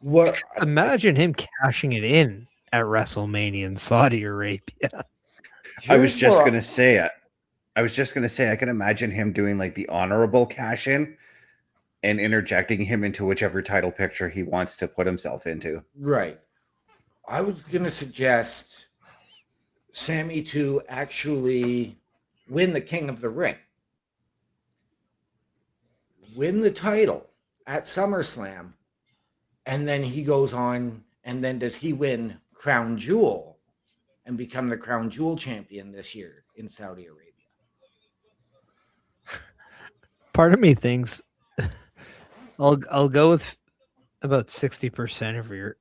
What? Imagine him cashing it in at WrestleMania in Saudi Arabia. I was Here's just where gonna say it. I was just gonna say I can imagine him doing like the honorable cash in and interjecting him into whichever title picture he wants to put himself into. right. I was going to suggest Sami to actually win the King of the Ring, win the title at SummerSlam, and then he goes on. And then does he win Crown Jewel and become the Crown Jewel champion this year in Saudi Arabia? Part of me thinks I'll go with about 60% of your,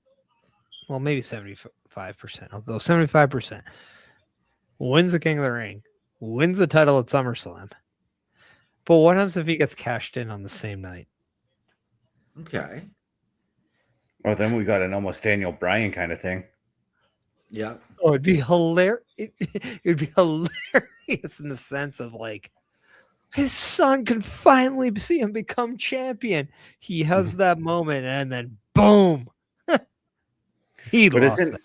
well, maybe 75%. I'll go 75%. Wins the King of the Ring, wins the title at SummerSlam. But what happens if he gets cashed in on the same night? Okay. Well, then we got an almost Daniel Bryan kind of thing. Yeah. Oh, it'd be hilarious. It'd be hilarious in the sense of like his son could finally see him become champion. He has that moment, and then boom, he But lost isn't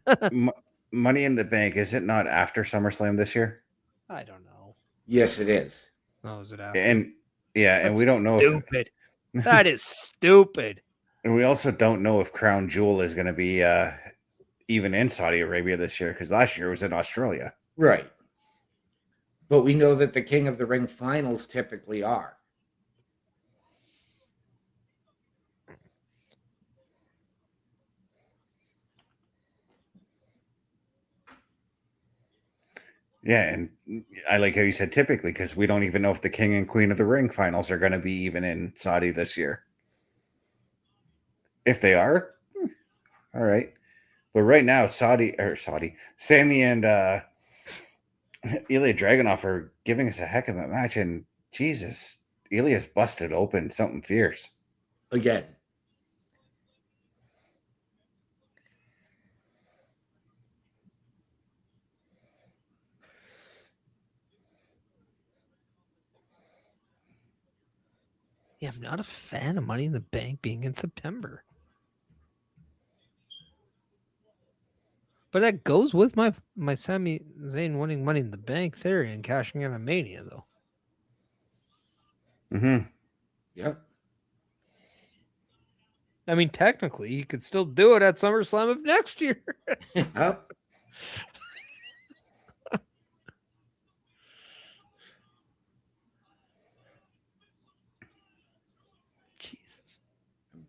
it. Money in the Bank, is it not after SummerSlam this year? I don't know. Yes, it is. Oh, is it after? And yeah, and That's we don't know stupid. That is stupid. and we also don't know if Crown Jewel is going to be even in Saudi Arabia this year, because last year it was in Australia. Right. But we know that the King of the Ring finals typically are. Yeah, and I like how you said typically, because we don't even know if the King and Queen of the Ring finals are going to be even in Saudi this year. If they are, all right. But right now, Sami and Ilja Dragunov are giving us a heck of a match, and Jesus, Ilya's busted open something fierce. Again. Yeah, I'm not a fan of Money in the Bank being in September. But that goes with my Sami Zayn winning Money in the Bank theory and cashing in on Mania, though. Mm-hmm. Yep. I mean, technically, he could still do it at SummerSlam of next year. Yep. Jesus.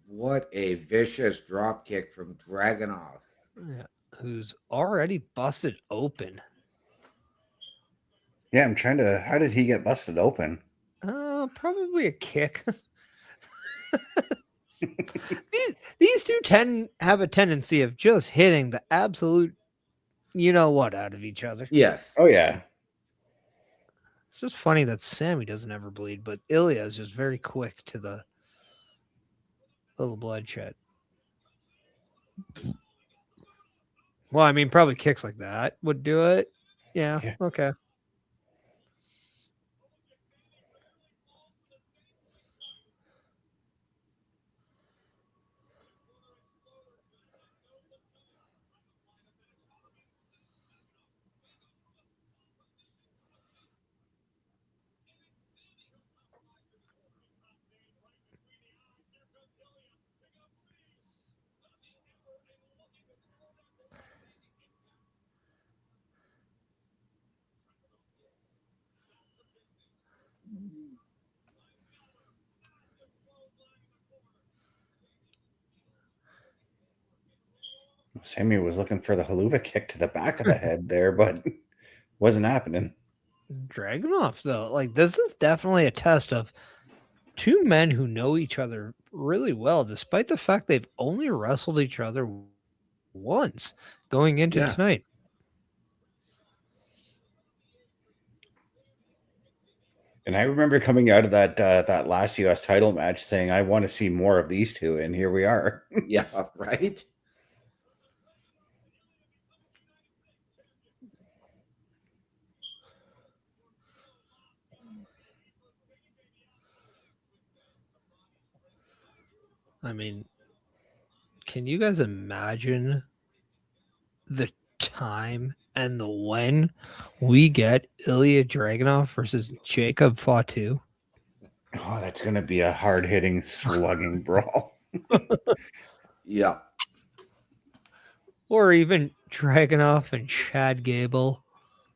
What a vicious drop kick from Dragunov. Yeah, who's already busted open. Yeah, I'm trying to. How did he get busted open? Probably a kick. These two have a tendency of just hitting the absolute, you know what, out of each other. Yes. Oh yeah. It's just funny that Sami doesn't ever bleed, but Ilja is just very quick to the little bloodshed. Well, I mean, probably kicks like that would do it. Yeah. Okay. Sami was looking for the haluva kick to the back of the head there, but wasn't happening. Dragunov, though, like this is definitely a test of two men who know each other really well, despite the fact they've only wrestled each other once going into tonight. And I remember coming out of that last US title match saying I want to see more of these two, and here we are. Yeah, right? I mean, can you guys imagine the time and the when we get Ilya Dragunov versus Jacob Fatu? Oh, that's going to be a hard-hitting, slugging brawl. Yeah. Or even Dragunov and Chad Gable,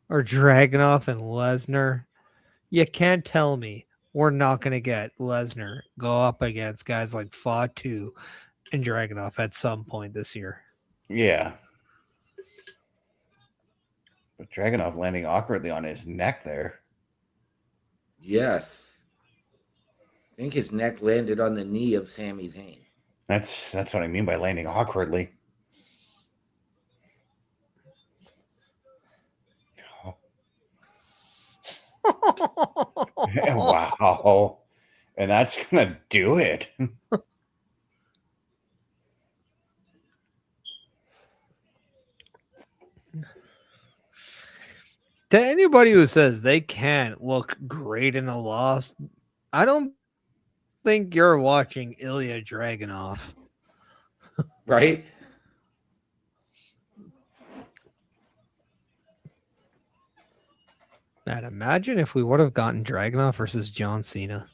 or Dragunov and Lesnar. You can't tell me we're not going to get Lesnar go up against guys like Fatu and Dragunov at some point this year. Yeah. But Dragunov landing awkwardly on his neck there. Yes. I think his neck landed on the knee of Sami Zayn. That's what I mean by landing awkwardly. Wow. And that's going to do it. To anybody who says they can't look great in a loss, I don't think you're watching Ilya Dragunov. Right? Man, imagine if we would have gotten Dragunov versus John Cena.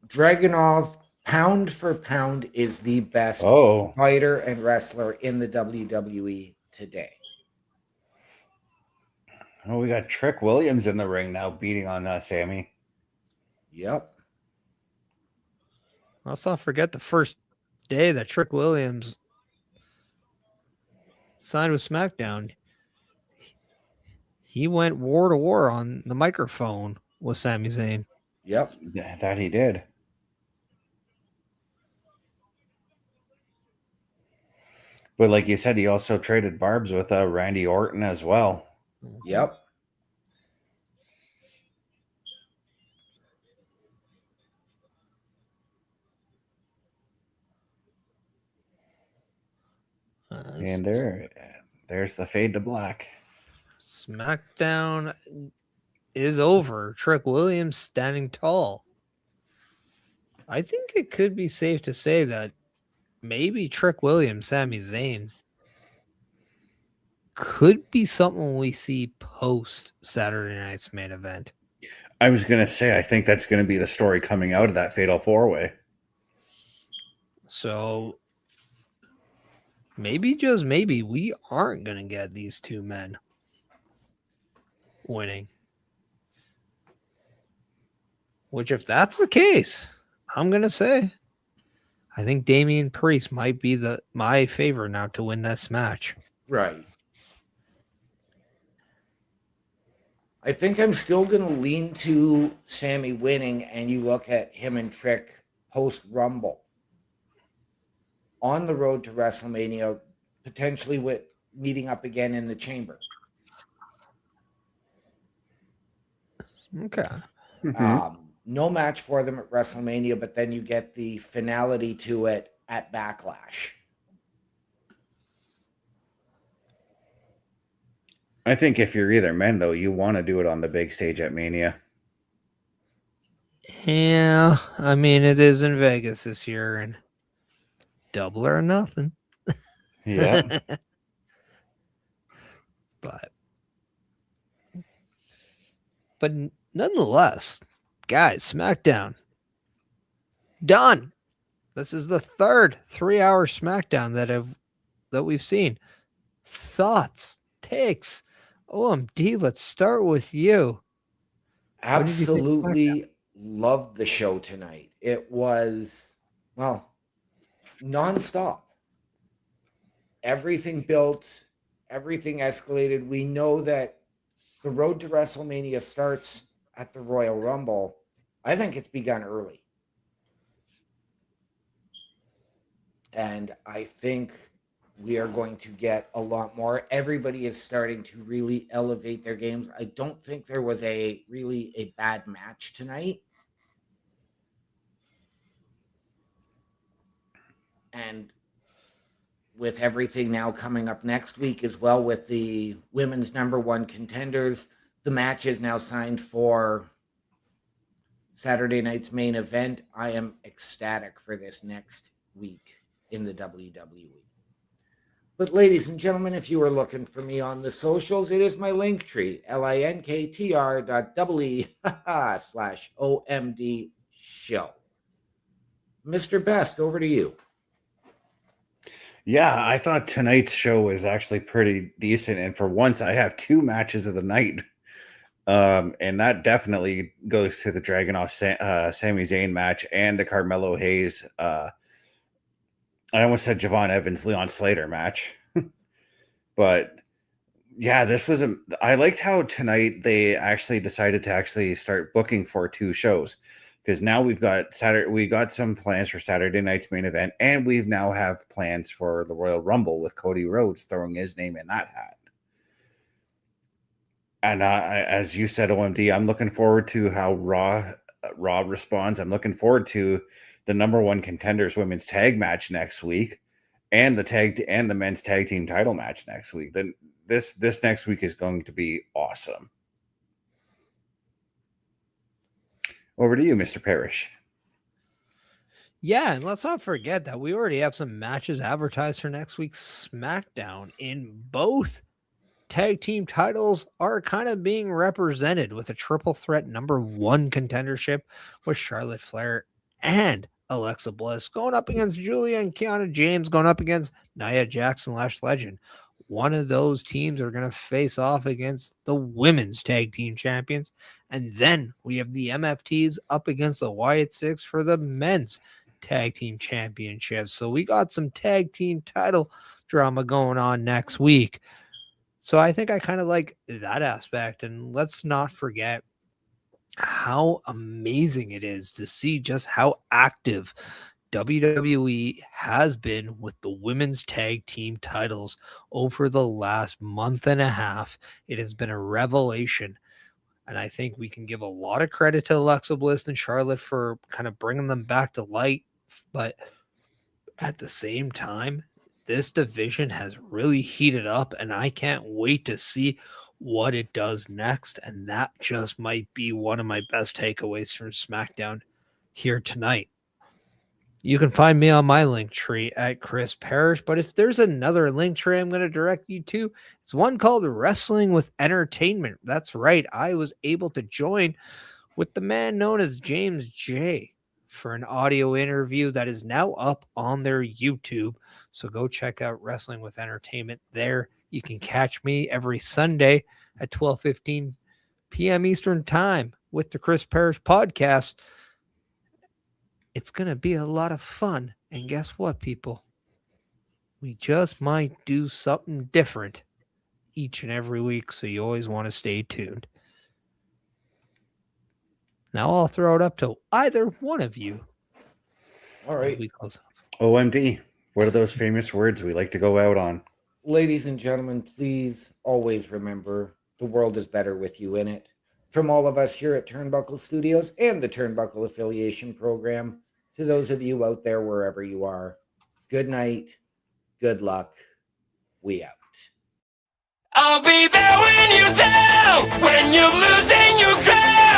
Dragunov, pound for pound, is the best fighter and wrestler in the WWE today. Oh, we got Trick Williams in the ring now beating on Sami. Yep. Let's not forget the first day that Trick Williams signed with SmackDown. He went war to war on the microphone with Sami Zayn. Yep. Yeah, that he did. But like you said, he also traded barbs with Randy Orton as well. Yep. And there's the fade to black. SmackDown is over. Trick Williams standing tall. I think it could be safe to say that maybe Trick Williams, Sami Zayn could be something we see post Saturday night's main event. I was going to say, I think that's going to be the story coming out of that Fatal 4-Way. So maybe, just maybe, we aren't going to get these two men winning. Which, if that's the case, I'm going to say I think Damian Priest might be my favorite now to win this match. Right. I think I'm still going to lean to Sami winning, and you look at him and Trick post-Rumble on the road to WrestleMania, potentially with meeting up again in the chamber. Okay. No match for them at WrestleMania, but then you get the finality to it at Backlash. I think if you're either men, though, you want to do it on the big stage at Mania. Yeah, I mean, it is in Vegas this year, and double or nothing. Yeah. But nonetheless, guys, SmackDown done. This is the third 3-hour SmackDown that we've seen. Thoughts, takes. OMD, let's start with you. Absolutely loved the show tonight. It was, well, nonstop. Everything built, everything escalated. We know that the road to WrestleMania starts at the Royal Rumble. I think it's begun early. And I think we are going to get a lot more. Everybody is starting to really elevate their games. I don't think there was really a bad match tonight. And with everything now coming up next week as well with the women's #1 contenders, the match is now signed for Saturday night's main event. I am ecstatic for this next week in the WWE. But ladies and gentlemen, if you are looking for me on the socials, it is my link tree, linktr.ee/OMD show. Mr. Best, over to you. Yeah, I thought tonight's show was actually pretty decent. And for once, I have 2 matches of the night. And that definitely goes to the Dragunov Sami Zayn match and the Carmelo Hayes. I almost said Javon Evans, Leon Slater match. But yeah, I liked how tonight they actually decided to actually start booking for 2 shows. Because now we got some plans for Saturday night's main event, and we've now have plans for the Royal Rumble with Cody Rhodes throwing his name in that hat. And as you said, OMD, I'm looking forward to how Raw responds. I'm looking forward to the #1 contenders women's tag match next week, and the men's tag team title match next week. Then this next week is going to be awesome. Over to you, Mr. Perish. Yeah, and let's not forget that we already have some matches advertised for next week's SmackDown. In both tag team titles are kind of being represented with a triple threat #1 contendership with Charlotte Flair and Alexa Bliss going up against Julia and Kiana James, going up against Nia Jackson, Lash Legend. One of those teams are going to face off against the women's tag team champions. And then we have the MFTs up against the Wyatt Six for the men's tag team championship. So we got some tag team title drama going on next week. So I think I kind of like that aspect. And let's not forget how amazing it is to see just how active WWE has been with the women's tag team titles over the last month and a half. It has been a revelation. And I think we can give a lot of credit to Alexa Bliss and Charlotte for kind of bringing them back to light. But at the same time, this division has really heated up, and I can't wait to see what it does next. And that just might be one of my best takeaways from SmackDown here tonight. You can find me on my link tree at Chris Perish, but if there's another link tree I'm going to direct you to, it's one called Wrestling with Entertainment. That's right. I was able to join with the man known as James J for an audio interview that is now up on their YouTube. So go check out Wrestling with Entertainment there. You can catch me every Sunday at 12:15 p.m. Eastern Time with the Chris Perish podcast. It's going to be a lot of fun. And guess what, people? We just might do something different each and every week. So you always want to stay tuned. Now I'll throw it up to either one of you. All right. We close up. OMD, what are those famous words we like to go out on? Ladies and gentlemen, please always remember the world is better with you in it. From all of us here at Turnbuckle Studios and the Turnbuckle Affiliation Program, to those of you out there wherever you are, good night, good luck, we out. I'll be there when you're down, when you're losing your ground.